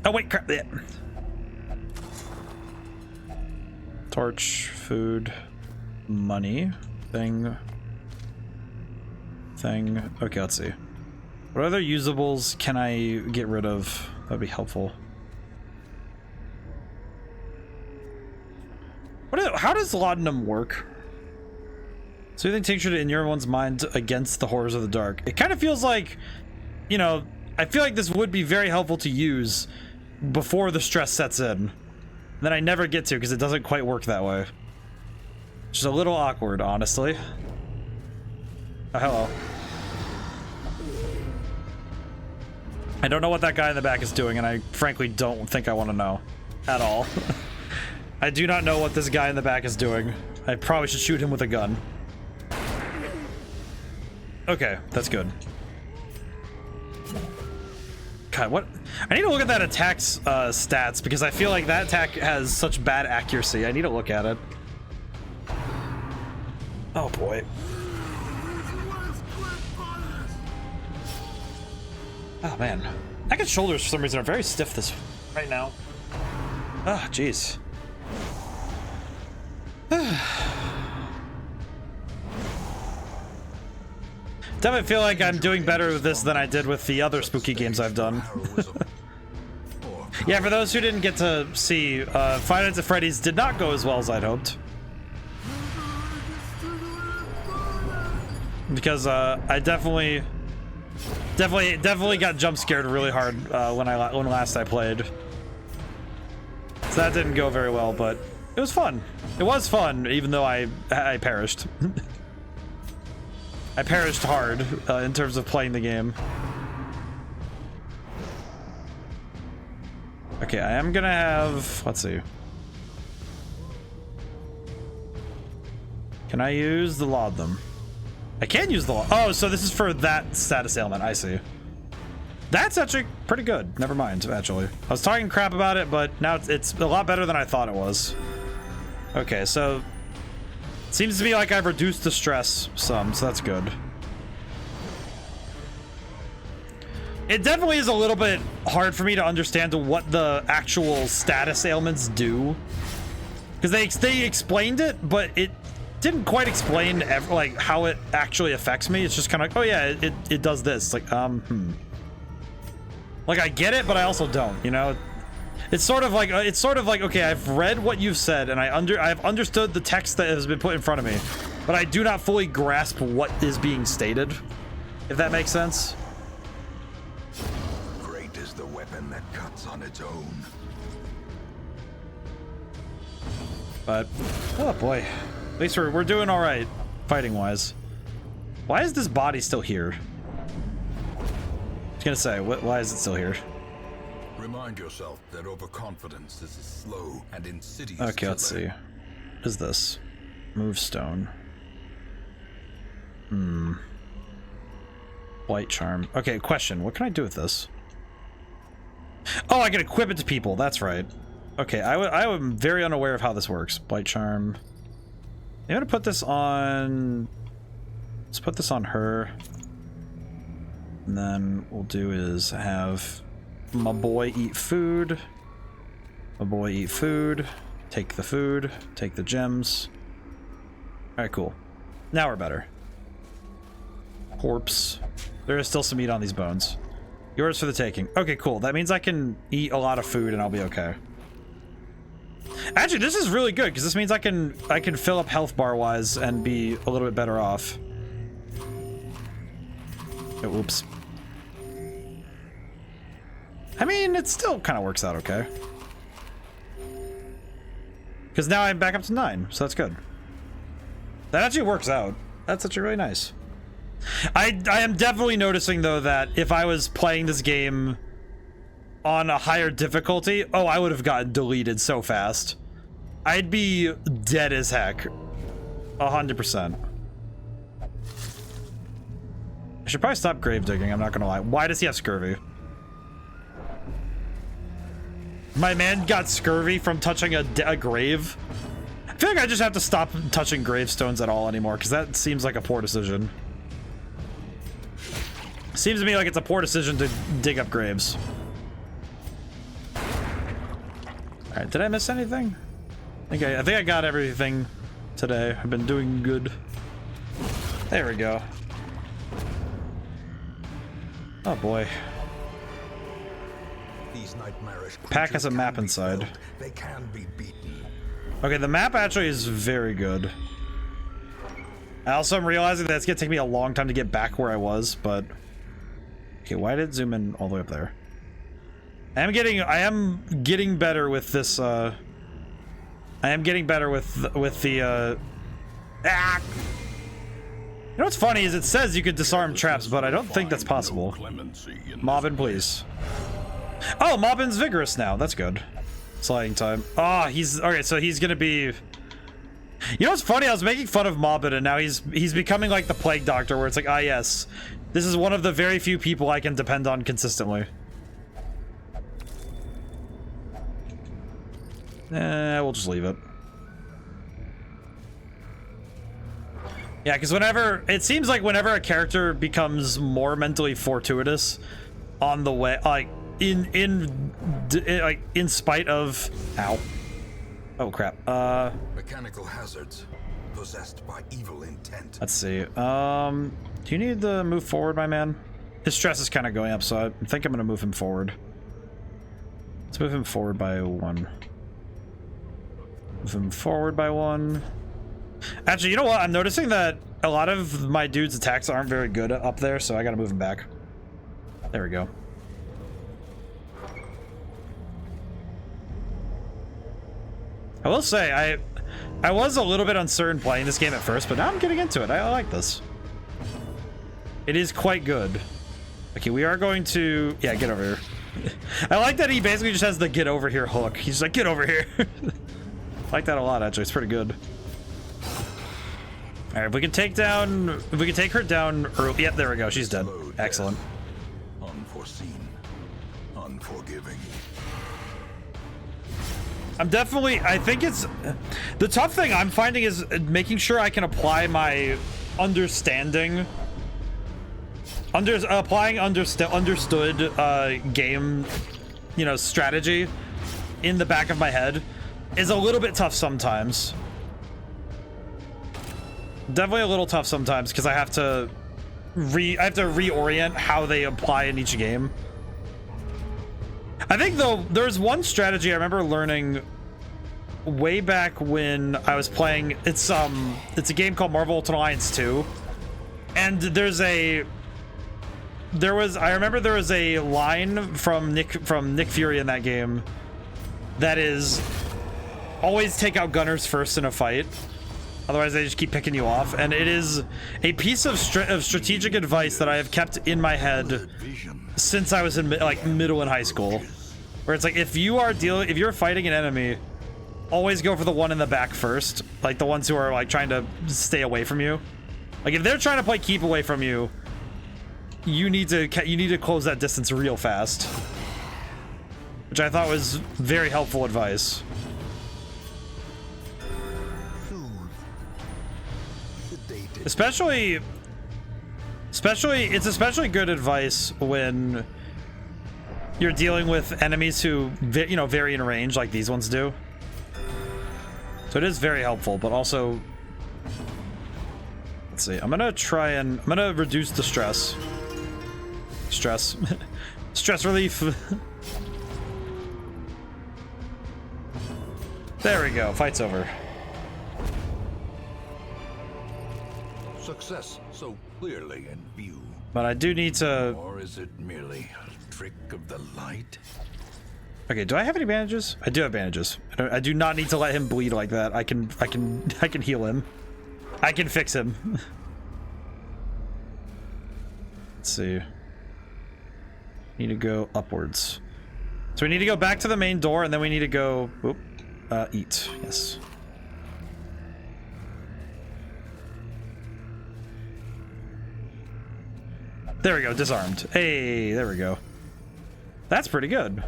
Oh wait, crap! Yeah. Torch, food, money, thing. Okay, let's see. What other usables can I get rid of? That'd be helpful. How does laudanum work? Soothing tincture to inure one's mind against the horrors of the dark. It kind of feels like, you know, I feel like this would be very helpful to use before the stress sets in. Then I never get to because it doesn't quite work that way. Just a little awkward, honestly. Oh, hello. I don't know what that guy in the back is doing, and I frankly don't think I want to know at all. I do not know what this guy in the back is doing. I probably should shoot him with a gun. Okay, that's good. God, what? I need to look at that attack's stats, because I feel like that attack has such bad accuracy. I need to look at it. Oh boy. Oh man. Neck and shoulders for some reason are very stiff right now. Ah, oh, jeez. Definitely feel like I'm doing better with this than I did with the other spooky games I've done. Yeah, for those who didn't get to see, Five Nights at Freddy's did not go as well as I'd hoped. Because I definitely got jump scared really hard when last I played. So So that didn't go very well, but it was fun. It was fun, even though I perished. I perished hard in terms of playing the game. Okay, I am gonna have, let's see. Can I use the Laudanum? I can use the oh, so this is for that status ailment, I see. That's actually pretty good. Never mind, actually. I was talking crap about it, but now it's a lot better than I thought it was. Okay, so it seems to me like I've reduced the stress some, so that's good. It definitely is a little bit hard for me to understand what the actual status ailments do. Because they explained it, but it didn't quite explain like how it actually affects me. It's just kind of like, oh yeah, it does this. Like, like I get it, but I also don't, you know? It's sort of like, okay, I've read what you've said and I've understood the text that has been put in front of me, but I do not fully grasp what is being stated, if that makes sense. Great is the weapon that cuts on its own. But, oh boy. At least we're doing all right, fighting-wise. Why is this body still here? I was gonna say, why is it still here? Remind yourself that overconfidence is a slow and insidious. Okay, let's see. What is this? Move stone. Blight charm. Okay, question. What can I do with this? Oh, I can equip it to people. That's right. Okay, I am very unaware of how this works. Blight charm. I'm gonna put this on. Let's put this on her. And then what we'll do is have my boy eat food. My boy eat food. Take the food. Take the gems. Alright, cool. Now we're better. Corpse. There is still some meat on these bones. Yours for the taking. Okay, cool. That means I can eat a lot of food and I'll be okay. Actually, this is really good because this means I can fill up health bar wise and be a little bit better off. Oh, oops. I mean, it still kind of works out okay. Because now I'm back up to 9, so that's good. That actually works out. That's actually really nice. I am definitely noticing, though, that if I was playing this game on a higher difficulty, oh, I would have gotten deleted so fast. I'd be dead as heck. 100%. I should probably stop grave digging, I'm not gonna lie. Why does he have scurvy? My man got scurvy from touching a grave. I feel like I just have to stop touching gravestones at all anymore, because that seems like a poor decision. Seems to me like it's a poor decision to dig up graves. Alright, did I miss anything? I think I got everything today. I've been doing good. There we go. Oh boy. These nightmarish Pack has a map inside. They can be beaten. Okay, the map actually is very good. I also am realizing that it's gonna take me a long time to get back where I was, but okay, why did it zoom in all the way up there? I am getting better with this I am getting better with the ah! You know what's funny is it says you could disarm traps, but I don't think that's possible. Mobbin, please. Oh, Mobbin's vigorous now. That's good. Sliding time. Oh, he's okay. So he's gonna be. You know what's funny? I was making fun of Mobbin, and now he's becoming like the Plague Doctor, where it's like, ah, yes, this is one of the very few people I can depend on consistently. We'll just leave it. Yeah, because it seems like whenever a character becomes more mentally fortuitous on the way, like in spite of, ow, oh crap, mechanical hazards possessed by evil intent. Let's see. Do you need to move forward, my man? His stress is kind of going up, so I think I'm gonna move him forward. Let's move him forward by 1. Move him forward by 1. Actually, you know what? I'm noticing that a lot of my dude's attacks aren't very good up there, so I gotta move him back. There we go. I will say, I was a little bit uncertain playing this game at first, but now I'm getting into it. I like this. It is quite good. Okay, we are going to... Yeah, get over here. I like that he basically just has the get over here hook. He's like, get over here. I like that a lot, actually. It's pretty good. All right, if we can take down... If we can take her down early... Yep, there we go. She's dead. Excellent. Unforeseen. Unforgiving. I'm definitely... I think it's... The tough thing I'm finding is making sure I can apply my understanding... applying understood game, you know, strategy in the back of my head is a little bit tough sometimes. Definitely a little tough sometimes because I have to reorient how they apply in each game. I think though there's one strategy I remember learning way back when I was playing. It's a game called Marvel Ultimate Alliance 2, and I remember there was a line from Nick Fury in that game that is always take out gunners first in a fight. Otherwise, they just keep picking you off. And it is a piece of strategic advice that I have kept in my head since I was in like middle and high school, where it's like if you're fighting an enemy, always go for the one in the back first, like the ones who are like trying to stay away from you. Like if they're trying to play keep away from you, you need to close that distance real fast, which I thought was very helpful advice. Especially it's especially good advice when you're dealing with enemies who vary in range like these ones do. So it is very helpful, but also, let's see. I'm gonna reduce the stress relief. There we go. Fight's over. Success so clearly in view. But I do need to... Or is it merely a trick of the light? Okay, do I have any bandages? I do have bandages. I do not need to let him bleed like that. I can heal him. I can fix him. Let's see. Need to go upwards. So we need to go back to the main door, and then we need to go... eat. Yes. There we go, disarmed. Hey, there we go. That's pretty good.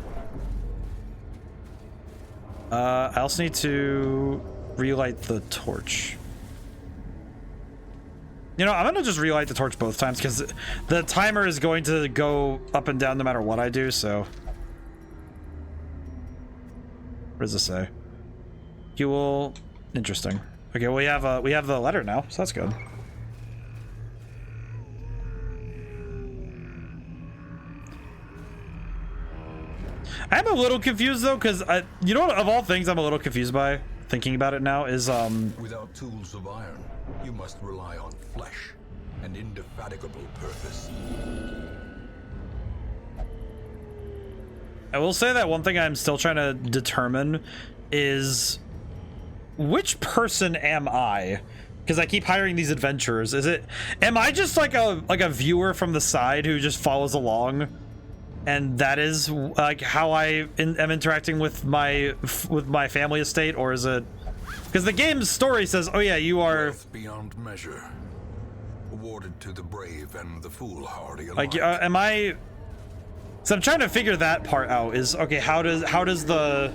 I also need to relight the torch. You know, I'm gonna just relight the torch both times because the timer is going to go up and down no matter what I do, so. What does this say? Fuel. Interesting. Okay, we have the letter now, so that's good. I'm a little confused though, because you know what, of all things I'm a little confused by, thinking about it now, is without tools of iron, you must rely on flesh and indefatigable purpose. I will say that one thing I'm still trying to determine is which person am I? Because I keep hiring these adventurers. Am I just like a viewer from the side who just follows along? And that is like how I am interacting with my family estate, or is it because the game's story says, oh yeah, you are wealth beyond measure, awarded to the brave and the foolhardy alike. Like am I? So I'm trying to figure that part out. Is okay, how does the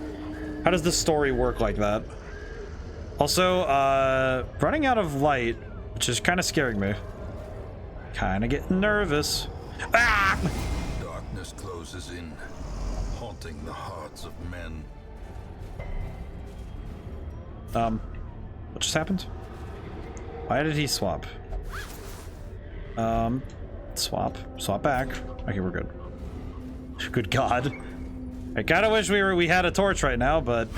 story work like that? Also, running out of light, which is kind of scaring me. Kind of getting nervous. Ah! Darkness closes in, haunting the hearts of men. What just happened? Why did he swap? Swap back. Okay, we're good. Good God. I kinda wish we had a torch right now, but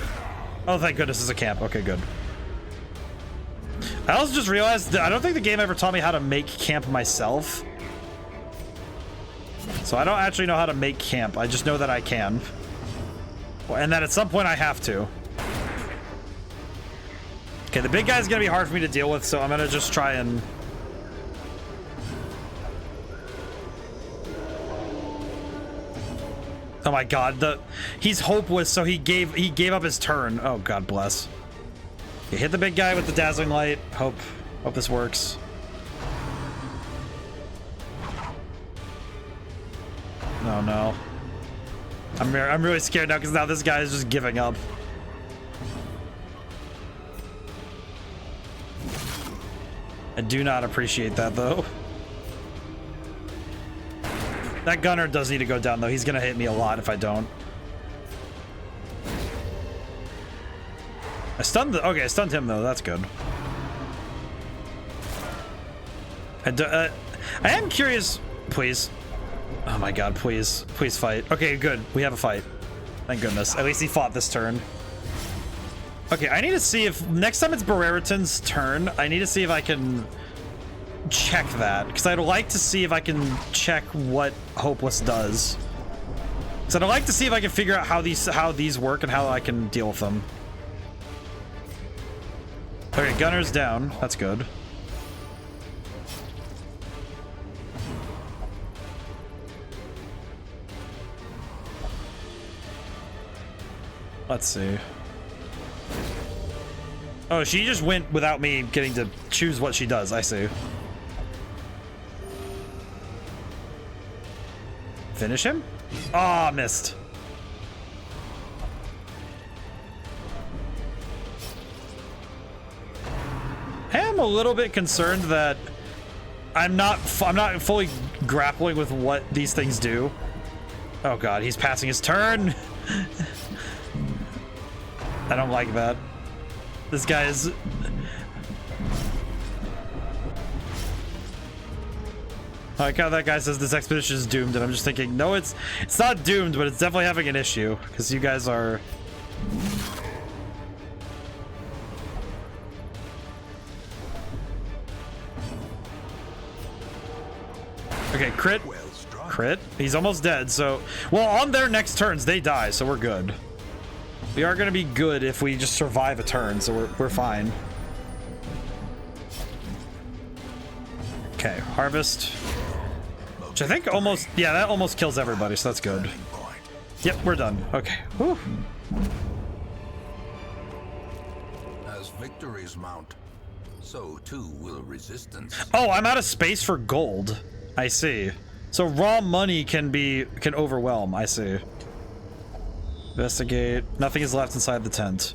oh, thank goodness it's a camp. Okay, good. I also just realized that I don't think the game ever taught me how to make camp myself. So I don't actually know how to make camp. I just know that I can. And that at some point I have to. Okay, the big guy's gonna be hard for me to deal with, so I'm gonna just try and... Oh my god, he's hopeless, so he gave up his turn. Oh, god bless. You hit the big guy with the dazzling light. Hope this works. No, no. I'm really scared now because now this guy is just giving up. I do not appreciate that though. That gunner does need to go down though. He's gonna hit me a lot if I don't. I stunned okay, I stunned him though. That's good. I am curious. Please. Oh my god, please. Please fight. Okay, good. We have a fight. Thank goodness. At least he fought this turn. Okay, I need to see if next time it's Barreriton's turn, I need to see if I can check that. Because I'd like to see if I can check what Hopeless does. So I'd like to see if I can figure out how these work and how I can deal with them. Okay, Gunner's down. That's good. Let's see. Oh, she just went without me getting to choose what she does. I see. Finish him? Ah, missed. I am a little bit concerned that I'm not fully grappling with what these things do. Oh god, he's passing his turn. I don't like that. This guy is... I like how that guy says this expedition is doomed, and I'm just thinking, no, it's not doomed, but it's definitely having an issue, because you guys are... Okay, crit. Crit. He's almost dead, so... Well, on their next turns, they die, so we're good. We are going to be good if we just survive a turn, so we're fine. Okay, harvest. Which I think almost... Yeah, that almost kills everybody, so that's good. Yep, we're done. Okay. Whew. As victories mount, so too will resistance. Oh, I'm out of space for gold. I see. So raw money can overwhelm. I see. Investigate. Nothing is left inside the tent.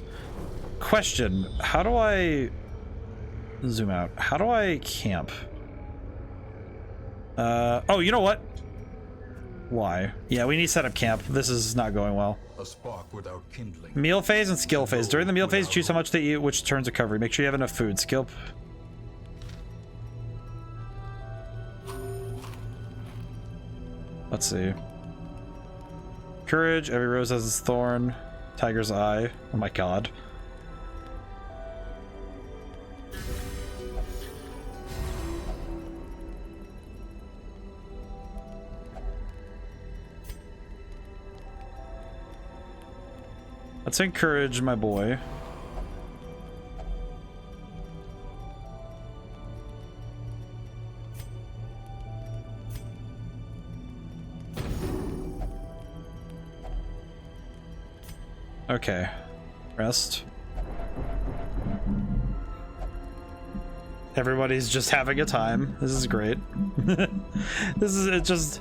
Question. How do I zoom out? How do I camp? Oh, you know what? Why? Yeah, we need to set up camp. This is not going well. A spark without kindling. Meal phase and skill phase. During the meal phase, choose how much to eat, which turns recovery. Make sure you have enough food. Skill. Let's see. Courage. Every rose has its thorn. Tiger's eye. Oh my god. Let's encourage my boy. Okay. Rest. Everybody's just having a time. This is great. It just...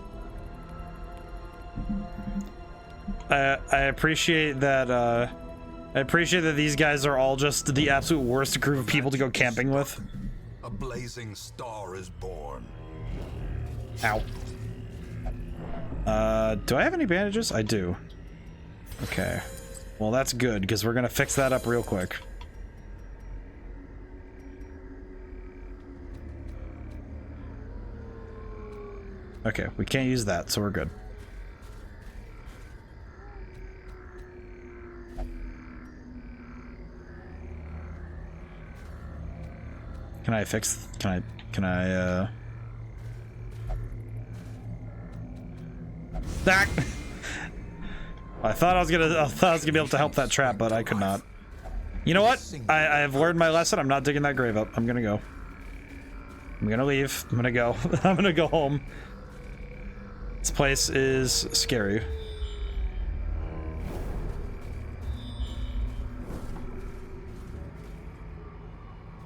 I appreciate that, these guys are all just the absolute worst group of people to go camping with. A blazing star is born. Ow. Do I have any bandages? I do. Okay. Well, that's good, because we're gonna fix that up real quick. Okay, we can't use that, so we're good. Can I fix... Can I, That! I thought I was gonna be able to help that trap, but I could not. You know what? I've learned my lesson. I'm not digging that grave up. I'm gonna go. I'm gonna leave. I'm gonna go. I'm gonna go home. This place is scary.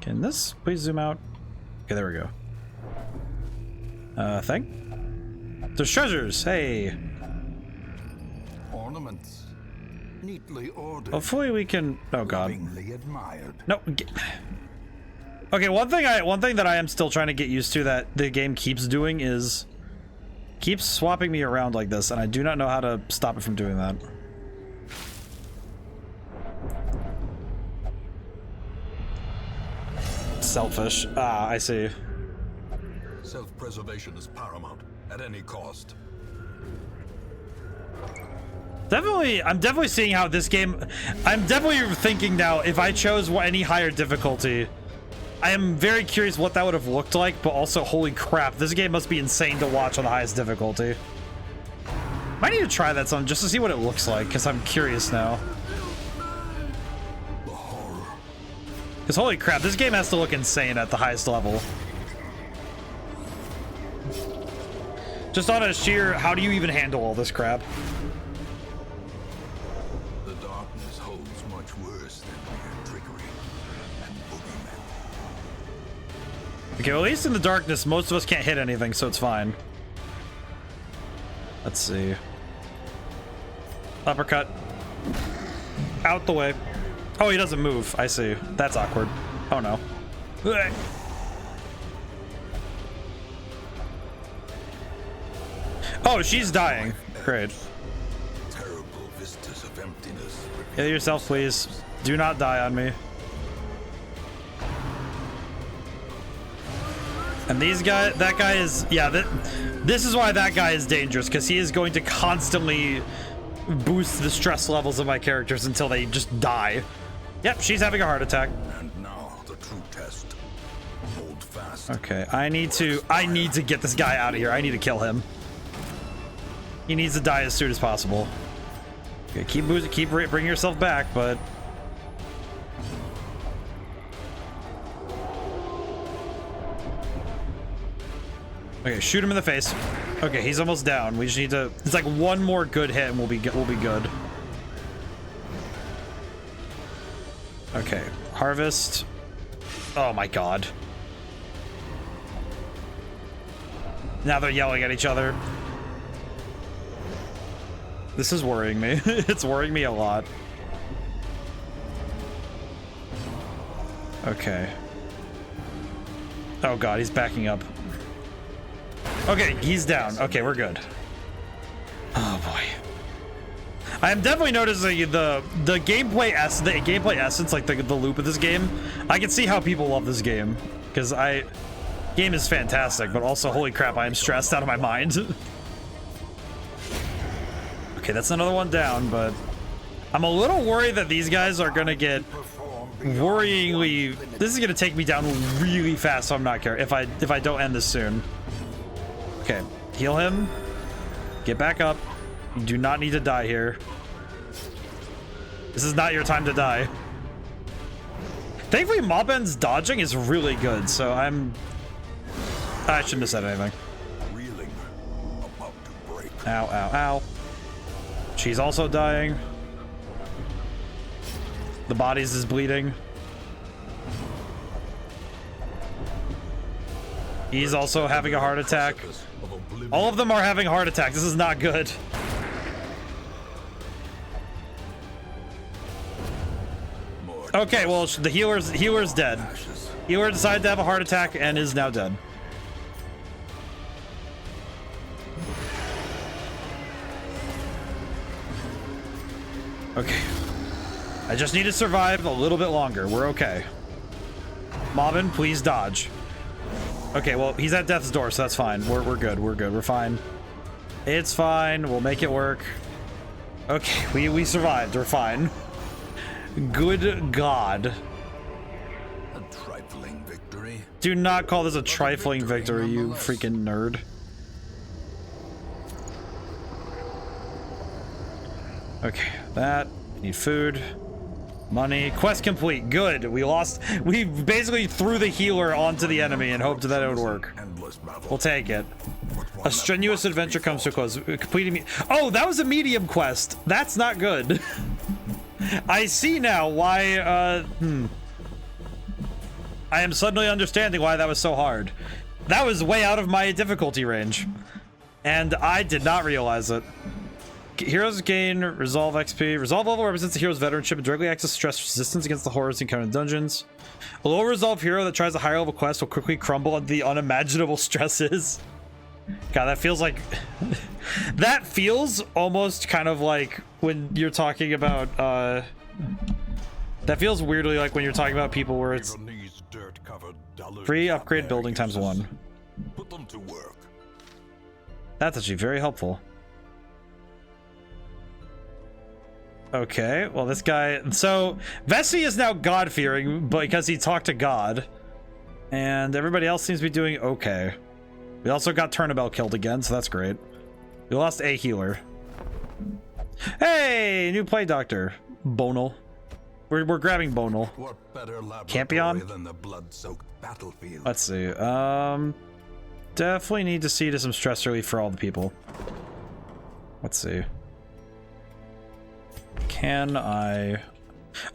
Can this please zoom out? Okay, there we go. Thing? There's treasures! Hey! Ornaments, neatly ordered. Hopefully we can... Oh god. Admired. No. Okay, one thing that I am still trying to get used to that the game keeps doing is... keeps swapping me around like this, and I do not know how to stop it from doing that. Selfish. Ah, I see. Self-preservation is paramount at any cost. I'm definitely seeing how this game... I'm definitely thinking now, if I chose any higher difficulty, I am very curious what that would have looked like, but also, holy crap, this game must be insane to watch on the highest difficulty. Might need to try that some just to see what it looks like, because I'm curious now. Because holy crap, this game has to look insane at the highest level. Just on a sheer, how do you even handle all this crap? The darkness holds much worse than mere trickery and boogeymen. Okay, well, at least in the darkness, most of us can't hit anything, so it's fine. Let's see. Uppercut. Out the way. Oh, he doesn't move. I see. That's awkward. Oh, no. Oh, she's dying. Great. Terrible vistas of emptiness. Heal yourself, please. Do not die on me. And these guys, that guy is, yeah, this is why that guy is dangerous, because he is going to constantly boost the stress levels of my characters until they just die. Yep, she's having a heart attack. And now the true test. Hold fast. Okay, I need to get this guy out of here. I need to kill him. He needs to die as soon as possible. Okay, bring yourself back, but... Okay, shoot him in the face. Okay, he's almost down. We just need to... It's like one more good hit and we'll be good. Okay, harvest. Oh my god. Now they're yelling at each other. This is worrying me. It's worrying me a lot. Okay. Oh god, he's backing up. Okay, he's down. Okay, we're good. Oh boy. I am definitely noticing the gameplay essence, like the loop of this game. I can see how people love this game, because game is fantastic, but also holy crap, I am stressed out of my mind. Okay, that's another one down, but I'm a little worried that these guys are gonna get worryingly. This is gonna take me down really fast, so I'm not care if I don't end this soon. Okay, heal him. Get back up. You do not need to die here. This is not your time to die. Thankfully, Moben's dodging is really good, so I shouldn't have said anything. Reeling, about to break. Ow, ow, ow. She's also dying. The bodies is bleeding. He's also having a heart attack. All of them are having heart attacks. This is not good. Okay, well, the healer's dead. Healer decided to have a heart attack and is now dead. Okay. I just need to survive a little bit longer. We're okay. Mobbin, please dodge. Okay, well, he's at death's door, so that's fine. We're good. We're good. We're fine. It's fine. We'll make it work. Okay, we survived. We're fine. Good God. A trifling victory. Do not call this a trifling victory, you freaking nerd. Okay, that. I need food. Money. Quest complete. Good. We basically threw the healer onto the enemy and hoped that it would work. We'll take it. A strenuous adventure comes to a close. Completing. Oh, that was a medium quest. That's not good. I see now why, I am suddenly understanding why that was so hard. That was way out of my difficulty range. And I did not realize it. Heroes gain Resolve XP. Resolve level represents the hero's veteranship and directly acts as stress resistance against the horrors encountered in dungeons. A low resolve hero that tries a higher level quest will quickly crumble under the unimaginable stresses. God, that feels like... that feels almost kind of like when you're talking about, that feels weirdly like when you're talking about people where it's... free upgrade building ×1. Put them to work. That's actually very helpful. Okay, well this guy... So, Vessi is now God-fearing because he talked to God. And everybody else seems to be doing okay. We also got Turnabell killed again, so that's great. We lost a healer. Hey! New play doctor. Bonal. We're grabbing Bonal. What better Campion? than the blood-soaked battlefield? Let's see. Definitely need to see to some stress relief for all the people. Let's see. Can I...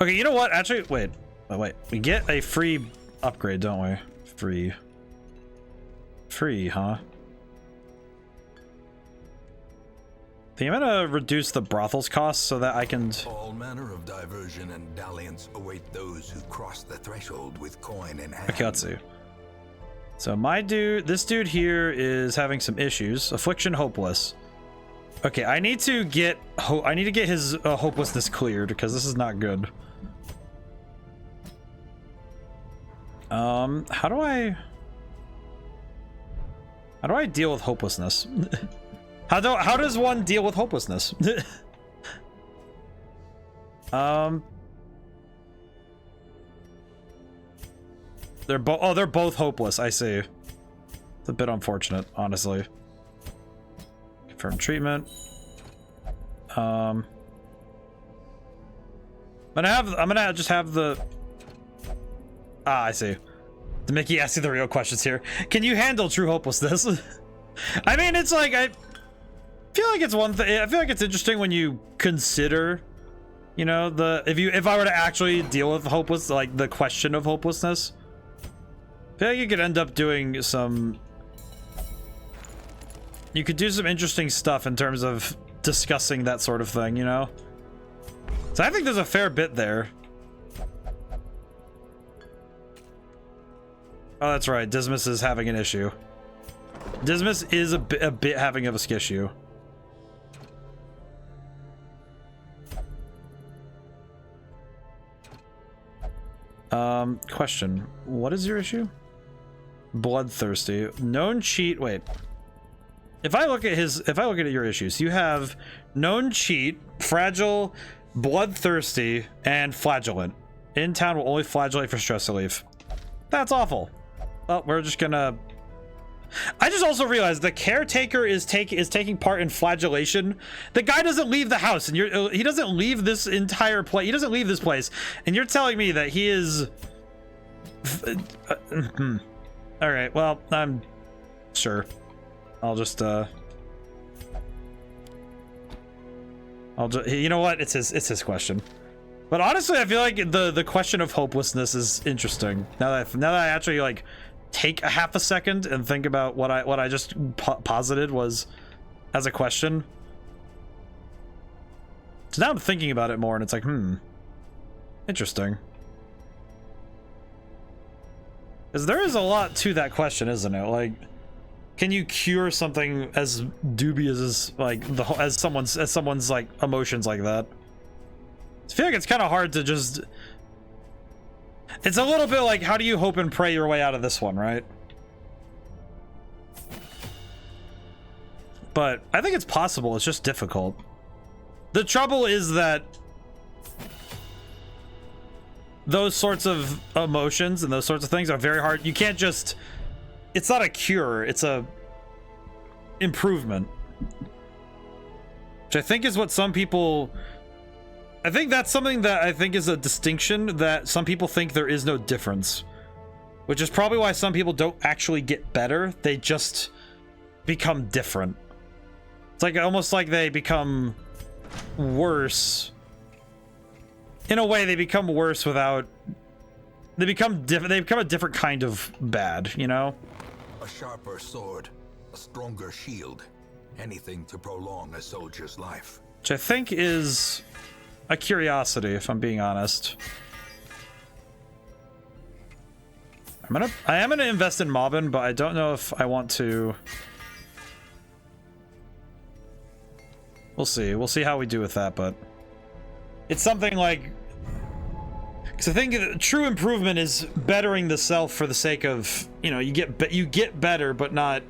Okay, you know what? Actually, wait. Oh, wait. We get a free upgrade, don't we? Free. Free, huh? I think I'm gonna reduce the brothel's cost so that I can... All manner of diversion and dalliance await those who cross the threshold with coin in hand. Okay, let's see. So my dude, this dude here is having some issues. Affliction, hopeless. Okay, I need to get his hopelessness cleared because this is not good. How do I deal with hopelessness? How does one deal with hopelessness? They're both hopeless. I see. It's a bit unfortunate, honestly. Confirm treatment. I'm gonna just have the... Ah, I see. To make you ask you the real questions here. Can you handle true hopelessness? I mean, it's like, I feel like it's one thing. I feel like it's interesting when you consider, you know, if I were to actually deal with like the question of hopelessness. I feel like you could end up doing some... You could do some interesting stuff in terms of discussing that sort of thing, you know? So I think there's a fair bit there. Oh, that's right. Dismas is having an issue. Dismas is a bit having of a skissue. Question. What is your issue? Bloodthirsty. Known cheat. Wait. If I look at your issues, you have known cheat, fragile, bloodthirsty, and flagellant. In town will only flagellate for stress relief. That's awful. Well, we're just gonna... I just also realized the caretaker is taking part in flagellation. The guy doesn't leave the house, and he doesn't leave this entire place. He doesn't leave this place, and you're telling me that he is... All right, well, I'm sure. I'll just you know what? It's his question. But honestly, I feel like the question of hopelessness is interesting. Now that I actually like take a half a second and think about what I just posited was as a question. So now I'm thinking about it more, and it's like, interesting. Because there is a lot to that question, isn't it? Like, can you cure something as dubious as like as someone's like emotions like that? I feel like it's kind of hard to just... It's a little bit like, how do you hope and pray your way out of this one, right? But I think it's possible. It's just difficult. The trouble is that those sorts of emotions and those sorts of things are very hard. You can't just... It's not a cure. It's a improvement. Which I think is what some people I think that's something that I think is a distinction that some people think there is no difference, which is probably why some people don't actually get better. They just become different. It's like almost like they become worse. In a way, they become worse without. They become different. They become a different kind of bad, you know? A sharper sword, a stronger shield, anything to prolong a soldier's life. Which I think is a curiosity, if I'm being honest. I am gonna invest in Mobbin, but I don't know if I want to. We'll see. We'll see how we do with that, but it's something like, because I think true improvement is bettering the self for the sake of, you know, you get better, but not.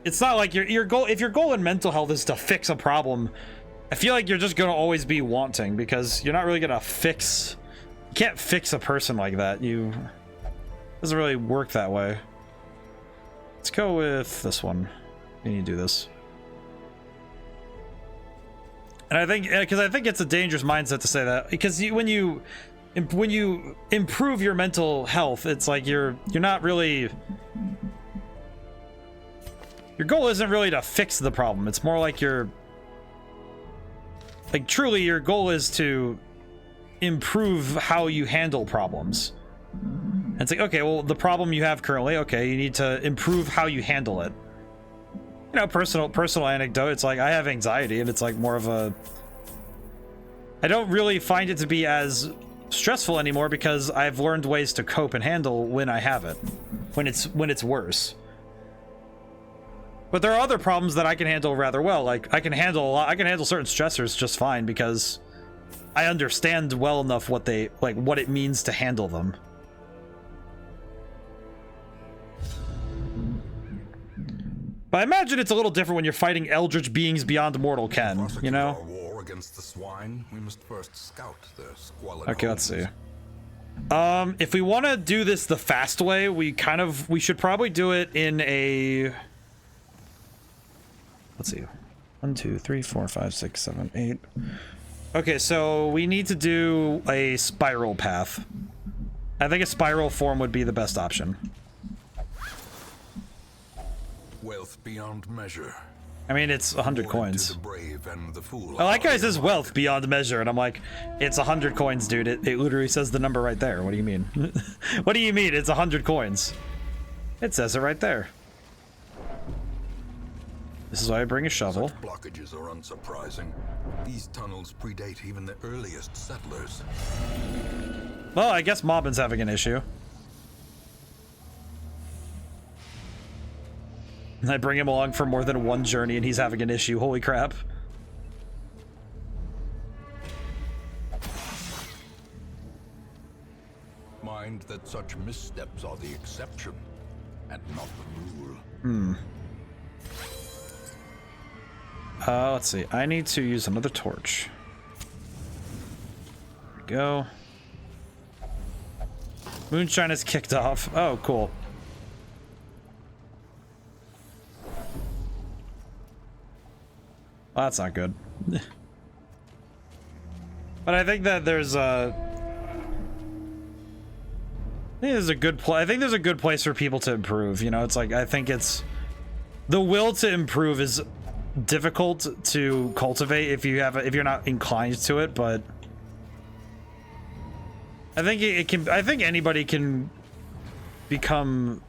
It's not like your goal. If your goal in mental health is to fix a problem, I feel like you're just gonna always be wanting, because you're not really gonna fix. You can't fix a person like that. It doesn't really work that way. Let's go with this one. We need to do this. And I think, because I think it's a dangerous mindset to say that, because when you improve your mental health, it's like you're not really. Your goal isn't really to fix the problem. It's more like truly your goal is to improve how you handle problems. And it's like, okay, well, the problem you have currently, okay, you need to improve how you handle it. You know, personal anecdote, it's like I have anxiety, and it's like more of a. I don't really find it to be as stressful anymore because I've learned ways to cope and handle when I have it, when it's worse. But there are other problems that I can handle rather well. Like I can handle certain stressors just fine because I understand well enough what it means to handle them. But I imagine it's a little different when you're fighting eldritch beings beyond mortal ken, you know? Our war against the swine, we must first scout their squalid Okay, let's homes. see. If we want to do this the fast way, we should probably do it in a. Let's see. 1, 2, 3, 4, 5, 6, 7, 8. Okay, so we need to do a spiral path. I think a spiral form would be the best option. Wealth beyond measure. I mean, it's 100 Reward coins. to the brave and the fool. I like how it says wealth beyond measure, and I'm like, it's 100 coins, dude. It literally says the number right there. What do you mean? What do you mean it's 100 coins? It says it right there. This is why I bring a shovel. Such blockages are unsurprising. These tunnels predate even the earliest settlers. Well, I guess Mobbin's having an issue. I bring him along for more than one journey and he's having an issue. Holy crap. Mind that such missteps are the exception and not the rule. Let's see. I need to use another torch. There we go. Moonshine is kicked off. Oh, cool. Well, that's not good. But I think that there's a. I think there's a good I think there's a good place for people to improve. You know, it's like I think it's the will to improve is difficult to cultivate if you're not inclined to it, but I think it can. I think anybody can become.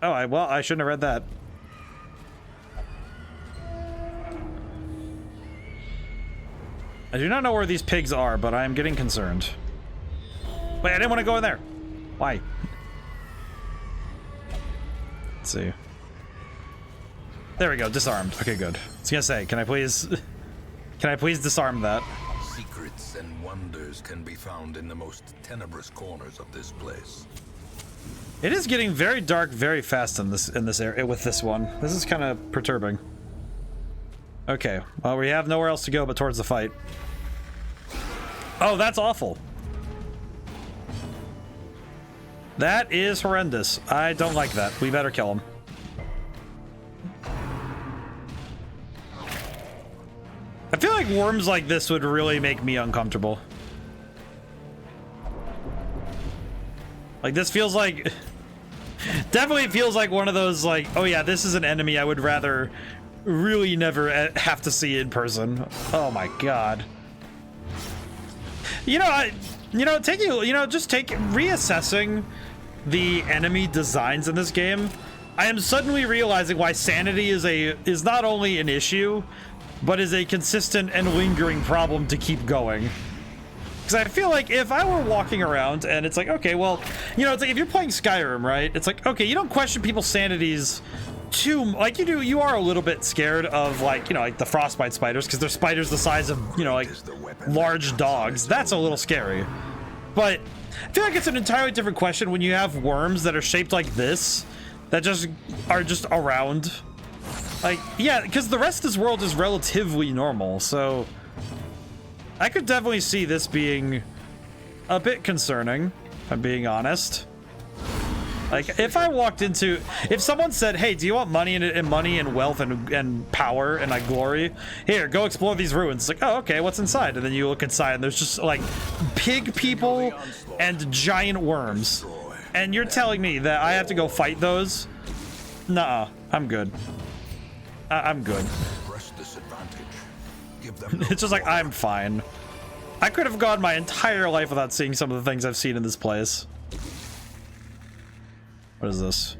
Oh, I shouldn't have read that. I do not know where these pigs are, but I am getting concerned. Wait, I didn't want to go in there. Why? Let's see. There we go, disarmed. Okay, good. I was gonna say, can I please disarm that? Secrets and wonders can be found in the most tenebrous corners of this place. It is getting very dark very fast in this area with this one. This is kind of perturbing. Okay, well, we have nowhere else to go but towards the fight. Oh, that's awful. That is horrendous. I don't like that. We better kill him. I feel like worms like this would really make me uncomfortable. Like, this feels like... Definitely feels like one of those, like, oh yeah, this is an enemy I would rather really never have to see in person. Oh my god. You know, reassessing the enemy designs in this game, I am suddenly realizing why sanity is not only an issue, but is a consistent and lingering problem to keep going. Because I feel like if I were walking around and it's like, okay, well, you know, it's like if you're playing Skyrim, right? It's like, okay, you don't question people's sanities too, like you are a little bit scared of, like, you know, like the frostbite spiders, because they're spiders the size of, you know, like large dogs. That's a little scary. But I feel like it's an entirely different question when you have worms that are shaped like this, that just are just around. Like, yeah, because the rest of this world is relatively normal, so I could definitely see this being a bit concerning, if I'm being honest. Like, if I walked into, if someone said, hey, do you want money and wealth and power and like glory? Here, go explore these ruins. It's like, oh, okay, what's inside? And then you look inside and there's just like pig people and giant worms. And you're telling me that I have to go fight those? Nuh-uh, I'm good. I'm good. It's just like, I'm fine. I could have gone my entire life without seeing some of the things I've seen in this place. What is this?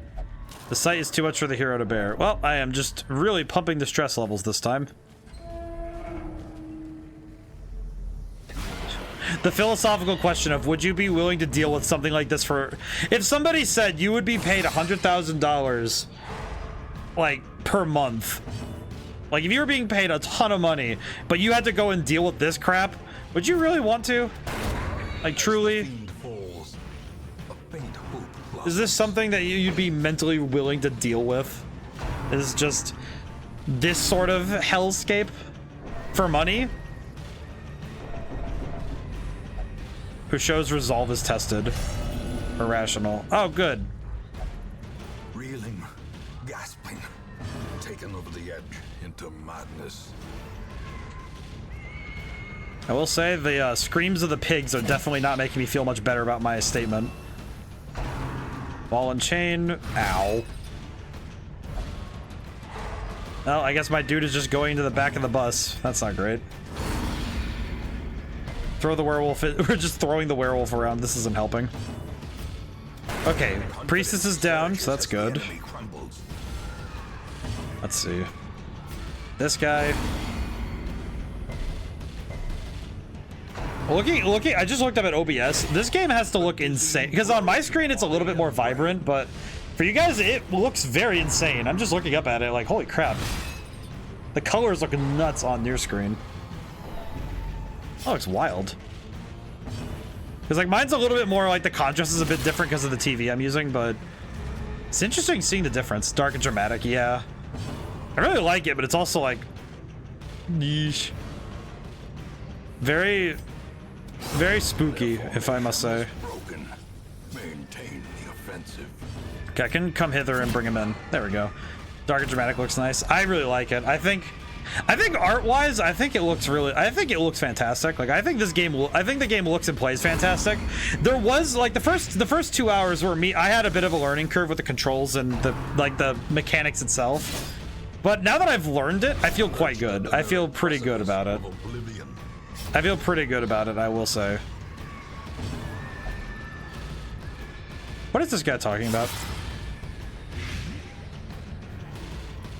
The sight is too much for the hero to bear. Well, I am just really pumping the stress levels this time. The philosophical question of, would you be willing to deal with something like this for... If somebody said you would be paid $100,000, like, per month. Like, if you were being paid a ton of money, but you had to go and deal with this crap, would you really want to? Like, truly? Is this something that you'd be mentally willing to deal with? Is just this sort of hellscape for money? Who shows resolve is tested. Irrational. Oh, good. Reeling, gasping, taken over the edge into madness. I will say the screams of the pigs are definitely not making me feel much better about my statement. Ball and chain. Ow. Well, I guess my dude is just going to the back of the bus. That's not great. Throw the werewolf in. We're just throwing the werewolf around. This isn't helping. Okay, priestess is down, so that's good. Let's see. This guy. Looking, I just looked up at OBS. This game has to look insane, because on my screen it's a little bit more vibrant, but for you guys it looks very insane. I'm just looking up at it like, holy crap. The colors look nuts on your screen. That looks wild. Because like mine's a little bit more like the contrast is a bit different because of the TV I'm using, but it's interesting seeing the difference. Dark and dramatic, yeah. I really like it, but it's also like niche. Very spooky, if I must say. Okay, I can come hither and bring him in. There we go. Dark and dramatic looks nice. I really like it. I think art-wise, I think it looks fantastic. Like, I think the game looks and plays fantastic. There was like the first 2 hours were I had a bit of a learning curve with the controls and the mechanics itself. But now that I've learned it, I feel quite good. I feel pretty good about it. I will say. What is this guy talking about?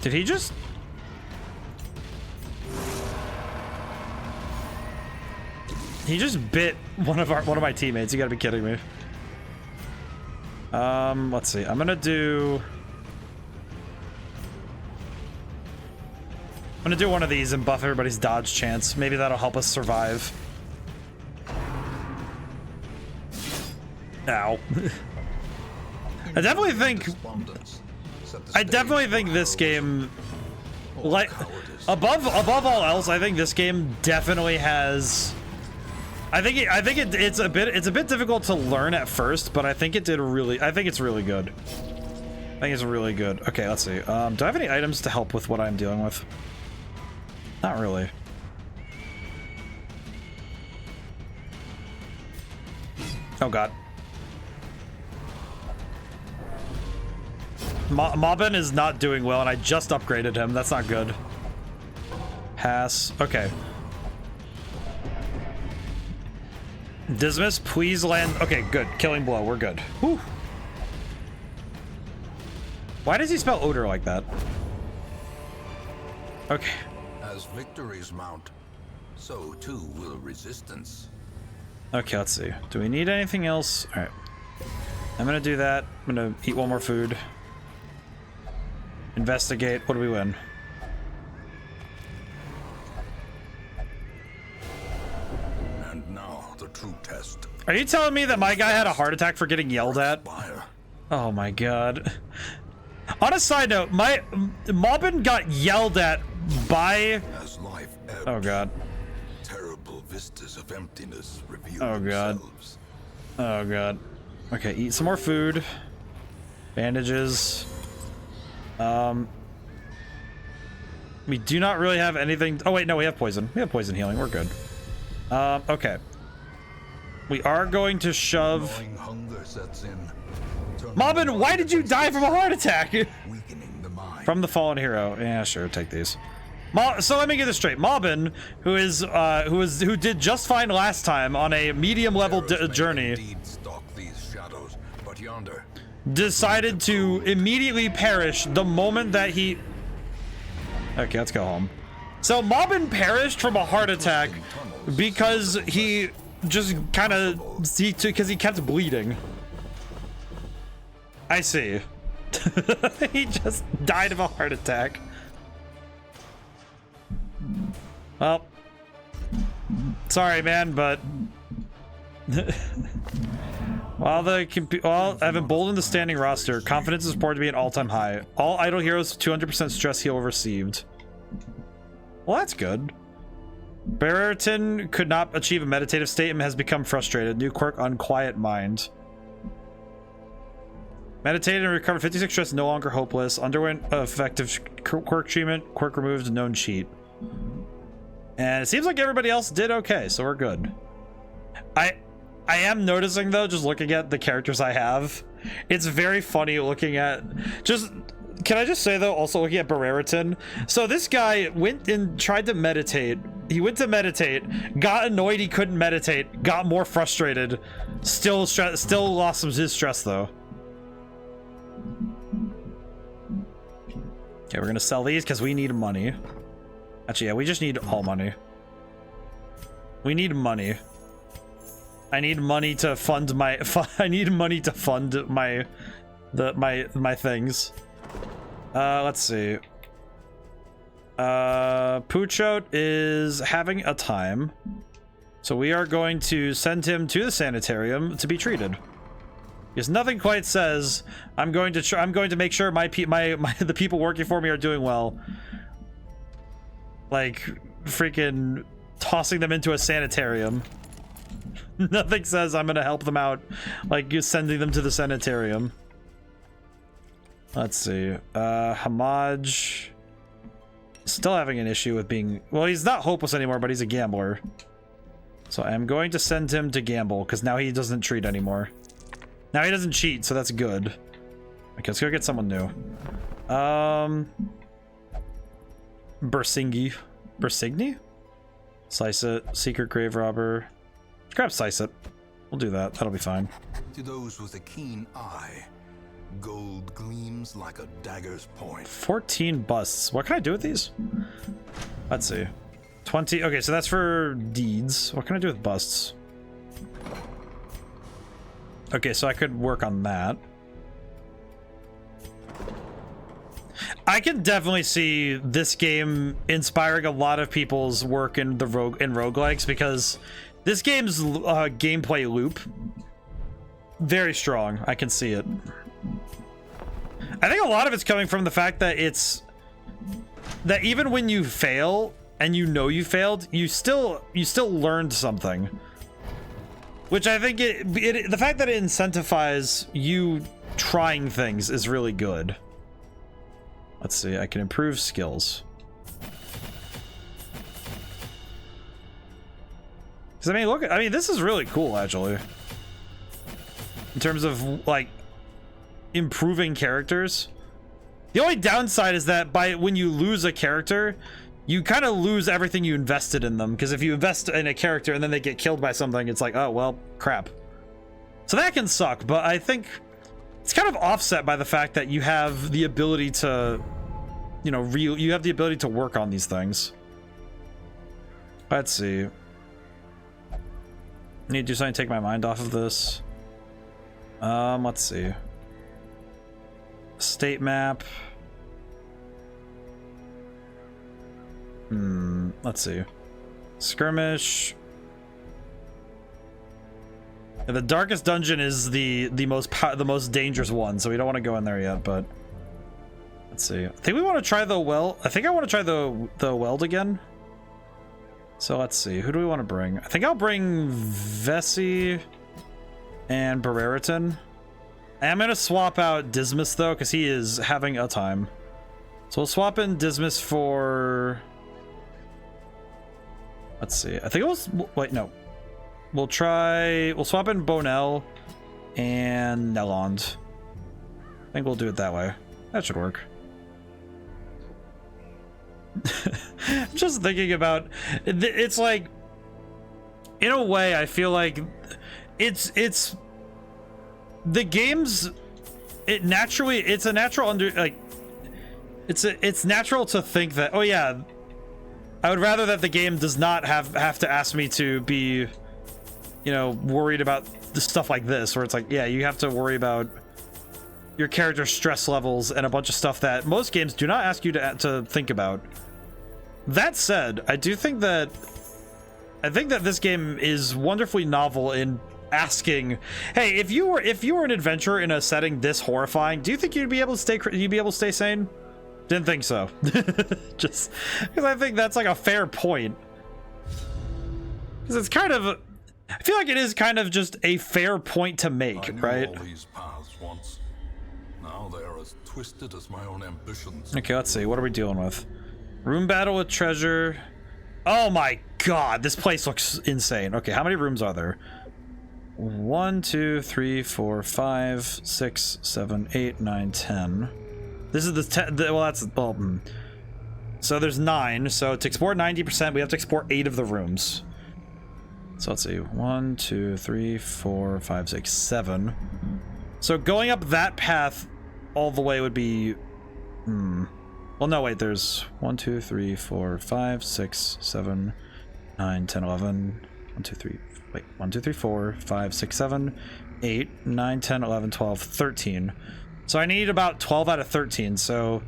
Did he just... He just bit one of my teammates. You gotta be kidding me. Let's see. I'm gonna do one of these and buff everybody's dodge chance. Maybe that'll help us survive. Ow. I definitely think this game, like, above all else, I think this game definitely has... I think it's a bit difficult to learn at first, but I think it's really good. I think it's really good. Okay, let's see. Do I have any items to help with what I'm dealing with? Not really. Oh god. Mobbin is not doing well, and I just upgraded him. That's not good. Pass. Okay. Dismas, please land. Okay, good. Killing blow. We're good. Whew. Why does he spell odor like that? Okay. As victories mount, so too will resistance. Okay, let's see. Do we need anything else? All right. I'm gonna do that. I'm gonna eat one more food. Investigate. What do we win? And now the true test. Are you telling me that my guy had a heart attack for getting yelled at? Oh my god. On a side note, my Mobbin got yelled at by. As life ebbs, oh god. Terrible vistas of emptiness reveal themselves. Oh god. Okay, eat some more food. Bandages. We do not really have anything. Oh wait, no, we have poison. We have poison healing. We're good. Okay. We are going to shove. Hunger sets in. Mobbin, why did you die from a heart attack? Weakening the mind. From the fallen hero. Yeah, sure, take these. So let me get this straight. Mobbin, who did just fine last time on a medium level journey, shadows, but yonder, decided to immediately perish the moment that he. Okay, let's go home. So Mobbin perished from a heart attack because he just kind of because he kept bleeding. I see. He just died of a heart attack. Well, sorry, man, but while I've emboldened the standing roster, confidence is reported to be an all-time high. All idle heroes 200% stress heal received. Well, that's good. Brereton could not achieve a meditative state and has become frustrated. New quirk, Unquiet Mind. Meditated and recovered 56 stress, no longer hopeless. Underwent effective quirk treatment. Quirk removed, known cheat. And it seems like everybody else did okay, so we're good. I am noticing though, just looking at the characters I have, it's very funny looking at can I just say though, also looking at Brereton. So this guy went and tried to meditate. He went to meditate, got annoyed he couldn't meditate, got more frustrated, still lost some of his stress though. Okay, we're gonna sell these because we need money. Actually, yeah, we just need all money. We need money. I need money to fund my. I need money to fund my things. Let's see. Puchot is having a time, so we are going to send him to the sanitarium to be treated. Because nothing quite says I'm going to make sure the people working for me are doing well. Like freaking tossing them into a sanitarium. Nothing says I'm gonna help them out like you sending them to the sanitarium. Let's see. Hamaj still having an issue with being, well, he's not hopeless anymore, but he's a gambler. So I'm going to send him to gamble because now he doesn't treat anymore. Now he doesn't cheat, so that's good. Okay, let's go get someone new. Bersigny? Slice it. Secret grave robber. Grab Slice it. We'll do that. That'll be fine. To those with a keen eye, gold gleams like a dagger's point. 14 busts. What can I do with these? Let's see. 20. Okay, so that's for deeds. What can I do with busts? Okay, so I could work on that. I can definitely see this game inspiring a lot of people's work in roguelikes because this game's gameplay loop very strong. I can see it. I think a lot of it's coming from the fact that that even when you fail and you know you failed, you still learned something. Which I think the fact that it incentivizes you trying things is really good. Let's see, I can improve skills. Because I mean, this is really cool actually. in terms of like improving characters. The only downside is that when you lose a character, you kind of lose everything you invested in them, because if you invest in a character and then they get killed by something, it's like, oh well, crap. So that can suck, but I think it's kind of offset by the fact that you have the ability to, you know, you have the ability to work on these things. Let's see. I need to do something to take my mind off of this. Let's see. State map. Let's see. Skirmish. Yeah, the darkest dungeon is the most dangerous one, so we don't want to go in there yet, but let's see. I think we want to try the well. I think I want to try the weld again. So let's see. Who do we want to bring? I think I'll bring Vesey and Barreriton. I'm gonna swap out Dismas though, because he is having a time. So we'll swap in Dismas for, let's see. I think it was, wait, no. We'll swap in Bonell and Nelond. I think we'll do it that way. That should work. I'm just thinking about, it's like, in a way, I feel like it's the game's, it's a natural it's natural to think that, oh yeah, I would rather that the game does not have to ask me to be, you know, worried about the stuff like this, where it's like, yeah, you have to worry about your character's stress levels and a bunch of stuff that most games do not ask you to think about. That said, I think that this game is wonderfully novel in asking, hey, if you were an adventurer in a setting this horrifying, do you think you'd be able to stay sane? Didn't think so. Just because I think that's like a fair point, because it's kind of, I feel like it is kind of just a fair point to make, right? All these paths once. Now they are as twisted as my own ambitions. Okay, let's see. What are we dealing with? Room battle with treasure. Oh my god, this place looks insane. Okay, how many rooms are there? 1, 2, 3, 4, 5, 6, 7, 8, 9, 10. This is well, that's, well, so there's 9. So to export 90%, we have to export 8 of the rooms. So let's see. 1, 2, 3, 4, 5, 6, 7. So going up that path all the way would be, well, no, wait, there's 1, 2, 3, 4, 5, 6, 7, 9, 10, 11. 1, 2, 3, wait, 1, 2, 3, 4, 5, 6, 7, 8, 9, 10, 11, 12, 13. So I need about 12 out of 13. So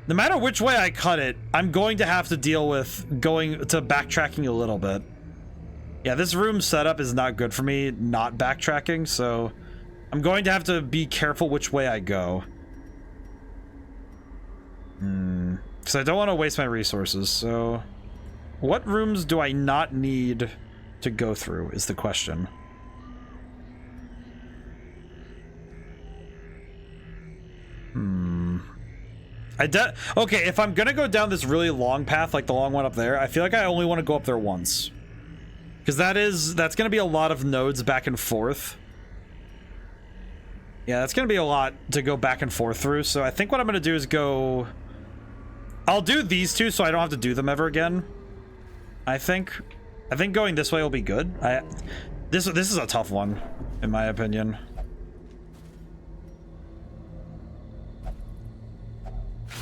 no matter which way I cut it, I'm going to have to deal with going to backtracking a little bit. Yeah, this room setup is not good for me not backtracking, so I'm going to have to be careful which way I go. Because I don't want to waste my resources. So what rooms do I not need to go through is the question. Okay, if I'm gonna go down this really long path, like the long one up there, I feel like I only want to go up there once, because that's gonna be a lot of nodes back and forth. Yeah, that's gonna be a lot to go back and forth through. So I think what I'm gonna do is I'll do these two so I don't have to do them ever again. I think going this way will be good. This is a tough one, in my opinion.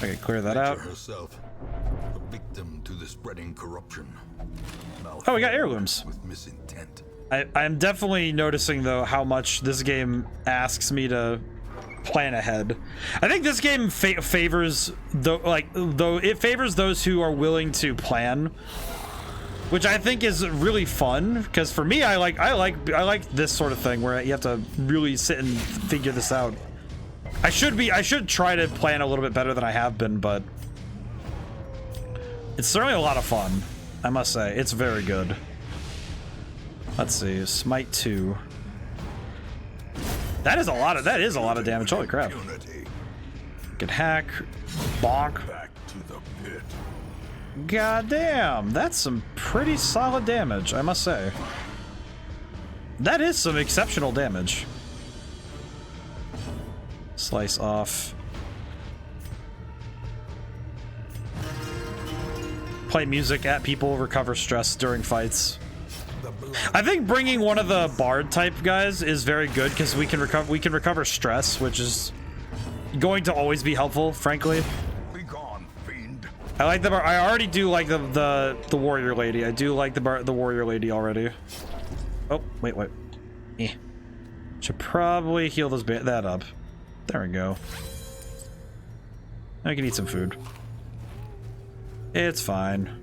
Okay, clear that out. Herself, a victim to the spreading corruption. Oh, we got heirlooms. With misintent. I'm definitely noticing though how much this game asks me to plan ahead. I think this game favors it favors those who are willing to plan, which I think is really fun. Because for me, I like this sort of thing where you have to really sit and figure this out. I should try to plan a little bit better than I have been, but it's certainly a lot of fun. I must say, it's very good. Let's see, Smite 2. That is a lot of damage. Holy crap! Good hack, bonk. Back to the pit. God damn, that's some pretty solid damage, I must say. That is some exceptional damage. Slice off. Play music at people, recover stress during fights. I think bringing one of the bard type guys is very good because we can recover stress, which is going to always be helpful, frankly. Be gone, fiend. I like the I already do like the warrior lady. I do like the warrior lady already. Oh, wait. Eh. Should probably heal that up. There we go. I can eat some food. It's fine.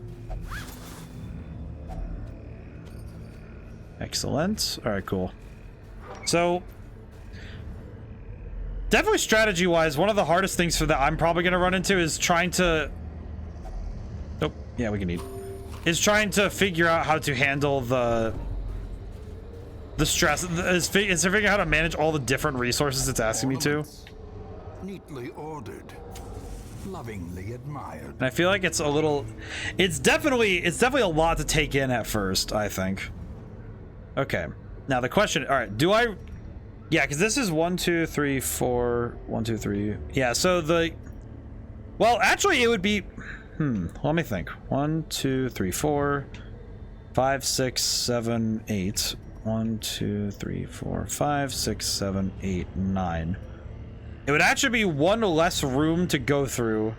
Excellent. All right, cool. So, definitely strategy-wise, one of the hardest things for that I'm probably going to run into is trying to... Oh, yeah, we can eat. Is trying to figure out how to handle the stress. Is figuring out how to manage all the different resources it's asking me to. Neatly ordered. Lovingly admired. And I feel like it's a little... It's definitely a lot to take in at first, I think. Okay. Now the question... Alright, do I... Yeah, because this is 1, 2, 3, 4... 1, 2, 3... Yeah, so the... Well, actually, it would be... Let me think. 1, 2, 3, 4... 5, 6, 7, 8... 1, 2, 3, 4, 5, 6, 7, 8, 9... It would actually be one less room to go through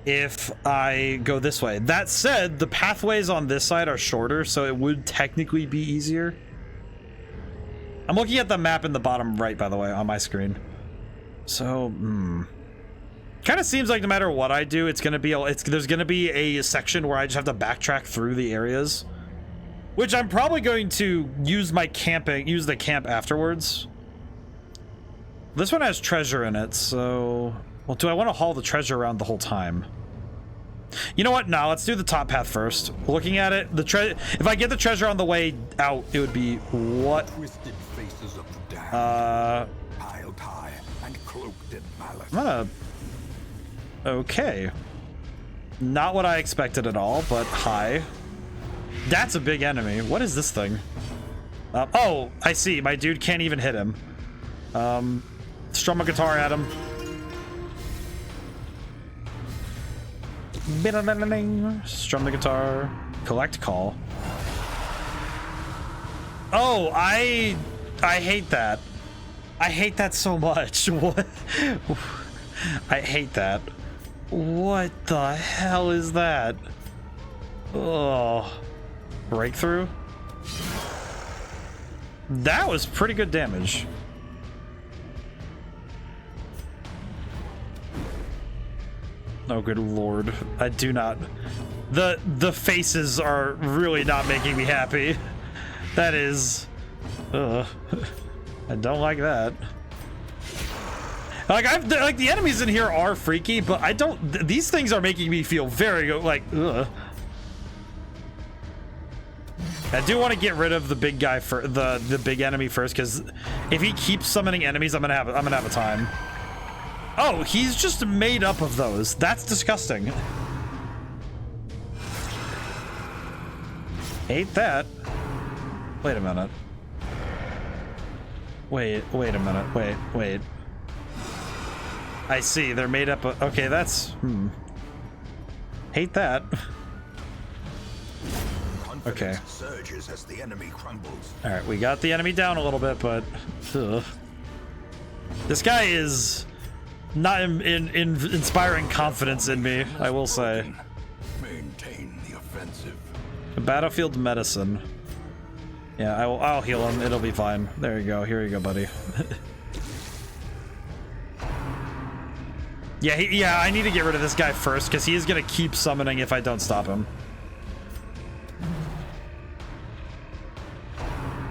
if I go this way. That said, the pathways on this side are shorter, so it would technically be easier. I'm looking at the map in the bottom right, by the way, on my screen. So, kind of seems like no matter what I do, it's gonna be there's gonna be a section where I just have to backtrack through the areas, which I'm probably going to use the camp afterwards. This one has treasure in it, so... Well, do I want to haul the treasure around the whole time? You know what? No, let's do the top path first. Looking at it, if I get the treasure on the way out, it would be what? Twisted faces of the damned, piled high and cloaked in malice. Okay. Not what I expected at all, but hi. That's a big enemy. What is this thing? Oh, I see. My dude can't even hit him. Strum a guitar at him. Strum the guitar. Collect call. Oh, I hate that. I hate that so much. What? I hate that. What the hell is that? Oh. Breakthrough? That was pretty good damage. Oh, good lord. I do not... The faces are really not making me happy. That is... Ugh. I don't like that. Like, the enemies in here are freaky, but I don't... These things are making me feel very, like, ugh. I do want to get rid of the big guy for the big enemy first, because if he keeps summoning enemies, I'm gonna have a time. Oh, he's just made up of those. That's disgusting. Hate that. Wait a minute. Wait a minute. Wait. I see. They're made up of... Okay, that's... Hate that. Okay. Surges as the enemy crumbles. All right, we got the enemy down a little bit, but ugh. This guy is not inspiring confidence in me, I will say. Maintain the offensive. Battlefield medicine. Yeah, I'll heal him. It'll be fine. There you go. Here you go, buddy. Yeah, I need to get rid of this guy first because he is gonna keep summoning if I don't stop him.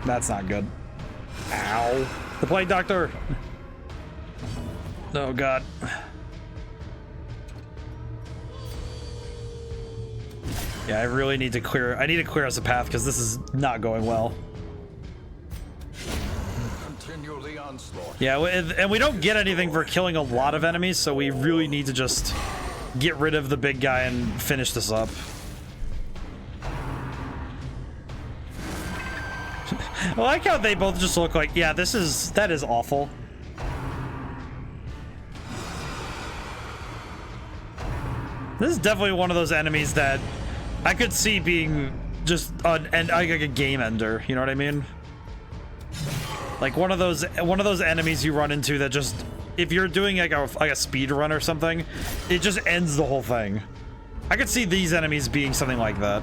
That's not good. Ow. The plague doctor. Oh god. Yeah, I really need to clear... I need to clear us a path because this is not going well. Continue the onslaught. Yeah, and we don't get anything for killing a lot of enemies, so we really need to just get rid of the big guy and finish this up. I like how they both just look like, yeah, that is awful. This is definitely one of those enemies that I could see being just like a game ender. You know what I mean? Like one of those enemies you run into that just, if you're doing like a speed run or something, it just ends the whole thing. I could see these enemies being something like that.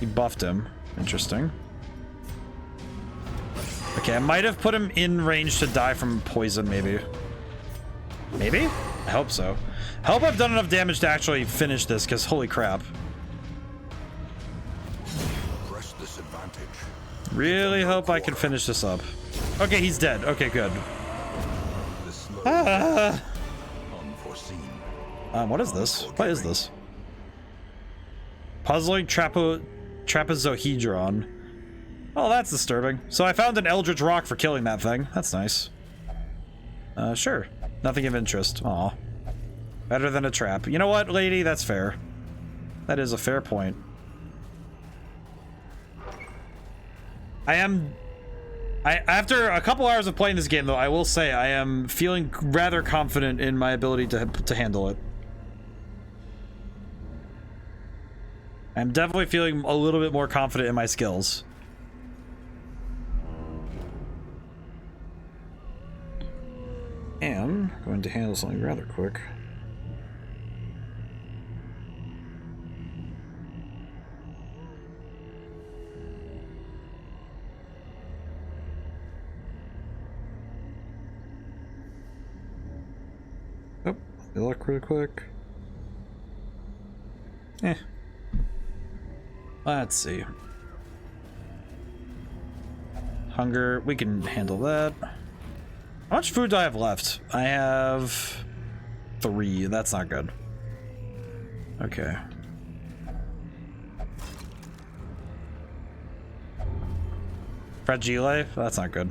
He buffed him. Interesting. Okay, I might have put him in range to die from poison, maybe. Maybe? I hope so. I hope I've done enough damage to actually finish this, because holy crap. Press this advantage. Really hope I can finish this up. Okay, he's dead. Okay, good. Unforeseen. What is this? What is this? Puzzling trapezohedron. Oh, that's disturbing. So I found an eldritch rock for killing that thing. That's nice. Sure. Nothing of interest. Aw. Better than a trap. You know what, lady? That's fair. That is a fair point. After a couple hours of playing this game, though, I will say I am feeling rather confident in my ability to handle it. I'm definitely feeling a little bit more confident in my skills. Am going to handle something rather quick. Oh, look really quick. Let's see. Hunger, we can handle that. How much food do I have left? I have 3. That's not good. Okay. Fragile? That's not good.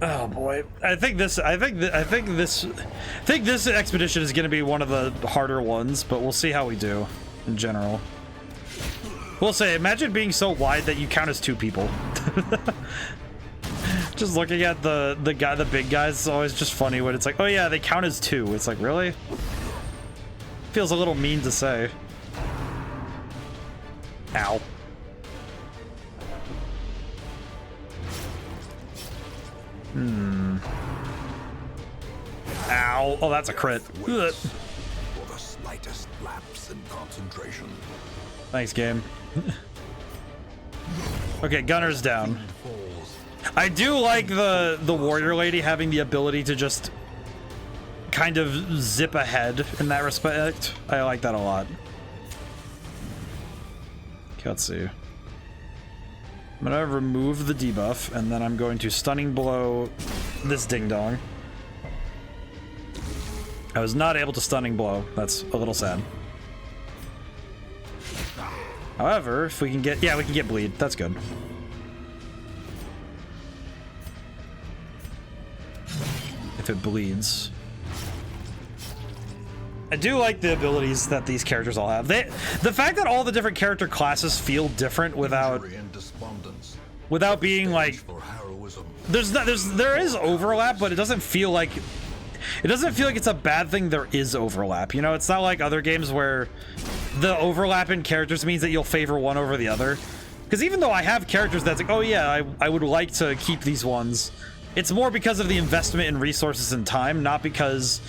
Oh boy. I think this expedition is going to be one of the harder ones, but we'll see how we do in general. We'll say, imagine being so wide that you count as 2 people. Just looking at the big guys is always just funny when it's like, oh yeah, they count as 2. It's like, really? Feels a little mean to say. Ow. Ow. Oh, that's a crit. Ugh. For the slightest lapse in concentration. Thanks, game. Okay, gunner's down. I do like the warrior lady having the ability to just kind of zip ahead in that respect. I like that a lot. Okay, let's see. I'm gonna remove the debuff, and then I'm going to stunning blow this ding dong. I was not able to stunning blow. That's a little sad. However, if we can get, yeah, we can get bleed. That's good. If it bleeds. I do like the abilities that these characters all have. The fact that all the different character classes feel different without being like, there is overlap, but it doesn't feel like it's a bad thing. There is overlap, you know. It's not like other games where the overlap in characters means that you'll favor one over the other. Because even though I have characters that's like, oh yeah, I would like to keep these ones, it's more because of the investment in resources and time, not because,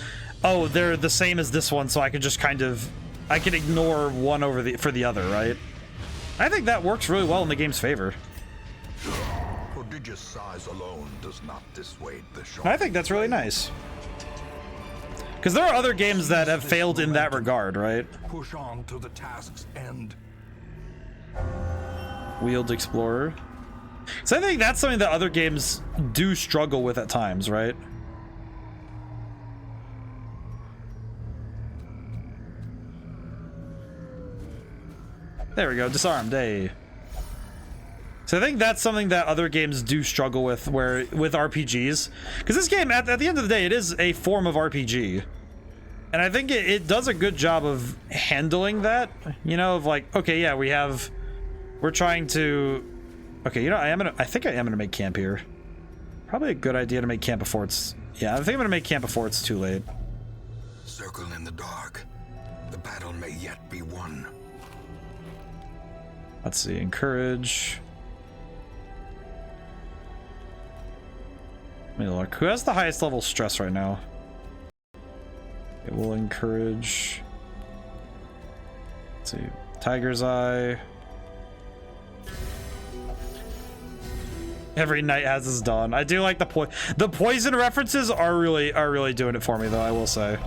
oh, they're the same as this one, so I can just kind of, I can ignore one for the other, right? I think that works really well in the game's favor. Prodigious size alone does not dissuade the shark. I think that's really nice. Because there are other games that have failed in that regard, right? Push on to the task's end. Wheeled Explorer. So I think that's something that other games do struggle with at times, right? There we go, disarmed, hey. So I think that's something that other games do struggle with, with RPGs. Because this game, at the end of the day, it is a form of RPG. And I think it does a good job of handling that. You know, of like, okay, yeah, we're trying to... Okay, you know, I think I am gonna make camp here. Probably a good idea to make camp before it's Yeah, I think I'm gonna make camp before it's too late. Circle in the dark. The battle may yet be won. Let's see, encourage. Let me look. Who has the highest level stress right now? It will encourage. Let's see, Tiger's Eye. Every night has its dawn. I do like the poison references are really doing it for me though, I will say.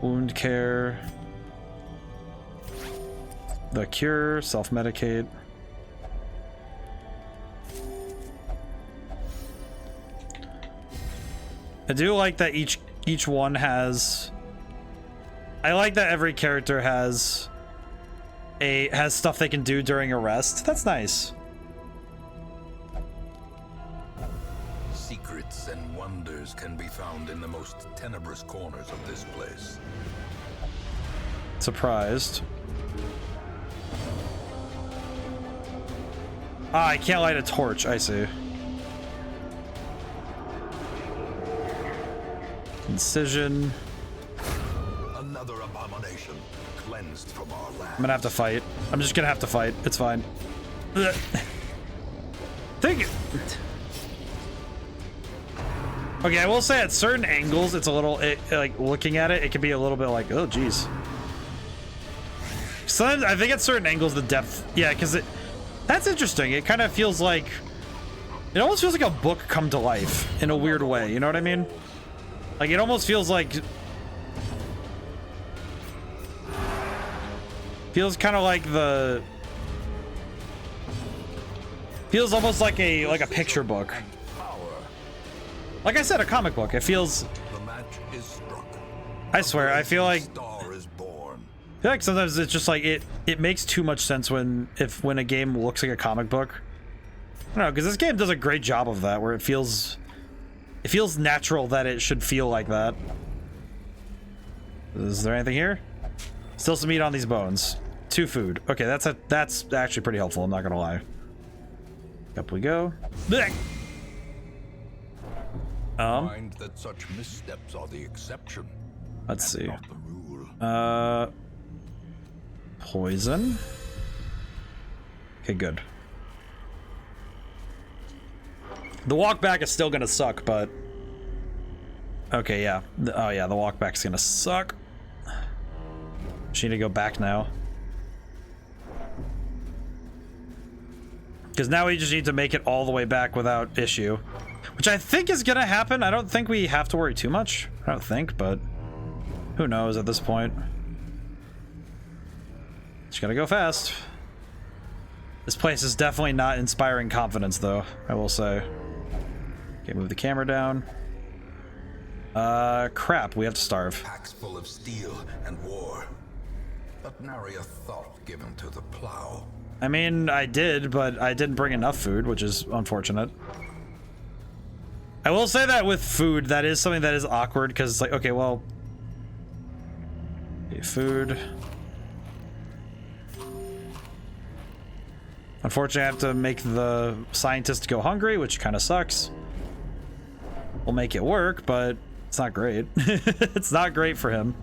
Wound care. The cure, self-medicate. I do like that each one has. I like that every character has stuff they can do during a rest. That's nice. Secrets and wonders can be found in the most tenebrous corners of this place. Surprised. Ah, I can't light a torch. I see. Incision. Another abomination cleansed from our land. I'm gonna have to fight. I'm just gonna have to fight. It's fine. Ugh. Think. Okay, I will say at certain angles, it's a little like looking at it. It can be a little bit like, oh, geez. Sometimes I think at certain angles, the depth. Yeah, because that's interesting. It kind of feels like. It almost feels like a book come to life in a weird way. You know what I mean? Like it almost feels like. Feels kind of like the. Feels almost like a picture book. Like I said, a comic book. It feels. The match is struck. I swear, I feel like. Star is born. I feel like sometimes it's just like it makes too much sense when a game looks like a comic book. I don't know, because this game does a great job of that, where it feels natural that it should feel like that. Is there anything here? Still some meat on these bones. 2 food. Okay, that's actually pretty helpful. I'm not gonna lie. Up we go. Blech! Mind that such missteps are the exception. Let's see. Not the rule. Poison. Okay, good. The walk back is still gonna suck, but okay, yeah. Oh yeah, the walk back's gonna suck. She need to go back now. Because now we just need to make it all the way back without issue. Which I think is gonna happen. I don't think we have to worry too much. I don't think, but who knows at this point. Just gotta go fast. This place is definitely not inspiring confidence, though, I will say. Okay, move the camera down. Crap, we have to starve. Packs full of steel and war. But nary a thought given to the plow. I mean, I did, but I didn't bring enough food, which is unfortunate. I will say that with food, that is something that is awkward, because it's like, okay, well... Okay, food... Unfortunately, I have to make the scientist go hungry, which kind of sucks. We'll make it work, but it's not great. It's not great for him.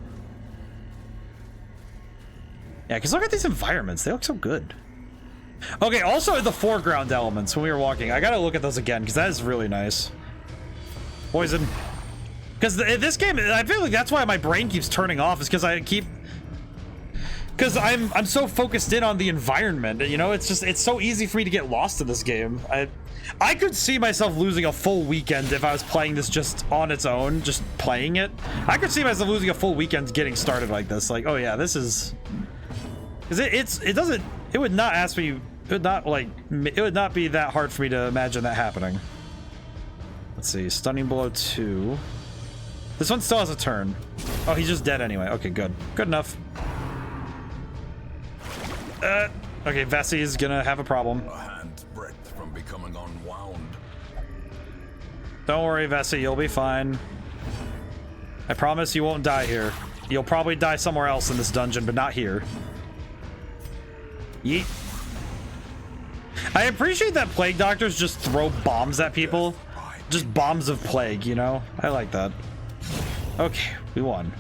Yeah, because look at these environments. They look so good. Okay, also the foreground elements when we were walking. I gotta look at those again, because that is really nice. Poison. Because this game, I feel like that's why my brain keeps turning off, is because I keep... Because I'm so focused in on the environment, you know? It's just, it's so easy for me to get lost in this game. I could see myself losing a full weekend if I was playing this just on its own, just playing it. I could see myself losing a full weekend getting started like this. Like, oh yeah, this is... Because it would not ask me, it would not be that hard for me to imagine that happening. Let's see, Stunning Blow 2. This one still has a turn. Oh, he's just dead anyway. Okay, good. Good enough. Okay, Vessi is gonna have a problem. A hand's breadth from becoming unwound. Don't worry, Vessi, you'll be fine. I promise you won't die here. You'll probably die somewhere else in this dungeon, but not here. Yeet. I appreciate that plague doctors just throw bombs at people. just bombs of plague, you know? I like that. Okay, we won.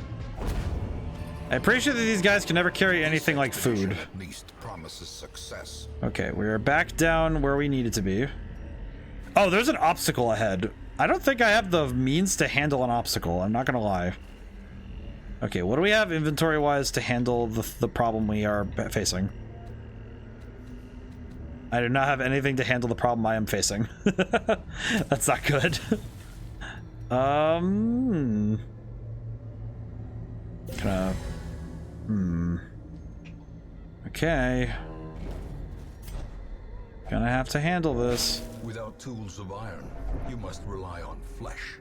I appreciate that these guys can never carry anything like food. At least promises success. Okay, we are back down where we needed to be. Oh, there's an obstacle ahead. I don't think I have the means to handle an obstacle. I'm not gonna lie. Okay, what do we have inventory-wise to handle the problem we are facing? I do not have anything to handle the problem I am facing. That's not good. Okay. Gonna have to handle this. Without tools of iron, you must rely on flesh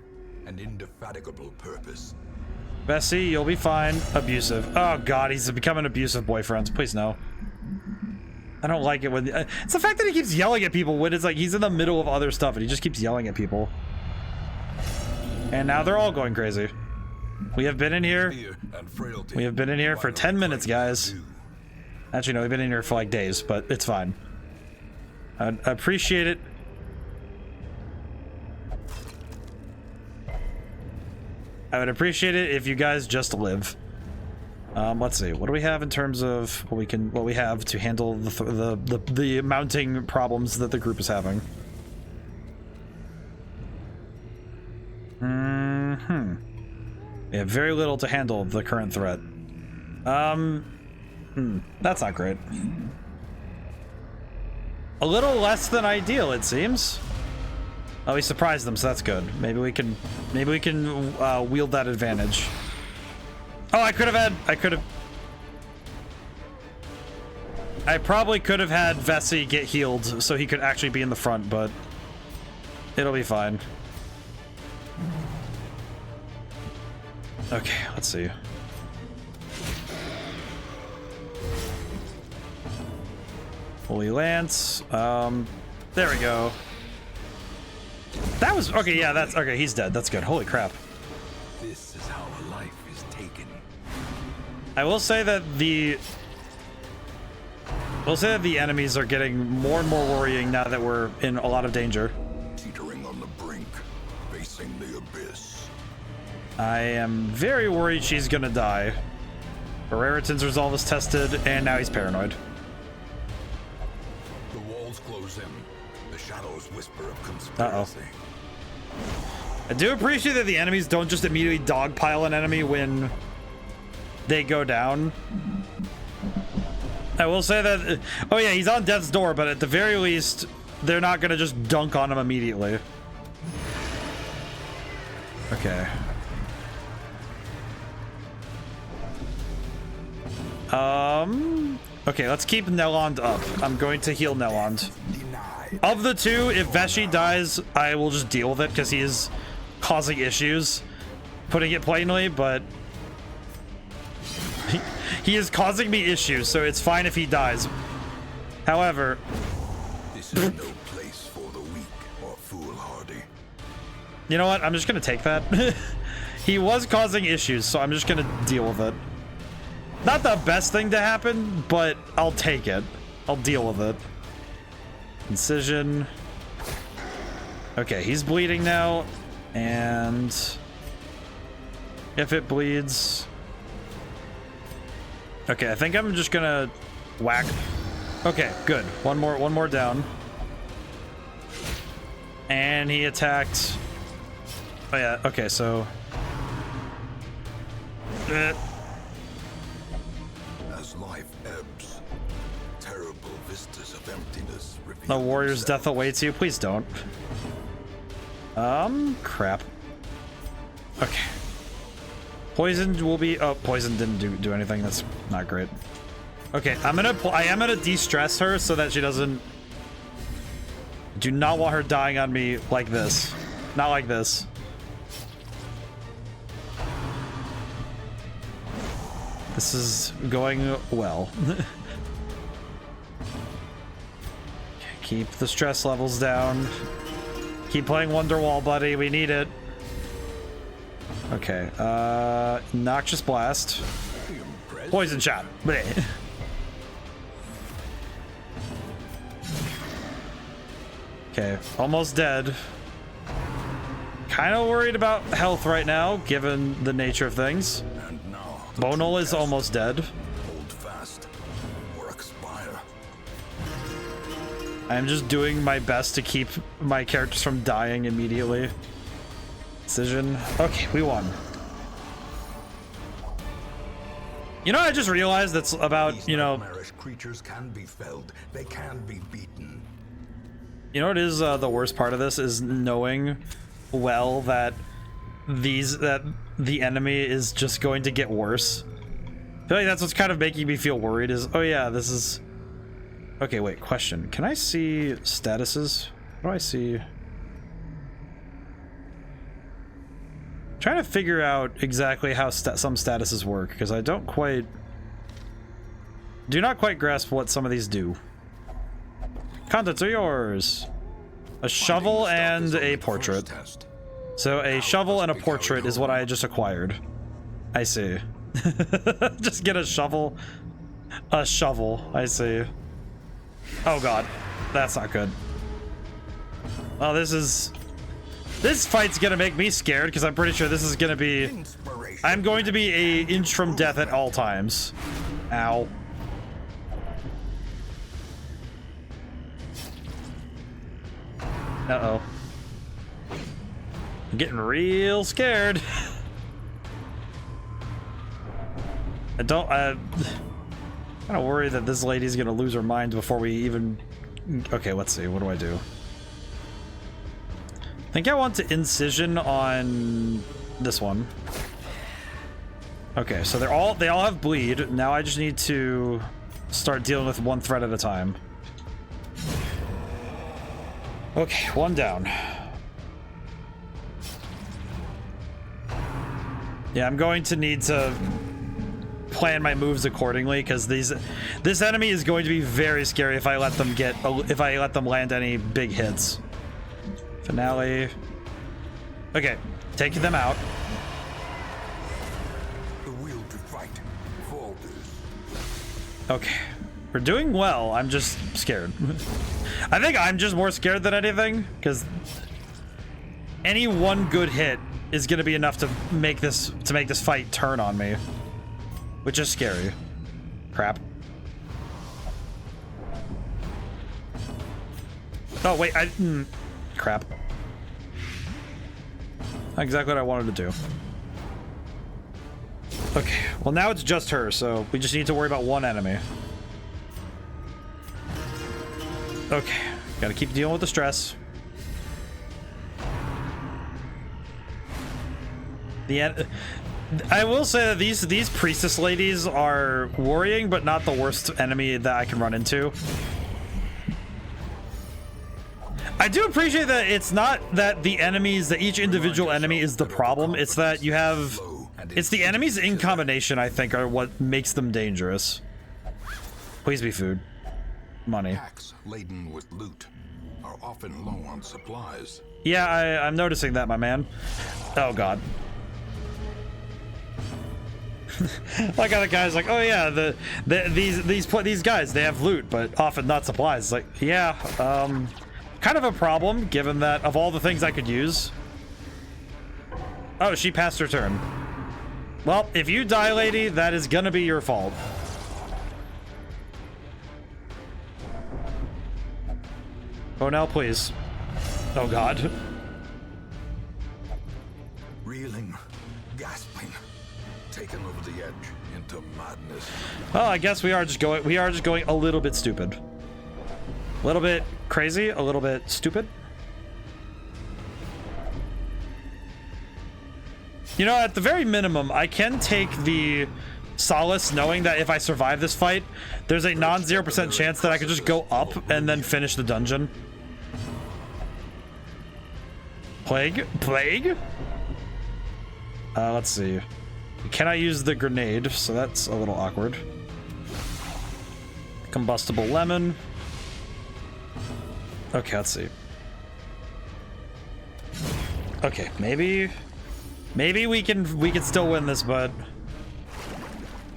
and indefatigable purpose. Bessie, you'll be fine. Abusive. Oh god, he's becoming abusive boyfriends. Please no. I don't like it when... it's the fact that he keeps yelling at people when it's like he's in the middle of other stuff and he just keeps yelling at people. And now they're all going crazy. We have been in here. We have been in here for 10 minutes, guys. Actually, no, we've been in here for like days, but it's fine. I appreciate it. I would appreciate it if you guys just live. Let's see. What do we have in terms of what we have to handle the mounting problems that the group is having? We have very little to handle the current threat. That's not great. A little less than ideal, it seems. Oh, we surprised them, so that's good. Maybe we can wield that advantage. Oh, I probably could have had Vessi get healed so he could actually be in the front, but it'll be fine. Okay, let's see. Holy Lance. There we go. That was okay. Yeah, that's okay. He's dead. That's good. Holy crap. This is how a life is taken. I will say that the enemies are getting more and more worrying now that we're in a lot of danger. Teetering on the brink, facing the abyss. I am very worried she's gonna die. Raritan's resolve is tested, and now he's paranoid. The walls close in. The shadows whisper of conspiracy. I do appreciate that the enemies don't just immediately dogpile an enemy when they go down. I will say that... oh yeah, he's on death's door, but at the very least, they're not gonna just dunk on him immediately. Okay. Okay, let's keep Nelond up. I'm going to heal Nelond. Of the two, if Veshi dies, I will just deal with it because he is causing issues. Putting it plainly, but he is causing me issues, so it's fine if he dies. However, this is no place for the weak or foolhardy. You know what? I'm just gonna take that. He was causing issues, so I'm just gonna deal with it. Not the best thing to happen, but I'll take it. I'll deal with it. Incision. Okay, he's bleeding now, and if it bleeds... okay, I think I'm just gonna whack. Okay, good. One more down. And he attacked... oh yeah, okay, so... As life ebbs, terrible vistas of emptiness reveal the warrior's themselves. death awaits you. Please don't. Crap. Okay. Poison will be... oh, poison didn't do anything. That's not great. Okay, I am gonna de-stress her so that she doesn't... do not want her dying on me like this. Not like this. This is going well. Keep the stress levels down. Keep playing Wonderwall, buddy. We need it. Okay. Noxious Blast. Poison Shot. Bleh. Okay. Almost dead. kind of worried about health right now, given the nature of things. And now, Bonal is almost dead. hold fast or expire. I'm just doing my best to keep my characters from dying immediately. Decision. Okay, we won. You know, I just realized that's about, These you know, nightmarish creatures can be felled. They can be beaten. you know what is the worst part of this is knowing well that the enemy is just going to get worse. I feel like that's what's kind of making me feel worried is, oh yeah, this is... Okay, wait, question. Can I see statuses? What do I see? Trying to figure out exactly how some statuses work, because I do not quite grasp what some of these do. Contents are yours. A shovel and a portrait. So a shovel and a portrait is what I just acquired. I see. Just get a shovel. A shovel, I see. Oh god, that's not good. Oh, this fight's gonna make me scared because I'm pretty sure this is gonna be... I'm going to be an inch from death at all times. Ow. Uh-oh. I'm getting real scared. I'm kind of worried that this lady's gonna lose her mind before we even... Okay, let's see. What do I do? I think I want to incision on this one. Okay, so they all have bleed. Now I just need to start dealing with one threat at a time. Okay, one down. Yeah, I'm going to need to plan my moves accordingly because this enemy is going to be very scary if I let them land any big hits. Finale. Okay, taking them out. The will to fight falters. Okay, we're doing well. I'm just scared. I think I'm just more scared than anything because any one good hit is going to be enough to make this fight turn on me, which is scary. Crap. Oh wait, crap. Not exactly what I wanted to do. Okay, well now it's just her, so we just need to worry about one enemy. Okay, gotta keep dealing with the stress. I will say that these priestess ladies are worrying, but not the worst enemy that I can run into. I do appreciate that it's not that each individual enemy is the problem. It's that you have... It's the enemies in combination, I think, are what makes them dangerous. Please be food. Money. Packs laden with loot are often low on supplies. Yeah, I'm noticing that, my man. Oh, God. Like other guys, like, oh yeah, these guys, they have loot, but often not supplies. It's like, yeah, kind of a problem, given that of all the things I could use. Oh, she passed her turn. Well, if you die, lady, that is gonna be your fault. Oh, now, please. Oh, God. Reeling, gasping, taken over the edge into madness. Well, I guess we are just going a little bit stupid. A little bit crazy, a little bit stupid. You know, at the very minimum, I can take the solace knowing that if I survive this fight, there's a non-0% chance that I could just go up and then finish the dungeon. Plague? Let's see. Can I use the grenade? So that's a little awkward. Combustible lemon. Okay, let's see. Okay, maybe we can still win this, but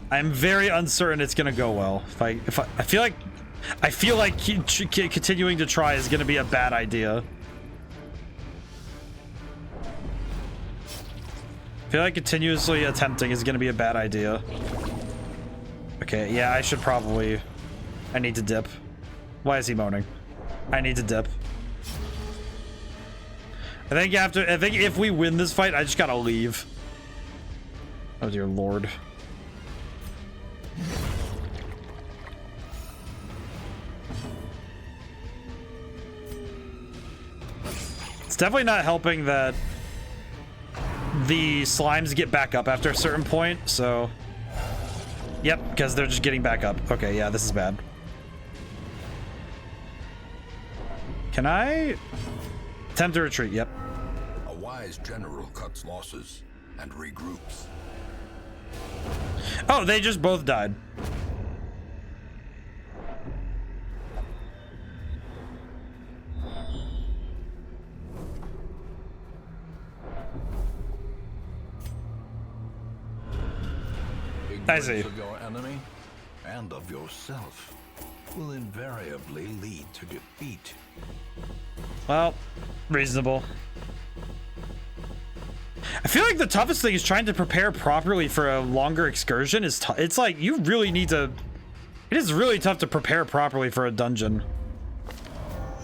I'm very uncertain it's gonna go well. I feel like continuing to try is gonna be a bad idea. I feel like continuously attempting is going to be a bad idea. Okay, yeah, I should probably... I need to dip. Why is he moaning? I need to dip. I think if we win this fight, I just gotta leave. Oh dear lord. It's definitely not helping that the slimes get back up after a certain point, so... Yep, because they're just getting back up. Okay, yeah, this is bad. Can I attempt to retreat? Yep. A wise general cuts losses and regroups. Oh, they just both died. I see. Ignorance of your enemy and of yourself will invariably lead to defeat. Well, reasonable. I feel like the toughest thing is trying to prepare properly for a longer excursion. It's like you really need to... It is really tough to prepare properly for a dungeon.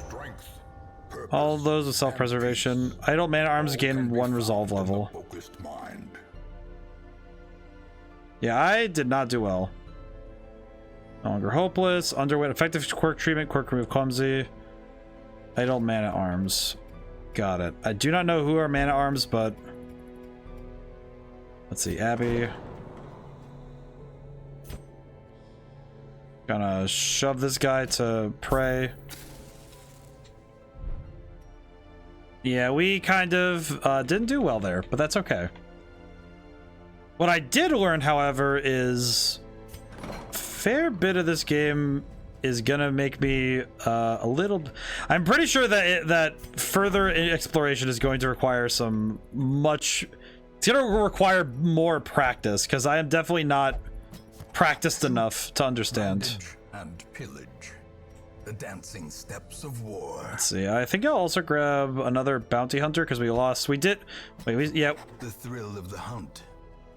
Strength, purpose, All those with self-preservation. Idle man at arms gain 1 resolve level. focused mind. Yeah, I did not do well. No longer hopeless. Underwent effective quirk treatment. Quirk remove clumsy. Idle man at arms. Got it. I do not know who are man at arms, but... Let's see, Abby. Gonna shove this guy to prey. Yeah, we kind of didn't do well there, but that's okay. What I did learn, however, is a fair bit of this game is gonna make me a little... I'm pretty sure that that further exploration is going to require some much... It's gonna require more practice, because I am definitely not practiced enough to understand. Bandage and pillage. The dancing steps of war. Let's see, I think I'll also grab another bounty hunter, because we lost... We did... Wait, yeah. The thrill of the hunt.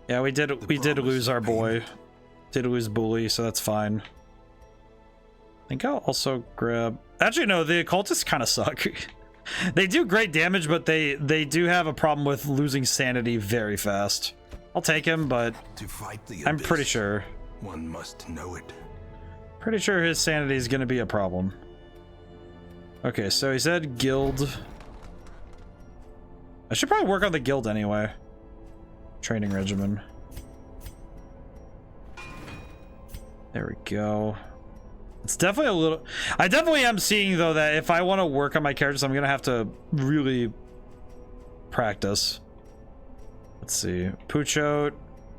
Yeah, we did lose our boy. Did lose Bully, so that's fine. I think I'll also grab... Actually, no, the occultists kind of suck. They do great damage, but they do have a problem with losing sanity very fast. I'll take him, but To fight the I'm abyss, pretty sure. one must know it. Pretty sure his sanity is going to be a problem. Okay, so he said guild. I should probably work on the guild anyway. Training regimen. There we go. It's definitely a little... I definitely am seeing, though, that if I want to work on my characters, I'm going to have to really practice. Let's see. Puchot.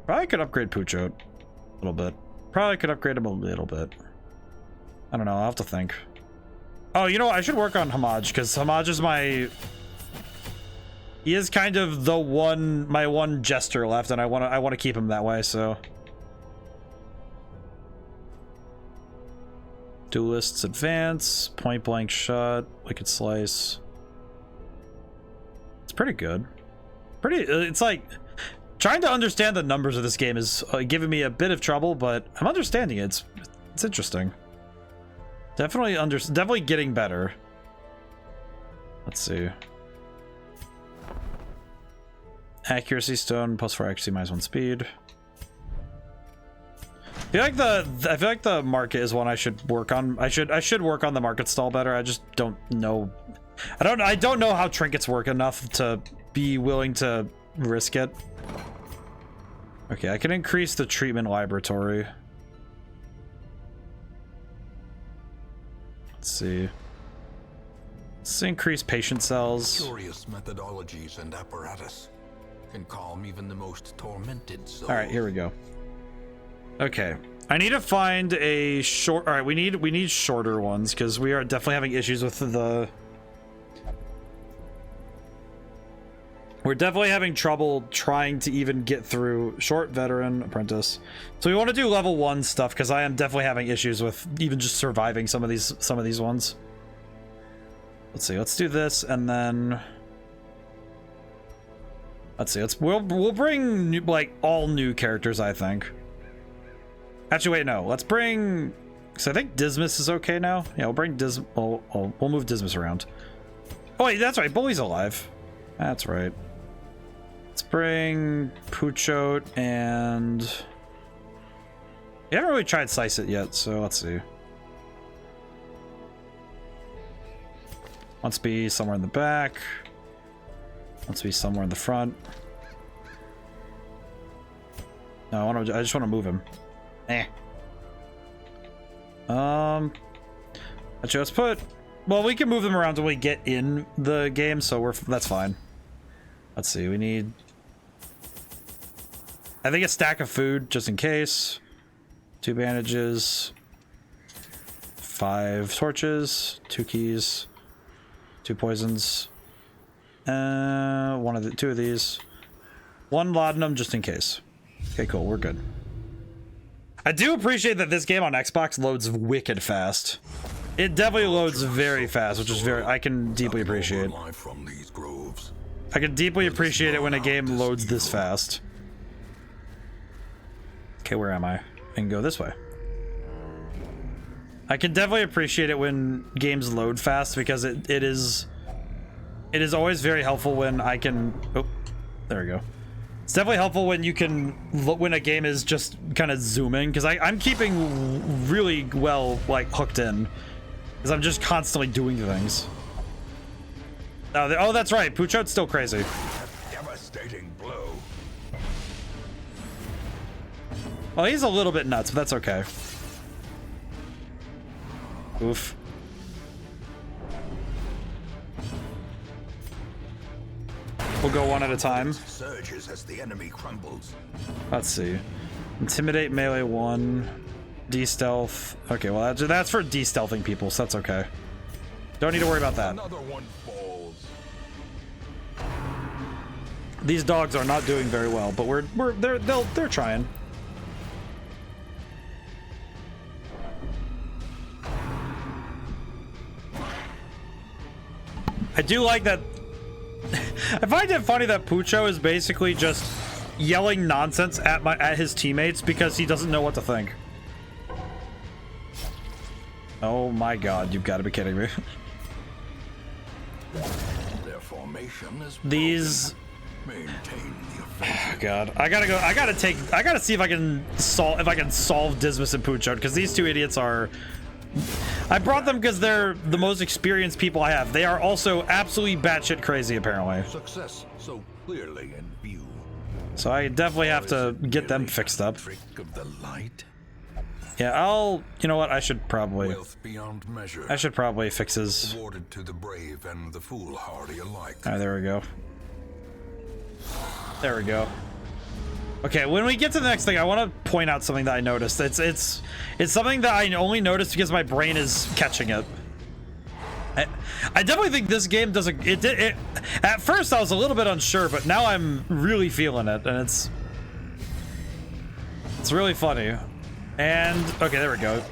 Probably could upgrade Puchot a little bit. Probably could upgrade him a little bit. I don't know. I'll have to think. Oh, you know what? I should work on Hamaj, because Hamaj is my... He is kind of the my one jester left, and I want to keep him that way, so... Duelists advance, point blank shot, wicked slice. It's pretty good. It's like trying to understand the numbers of this game is giving me a bit of trouble, but I'm understanding it. It's interesting. Definitely getting better. Let's see. Accuracy stone +4 accuracy -1 speed. I feel like the market is one I should work on. I should work on the market stall better. I just don't know. I don't know how trinkets work enough to be willing to risk it. Okay, I can increase the treatment laboratory. Let's see. Let's increase patient cells. Curious methodologies and apparatus can calm even the most tormented soul. All right, here we go. Okay, I need to find a short... All right, we need shorter ones, because we are definitely having issues with the... We're definitely having trouble trying to even get through short veteran apprentice. So we want to do level 1 stuff, because I am definitely having issues with even just surviving some of these ones. Let's see, let's do this, and then... Let's see. We'll bring new, like all new characters, I think. Actually, wait, no. Let's bring. So I think Dismas is okay now. Yeah, we'll bring we'll move Dismas around. Oh wait, that's right. Bully's alive. That's right. Let's bring Puchot and. We haven't really tried Slice It yet, so let's see. Let's be somewhere in the back. Let's be somewhere in the front. No, I just want to move him. Actually, let's put. Well, we can move them around until we get in the game, so that's fine. Let's see. We need. I think a stack of food just in case. 2 bandages. 5 torches. 2 keys. 2 poisons. 2 of these. 1 laudanum just in case. Okay, cool. We're good. I do appreciate that this game on Xbox loads wicked fast. It definitely loads very fast, which is I can deeply appreciate. I can deeply appreciate it when a game loads this fast. Okay, where am I? I can go this way. I can definitely appreciate it when games load fast because it is always very helpful when I can. Oh, there we go. It's definitely helpful when you can when a game is just kind of zooming because I'm keeping really well like hooked in because I'm just constantly doing things. Oh, that's right. Puchot's still crazy. Devastating blow. Well, he's a little bit nuts, but that's okay. Oof. We'll go one at a time. Surges as the enemy crumbles. Let's see. Intimidate melee 1. De-stealth. Okay, well that's for de-stealthing people, so that's okay. Don't need to worry about that. Another one falls. These dogs are not doing very well, but they're trying. I do like that. I find it funny that Pucho is basically just yelling nonsense at his teammates because he doesn't know what to think. Oh my god, you've got to be kidding me. Their formation is These maintain the oh god, I gotta see if I can solve Dismas and Pucho because these two idiots are. I brought them because they're the most experienced people I have. They are also absolutely batshit crazy, apparently. success so clearly in view. So I definitely have to get them fixed up. Trick of the light. Yeah, you know what? I should probably. Wealth beyond measure. I should probably fix his. Awarded to the brave and the foolhardy alike. All right, there we go. There we go. Okay, when we get to the next thing, I want to point out something that I noticed. It's something that I only noticed because my brain is catching it. I definitely think this game does it. At first, I was a little bit unsure, but now I'm really feeling it, and it's really funny. And okay, there we go.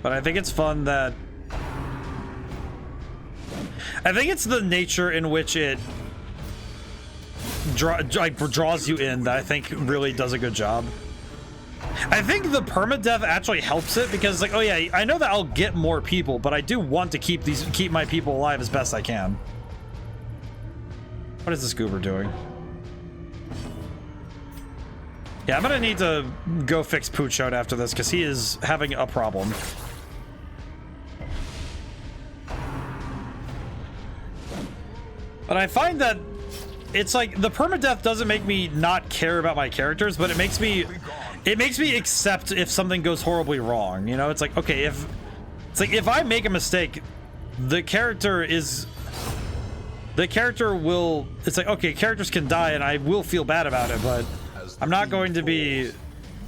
But I think it's fun that I think it's the nature in which it draws you in that I think really does a good job. I think the permadeath actually helps it because like, oh yeah, I know that I'll get more people, but I do want to keep my people alive as best I can. What is this goober doing? Yeah, I'm gonna need to go fix Puchot after this because he is having a problem. But I find that it's like the permadeath doesn't make me not care about my characters, but it makes me accept if something goes horribly wrong. You know, it's like, okay, if I make a mistake, the character will, it's like, okay, characters can die and I will feel bad about it, but I'm not going to be,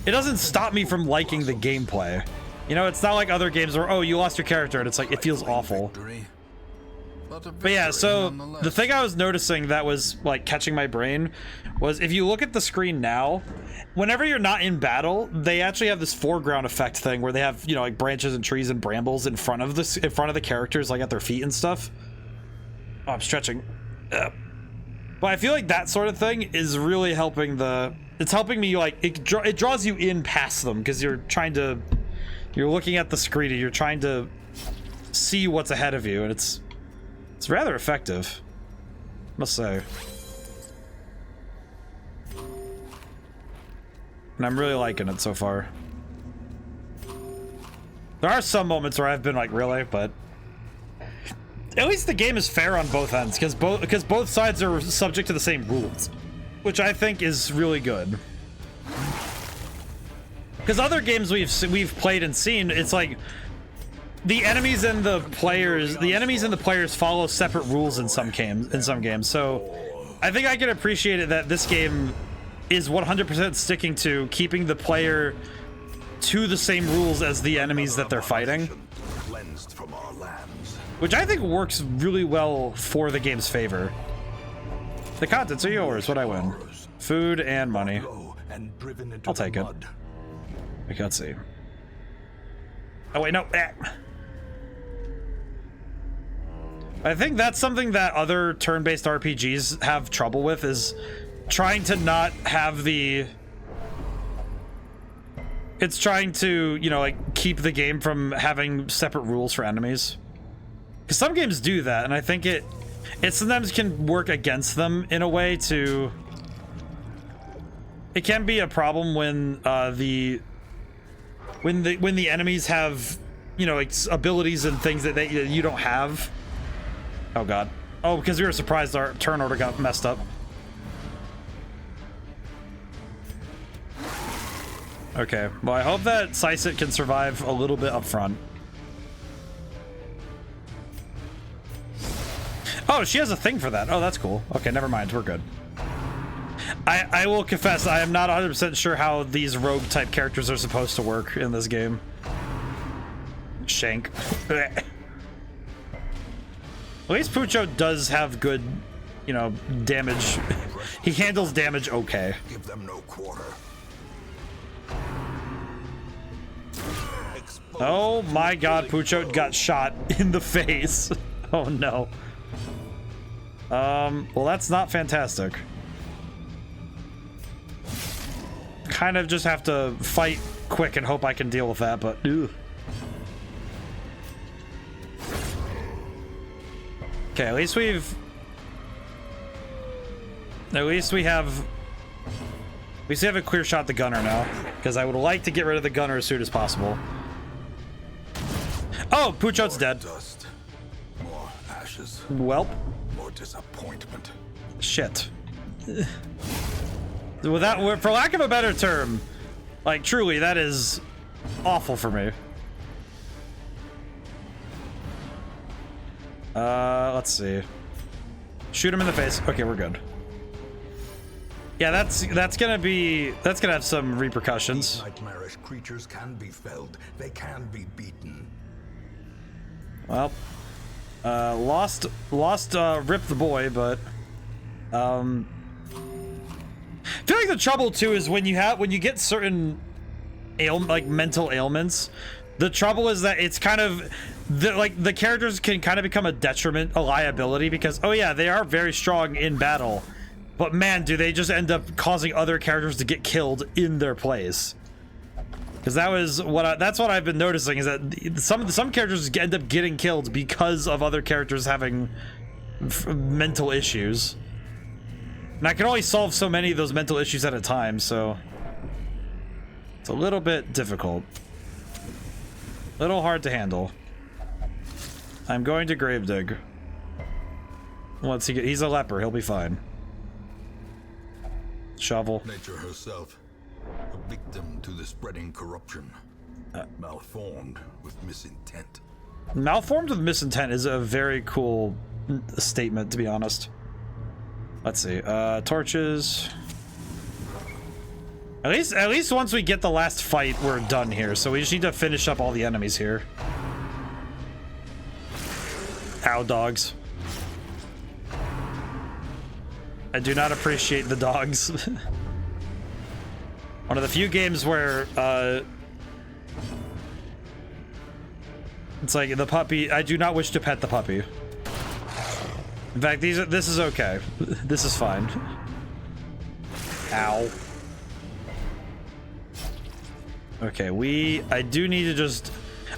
it doesn't stop me from liking the gameplay. You know, it's not like other games where, oh, you lost your character and it's like, it feels awful. But yeah, so the thing I was noticing that was like catching my brain was if you look at the screen now, whenever you're not in battle, they actually have this foreground effect thing where they have, you know, like branches and trees and brambles in front of the characters, like at their feet and stuff. Oh, I'm stretching. But I feel like that sort of thing is really helping the... It's helping me, like, it draws you in past them, because you're trying to... You're looking at the screen and you're trying to see what's ahead of you, and it's rather effective, must say. And I'm really liking it so far. There are some moments where I've been like, really, but at least the game is fair on both ends, because both sides are subject to the same rules, which I think is really good. Because other games we've played and seen, it's like the enemies and the players follow separate rules in some games. So I think I can appreciate it that this game is 100% sticking to keeping the player to the same rules as the enemies that they're fighting, which I think works really well for the game's favor. The contents are yours. What I win? Food and money. I'll take it. Okay, let's see. Oh wait, no. I think that's something that other turn-based RPGs have trouble with, is trying to not have the... It's trying to, you know, like, keep the game from having separate rules for enemies. Because some games do that, and I think it sometimes can work against them in a way to... It can be a problem when when the enemies have, you know, like, abilities and things that you don't have. Oh god. Oh, because we were surprised our turn order got messed up. Okay, well, I hope that Sysit can survive a little bit up front. Oh, she has a thing for that. Oh, that's cool. Okay, never mind. We're good. I will confess, I am not 100% sure how these rogue-type characters are supposed to work in this game. Shank. At least Pucho does have good, you know, damage. He handles damage okay. Give them no quarter. Oh my god, Pucho got shot in the face. Oh no. Well, that's not fantastic. Kind of just have to fight quick and hope I can deal with that, but ew. Okay, at least we have a clear shot at the gunner now, because I would like to get rid of the gunner as soon as possible. Oh, Pucho's dead. Dust, more ashes, Welp. more disappointment. Shit. Without, for lack of a better term, like, truly, that is awful for me. Let's see. Shoot him in the face. Okay, we're good. Yeah, that's gonna have some repercussions. These nightmarish creatures can be felled. They can be beaten. Well, lost, Rip the boy, but, I feel like the trouble too is when you get certain mental ailments, the trouble is that it's kind of the characters can kind of become a detriment, a liability, because oh yeah, they are very strong in battle, but man, do they just end up causing other characters to get killed in their place. Because that's what I've been noticing, is that some characters end up getting killed because of other characters having mental issues. And I can only solve so many of those mental issues at a time, so it's a little bit difficult. A little hard to handle. I'm going to Gravedigg. Once he's a leper, he'll be fine. Shovel. Nature herself, a victim to the spreading corruption, malformed with misintent. Malformed with misintent is a very cool statement, to be honest. Let's see. Torches. At least once we get the last fight, we're done here. So we just need to finish up all the enemies here. Ow, dogs. I do not appreciate the dogs. One of the few games where it's like the puppy. I do not wish to pet the puppy. In fact, this is okay. This is fine. Ow. Okay, I do need to just...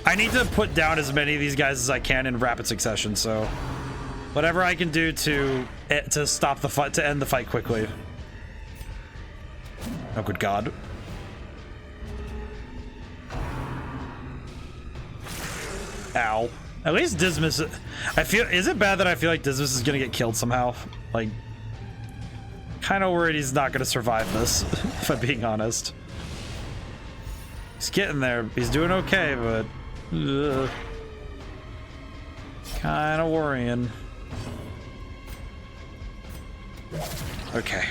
I need to put down as many of these guys as I can in rapid succession, so... Whatever I can do to stop the fight, to end the fight quickly. Oh, good God. Ow. At least Dismas... Is it bad that I feel like Dismas is gonna get killed somehow? Like... Kind of worried he's not gonna survive this, if I'm being honest. He's getting there. He's doing okay, but... Kind of worrying. Okay.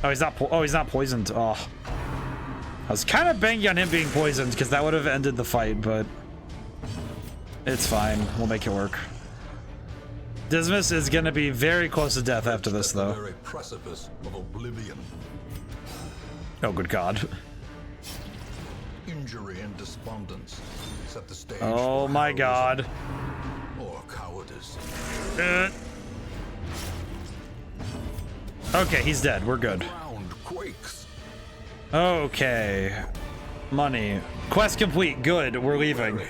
Oh, he's not poisoned. Oh. I was kind of banking on him being poisoned, because that would have ended the fight, but... It's fine. We'll make it work. Dismas is going to be very close to death after this, though. Very precipice of oblivion. Oh, good God. Injury and despondence set the stage. Oh my God. Or cowardice. Okay, he's dead. We're good. Ground quakes. Okay. Money. Quest complete. Good. We're leaving.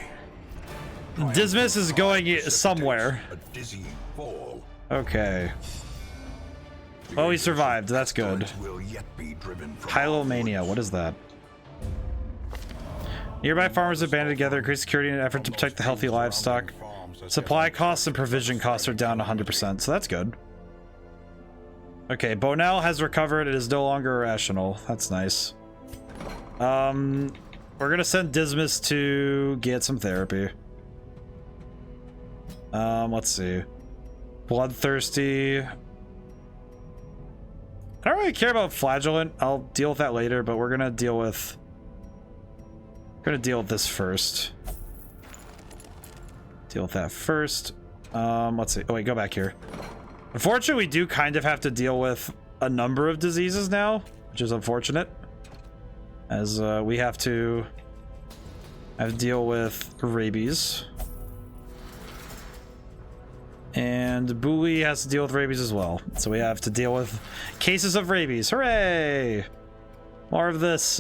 Dismas is going somewhere. A dizzy fall. Okay. Oh, he survived. That's good. Will yet be driven from Hylomania. What is that? Nearby farmers have banded together, increase security in an effort to protect the healthy livestock. Supply costs and provision costs are down 100%, so that's good. Okay, Bonell has recovered. It is no longer irrational. That's nice. We're gonna send Dismas to get some therapy. Let's see. Bloodthirsty. I don't really care about Flagellant. I'll deal with that later, but we're gonna deal with... this first. Deal with that first. Let's see. Oh wait, go back here. Unfortunately, we do kind of have to deal with a number of diseases now, which is unfortunate. As we have to deal with rabies. And Booley has to deal with rabies as well. So we have to deal with cases of rabies. Hooray! More of this.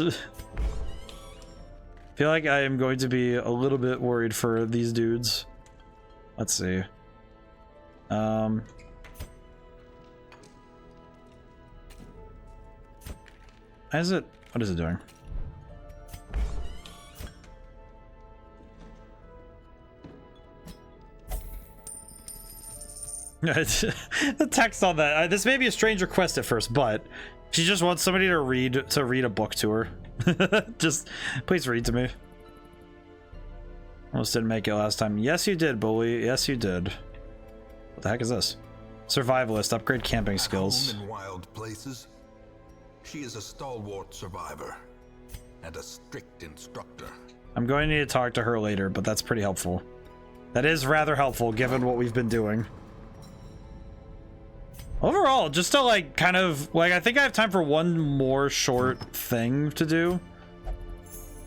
Feel like I am going to be a little bit worried for these dudes. Let's see. What is it doing? The text on that. This may be a strange request at first, but she just wants somebody to read a book to her. Just please read to me. Almost didn't make it last time. Yes, you did, Bully. Yes, you did. What the heck is this? Survivalist. Upgrade camping skills. In wild places, she is a stalwart survivor and a strict instructor. I'm going to need to talk to her later, but that's pretty helpful. That is rather helpful given what we've been doing. Overall, just to like kind of like, I think I have time for one more short thing to do,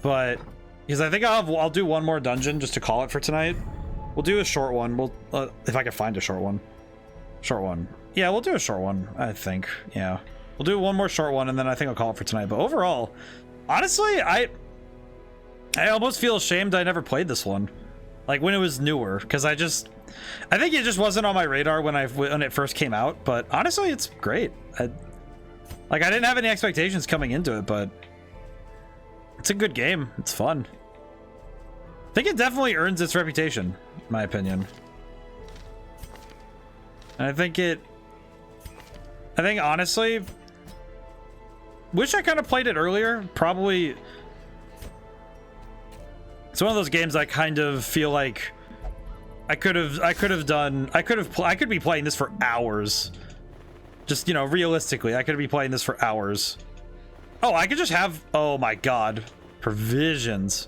but because I think I'll do one more dungeon just to call it for tonight. We'll do a short one. We'll if I can find a short one. Yeah, we'll do a short one. I think. Yeah, we'll do one more short one, and then I think I'll call it for tonight. But overall, honestly, I almost feel ashamed I never played this one, like when it was newer, because I think it just wasn't on my radar when it first came out, but honestly, it's great. I didn't have any expectations coming into it, but it's a good game. It's fun. I think it definitely earns its reputation, in my opinion. And I think honestly, wish I kind of played it earlier. Probably, it's one of those games I kind of feel like I could be playing this for hours. Just, you know, realistically, I could be playing this for hours. Oh, I could just have, oh my God, provisions.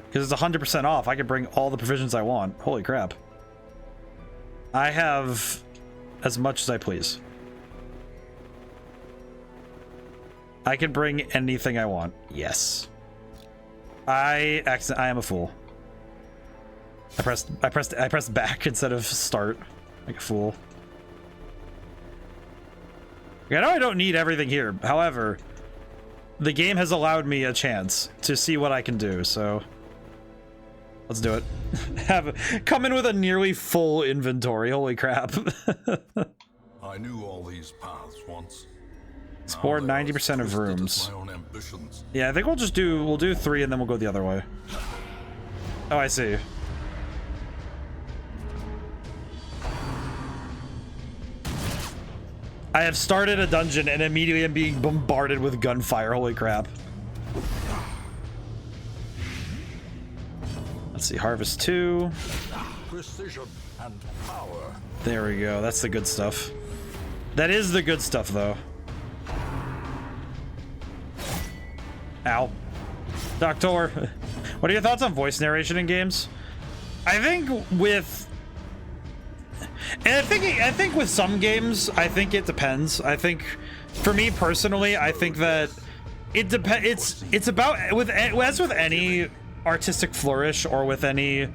Because it's 100% off. I could bring all the provisions I want. Holy crap. I have as much as I please. I can bring anything I want. Yes. I am a fool. I pressed back instead of start, like a fool. I know I don't need everything here. However, the game has allowed me a chance to see what I can do, so let's do it. Come in with a nearly full inventory. Holy crap. I knew all these paths once. Explore 90% of rooms. Yeah, I think we'll do 3 and then we'll go the other way. Oh, I see. I have started a dungeon and immediately am being bombarded with gunfire. Holy crap. Let's see, Harvest 2. Precision and power. There we go. That's the good stuff. That is the good stuff, though. Ow. Doctor, what are your thoughts on voice narration in games? I think with... And I think with some games, I think it depends. I think, for me personally, I think that it depends. It's about as with any artistic flourish or with any,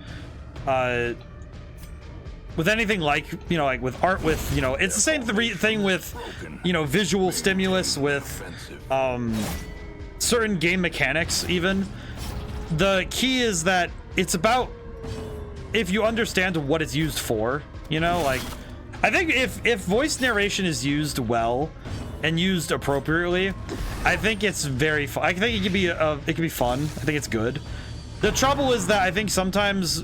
with anything like, you know, like with art, with, you know, it's the same thing with, you know, visual stimulus, with certain game mechanics. Even the key is that it's about if you understand what it's used for. You know, like, I think if voice narration is used well and used appropriately, I think it's very fun. I think it can be fun. I think it's good. The trouble is that I think sometimes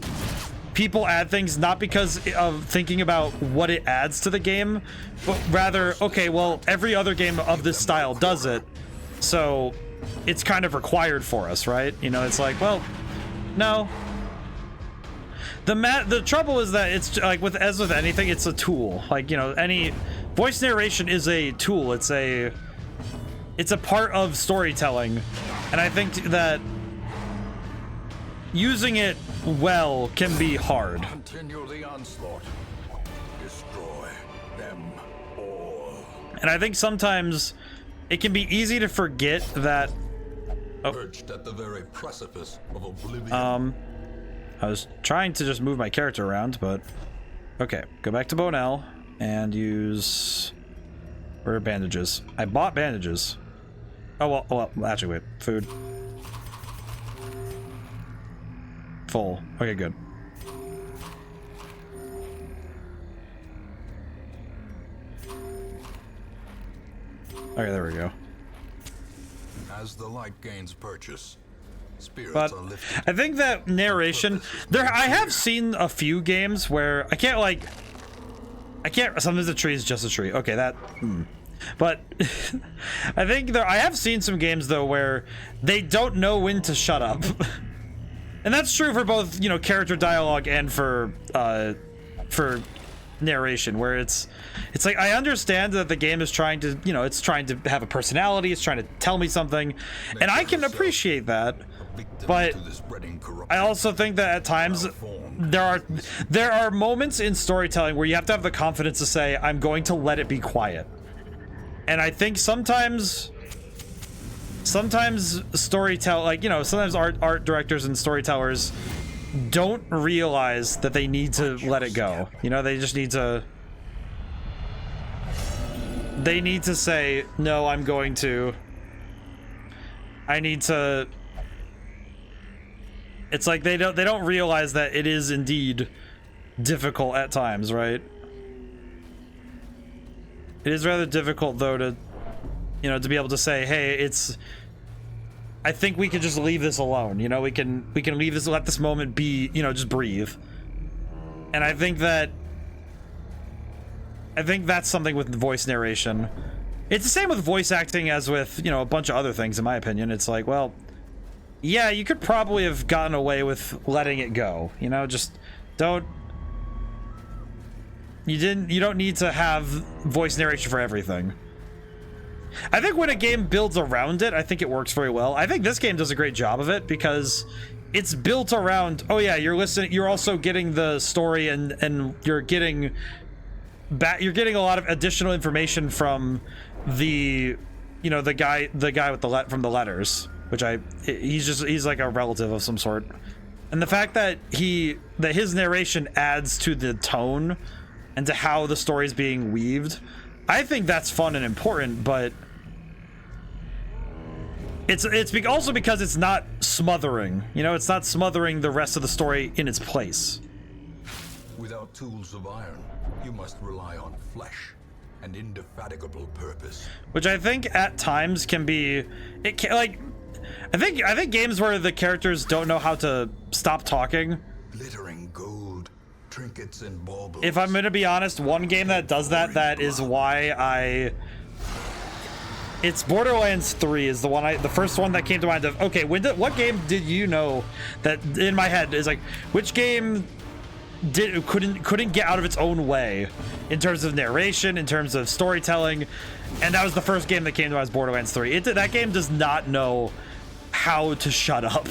people add things not because of thinking about what it adds to the game, but rather, okay, well, every other game of this style does it, so it's kind of required for us, right? You know, it's like, well, no. The trouble is that it's like as with anything, it's a tool. Like, you know, any voice narration is a tool. It's a part of storytelling, and I think that using it well can be hard. Continue the onslaught. Destroy them all. And I think sometimes it can be easy to forget that. Perched at the very precipice of oblivion. I was trying to just move my character around, but okay. Go back to Bonell and use where are bandages? I bought bandages. Oh well, actually wait, food. Full. Okay, good. Okay, there we go. As the light gains purchase, spirits but are lifted. I think that narration I have seen a few games where I can't sometimes the tree is just a tree. Okay, that but I think I have seen some games though where they don't know when to shut up. And that's true for both, you know, character dialogue and for narration, where it's like I understand that the game is trying to, you know, it's trying to have a personality, it's trying to tell me something, and I can appreciate that. But I also think that at times there are moments in storytelling where you have to have the confidence to say, I'm going to let it be quiet. And I think sometimes storytell, like, you know, sometimes art directors and storytellers don't realize that they need to let it go. You know, they just need to say, no, I need to. It's like they don't realize that it is indeed difficult at times, right? It is rather difficult though to, you know, to be able to say, hey, I think we can just leave this alone. You know, we can leave this, let this moment be, you know, just breathe. And I think that's something with voice narration. It's the same with voice acting as with, you know, a bunch of other things, in my opinion. It's like, well, yeah, you could probably have gotten away with letting it go. You know, just don't. You don't need to have voice narration for everything. I think when a game builds around it, I think it works very well. I think this game does a great job of it because it's built around, oh yeah, you're listening, you're also getting the story and you're getting a lot of additional information from the, you know, the guy with from the letters, which he's like a relative of some sort. And the fact that his narration adds to the tone and to how the story is being weaved, I think that's fun and important, but it's also because it's not smothering, you know, it's not smothering the rest of the story in its place. Without tools of iron, you must rely on flesh and indefatigable purpose. Which I think at times can be, I think games where the characters don't know how to stop talking. Glittering gold, trinkets and baubles. If I'm gonna be honest, one game that does that is why it's Borderlands 3 is the first one that came to mind of, okay, what game did you know that in my head is like, which game couldn't get out of its own way in terms of narration, in terms of storytelling, and that was the first game that came to mind, Borderlands 3. That game does not know how to shut up,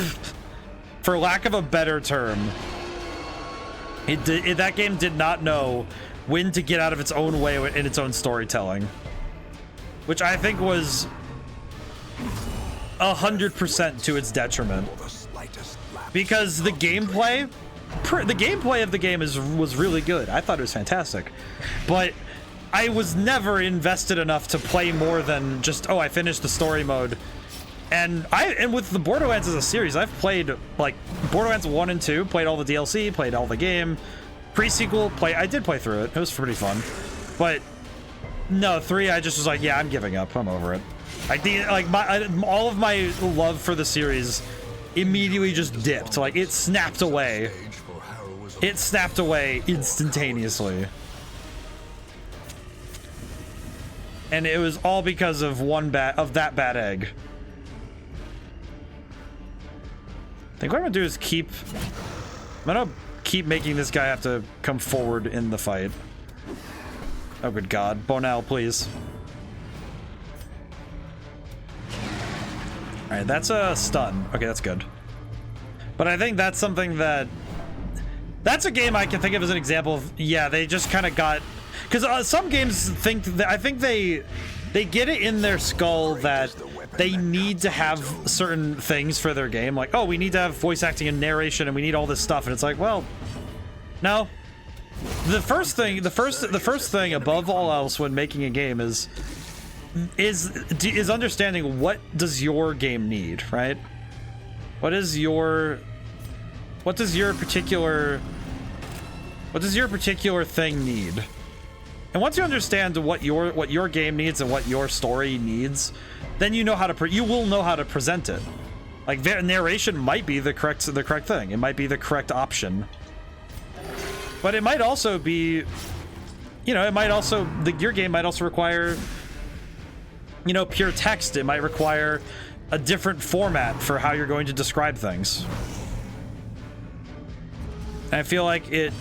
for lack of a better term. That game did not know when to get out of its own way in its own storytelling, which I think was 100% to its detriment, because the gameplay of the game was really good. I thought it was fantastic, but I was never invested enough to play more than just, oh, I finished the story mode. And with the Borderlands as a series, I've played like Borderlands 1 and 2, played all the DLC, played all the game, pre-sequel, I did play through it. It was pretty fun. But no, 3, I just was like, yeah, I'm giving up. I'm over it. All of my love for the series immediately just dipped. Like, it snapped away. It snapped away instantaneously. And it was all because of that bad egg. I think what I'm gonna do is I'm gonna keep making this guy have to come forward in the fight. Oh, good God. Bonell, please. Alright, that's a stun. Okay, that's good. But I think that's something that's a game I can think of as an example of, yeah, they just kind of got... Because some games I think they get it in their skull that they need to have certain things for their game. Like, oh, we need to have voice acting and narration and we need all this stuff. And it's like, well, no. The first thing above all else when making a game is understanding what does your game need, right? What does your particular thing need? And once you understand what your game needs and what your story needs, then you will know how to present it. Like, narration might be the correct thing. It might be the correct option. But it might also be, you know, your game might also require, you know, pure text. It might require a different format for how you're going to describe things. And I feel like it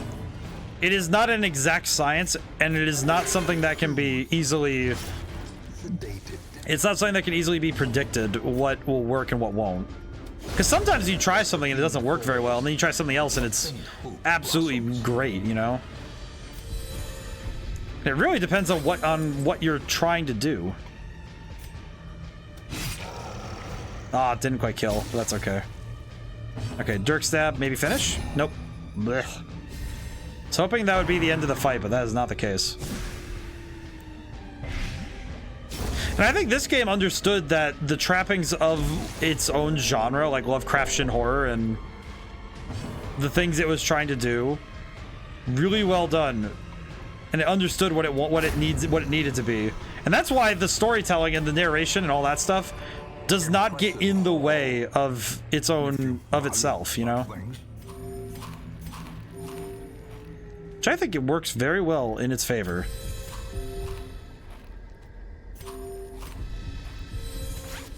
is not an exact science, and it is not something that can be easily... It's not something that can easily be predicted what will work and what won't. Because sometimes you try something and it doesn't work very well, and then you try something else and it's absolutely great, you know? It really depends on what you're trying to do. Ah, didn't quite kill, but that's okay. Okay, Dirk Stab, maybe finish? Nope. Blech. I was hoping that would be the end of the fight, but that is not the case. And I think this game understood that the trappings of its own genre, like Lovecraftian horror and the things it was trying to do, really well done. And it understood what it needed to be. And that's why the storytelling and the narration and all that stuff does not get in the way of itself, you know? Which I think it works very well in its favor.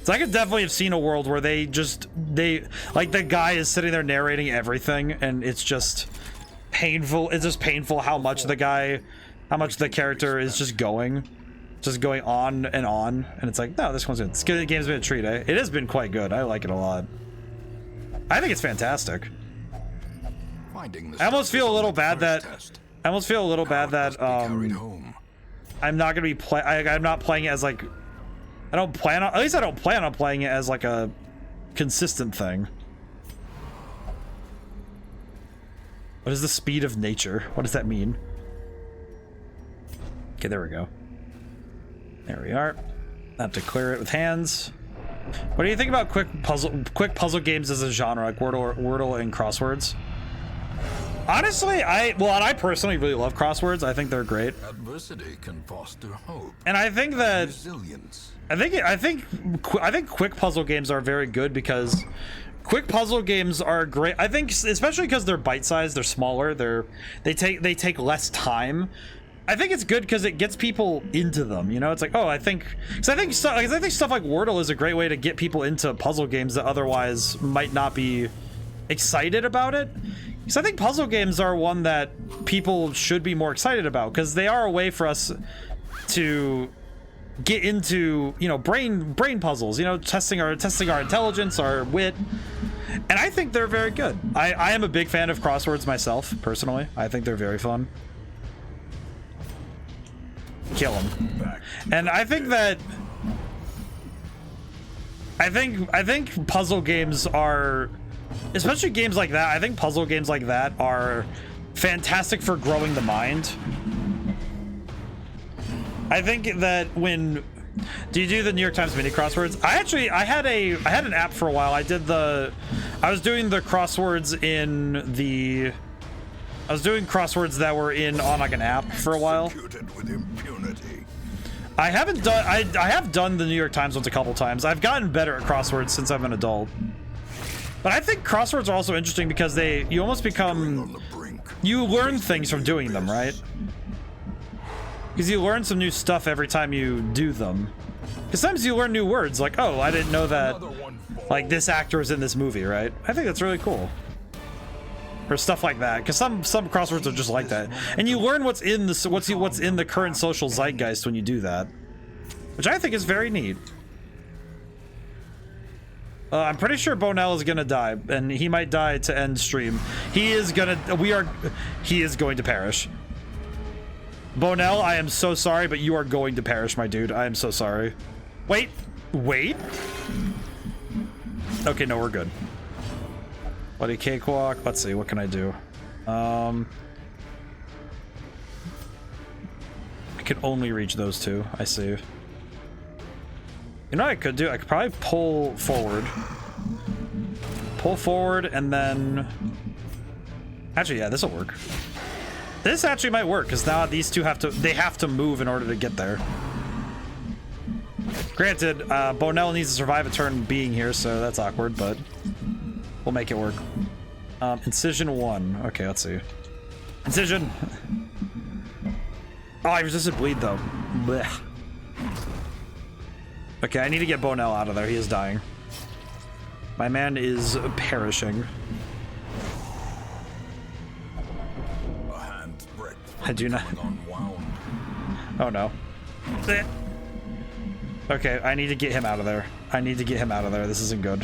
So I could definitely have seen a world where like the guy is sitting there narrating everything and it's just painful. It's just painful how much the character is just going on. And it's like, no, this game's been a treat. It has been quite good. I like it a lot. I think it's fantastic. I almost feel a little bad that I'm not gonna be I'm not playing it as like, I don't plan on playing it as like a consistent thing. What is the speed of nature? What does that mean? Okay, there we go. There we are. I have to clear it with hands. What do you think about quick puzzle games as a genre, like Wordle and crosswords? Honestly, I personally really love crosswords. I think they're great. Adversity can foster hope. And I think that Resilience. I think quick puzzle games are very good because quick puzzle games are great. I think especially because they're bite-sized, they're smaller, they take less time. I think it's good because it gets people into them. You know, it's like, oh, I think stuff like Wordle is a great way to get people into puzzle games that otherwise might not be excited about it. Because I think puzzle games are one that people should be more excited about because they are a way for us to get into, you know, brain puzzles. You know, testing our intelligence, our wit. And I think they're very good. I am a big fan of crosswords myself, personally. I think they're very fun. Kill him. And I think that I think puzzle games are, especially games like that, I think puzzle games like that are fantastic for growing the mind. I think that do you do the New York Times mini crosswords? I had an app for a while. I was doing the crosswords I was doing crosswords that were on like an app for a while. With impunity. I have done the New York Times ones a couple times. I've gotten better at crosswords since I'm an adult. But I think crosswords are also interesting because you almost become, you learn things from doing them, right? Because you learn some new stuff every time you do them. Because sometimes you learn new words, like, oh, I didn't know that, like, this actor is in this movie, right? I think that's really cool. Or stuff like that, because some crosswords are just like that, and you learn what's in the current social zeitgeist when you do that, which I think is very neat. I'm pretty sure Bonell is gonna die, and he might die to end stream. He is going to perish. Bonell, I am so sorry, but you are going to perish, my dude. I am so sorry. Wait. Okay, no, we're good. Bloody cakewalk. Let's see, what can I do? I can only reach those two. I see. You know what I could do? I could probably pull forward. Pull forward and then... Actually, yeah, this'll work. This actually might work, because now these two have to move in order to get there. Granted, Bonell needs to survive a turn being here, so that's awkward, but... we'll make it work. Incision 1. Okay, let's see. Incision! Oh, I resisted bleed, though. Blech. Okay, I need to get Bonell out of there. He is dying. My man is perishing. I do not... Oh, no. Okay, I need to get him out of there. This isn't good.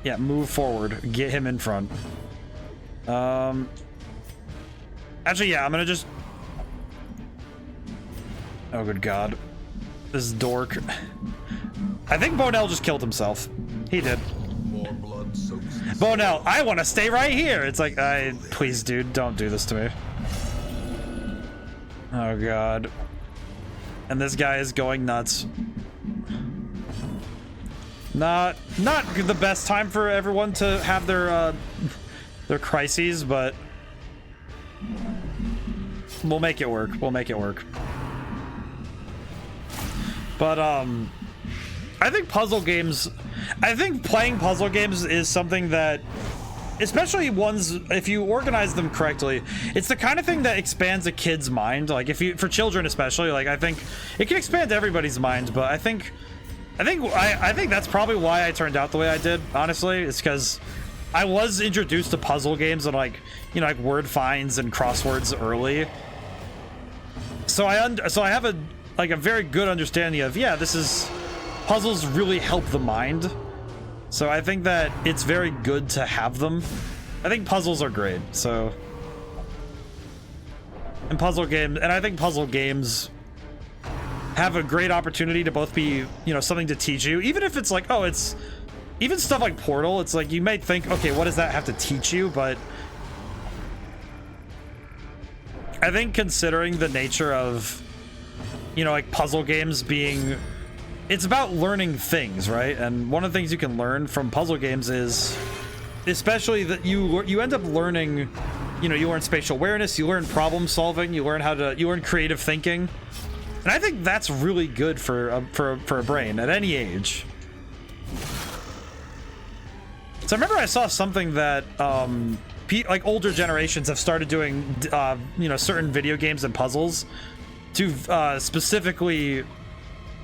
Yeah, move forward. Get him in front. Actually, yeah, I'm gonna just... Oh, good God. This dork. I think Bonell just killed himself. He did. Bonell, I want to stay right here. It's like, please, dude, don't do this to me. Oh, God. And this guy is going nuts. Not the best time for everyone to have their crises, but we'll make it work. But I think playing puzzle games is something that, especially ones, if you organize them correctly, it's the kind of thing that expands a kid's mind. Like, for children especially, like, I think it can expand everybody's mind, but I think that's probably why I turned out the way I did, honestly. It's because I was introduced to puzzle games and, like, you know, like word finds and crosswords early. So I have a very good understanding of, yeah, puzzles really help the mind. So I think that it's very good to have them. I think puzzles are great, so. And I think puzzle games have a great opportunity to both be, you know, something to teach you, even if it's like, oh, it's even stuff like Portal, it's like you might think, okay, what does that have to teach you? But I think considering the nature of, you know, like puzzle games being, it's about learning things, right? And one of the things you can learn from puzzle games is, especially that you end up learning, you know, you learn spatial awareness, you learn problem solving, you learn creative thinking. And I think that's really good for a brain at any age. So I remember I saw something that like older generations have started doing, you know, certain video games and puzzles to specifically,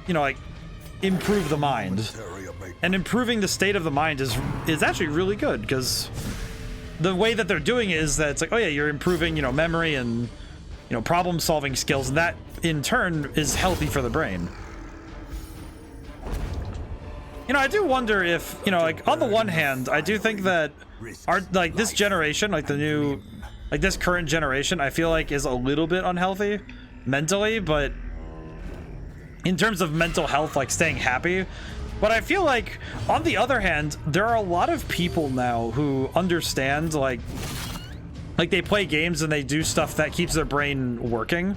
you know, like improve the mind. And improving the state of the mind is actually really good, because the way that they're doing it is that it's like, oh yeah, you're improving, you know, memory and, you know, problem solving skills, and that in turn is healthy for the brain. You know, I do wonder if, you know, like on the one hand, I do think that like this generation, like the new, like this current generation, I feel like is a little bit unhealthy mentally, but in terms of mental health, like staying happy. But I feel like on the other hand, there are a lot of people now who understand, like they play games and they do stuff that keeps their brain working.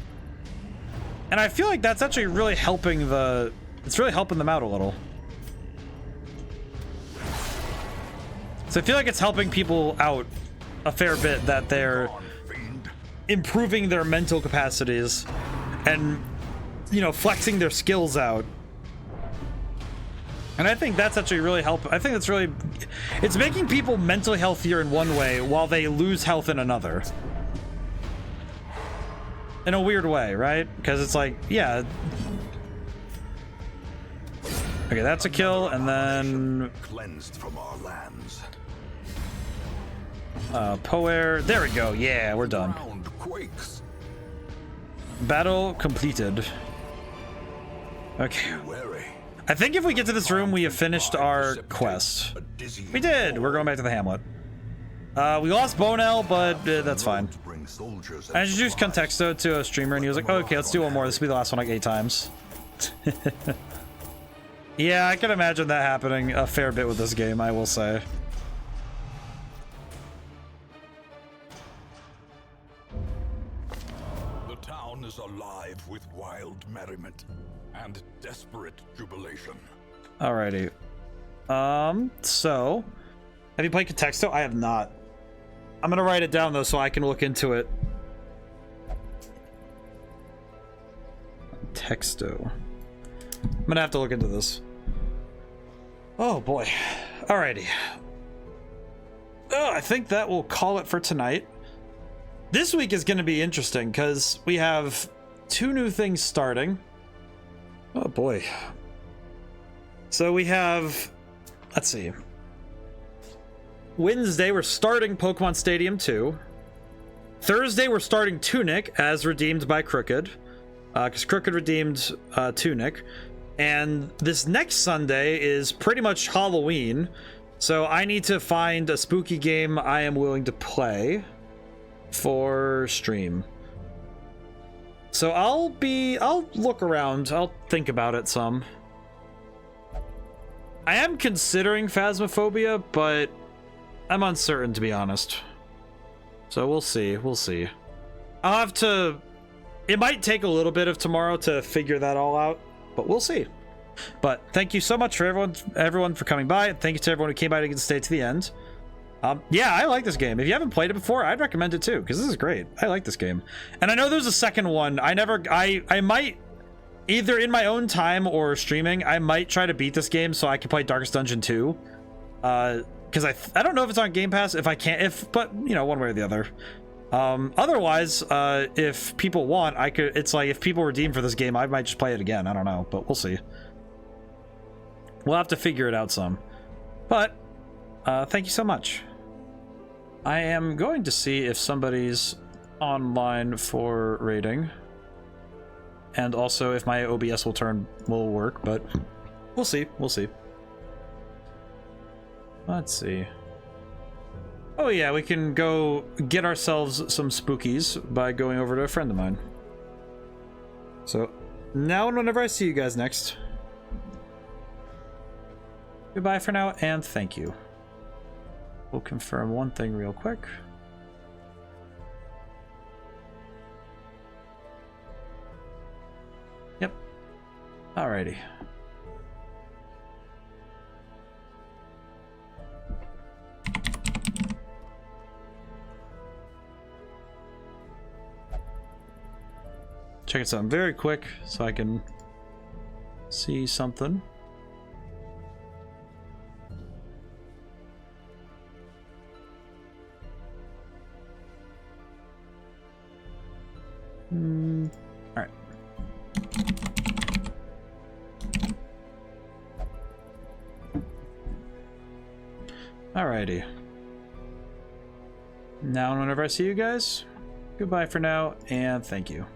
And I feel like that's actually really helping it's really helping them out a little. So I feel like it's helping people out a fair bit that they're improving their mental capacities and, you know, flexing their skills out. And I think that's actually really helpful. I think it's making people mentally healthier in one way while they lose health in another. In a weird way, right? Because it's like, yeah. Okay, that's a kill, and then cleansed from our lands. Poer. There we go. Yeah, we're done. Battle completed. Okay. I think if we get to this room, we have finished our quest. We did. We're going back to the hamlet. We lost Bonel, but that's fine. I introduced Contexto to a streamer, and he was like, oh, okay, let's do one more. This will be the last one like 8 times. Yeah, I can imagine that happening a fair bit with this game, I will say. The town is alive with wild merriment and desperate jubilation. Alrighty. So, have you played Contexto? I have not. I'm gonna write it down though so I can look into it. Texto. I'm gonna have to look into this. Oh boy. Alrighty. Oh, I think that will call it for tonight. This week is gonna be interesting because we have 2 new things starting. Oh boy. So we have, let's see. Wednesday, we're starting Pokemon Stadium 2. Thursday, we're starting Tunic, as redeemed by Crooked. Because Crooked redeemed Tunic. And this next Sunday is pretty much Halloween. So I need to find a spooky game I am willing to play for stream. So I'll look around. I'll think about it some. I am considering Phasmophobia, but I'm uncertain, to be honest. So we'll see. We'll see. I'll have to... It might take a little bit of tomorrow to figure that all out, but we'll see. But thank you so much for everyone for coming by. Thank you to everyone who came by to stay to the end. Yeah, I like this game. If you haven't played it before, I'd recommend it too, because this is great. I like this game. And I know there's a second one. I might, either in my own time or streaming, I might try to beat this game so I can play Darkest Dungeon 2. Because I don't know if it's on Game Pass. If I can't, but you know, one way or the other. Otherwise, if people want, I could. It's like if people redeem for this game, I might just play it again. I don't know, but we'll see. We'll have to figure it out some. But thank you so much. I am going to see if somebody's online for raiding, and also if my OBS will work. But we'll see. We'll see. Let's see. Oh yeah, we can go get ourselves some spookies by going over to a friend of mine. So now and whenever I see you guys next. Goodbye for now, and thank you. We'll confirm one thing real quick. Yep. Alrighty. Check something very quick so I can see something. All right. Alrighty. Now, whenever I see you guys, goodbye for now, and thank you.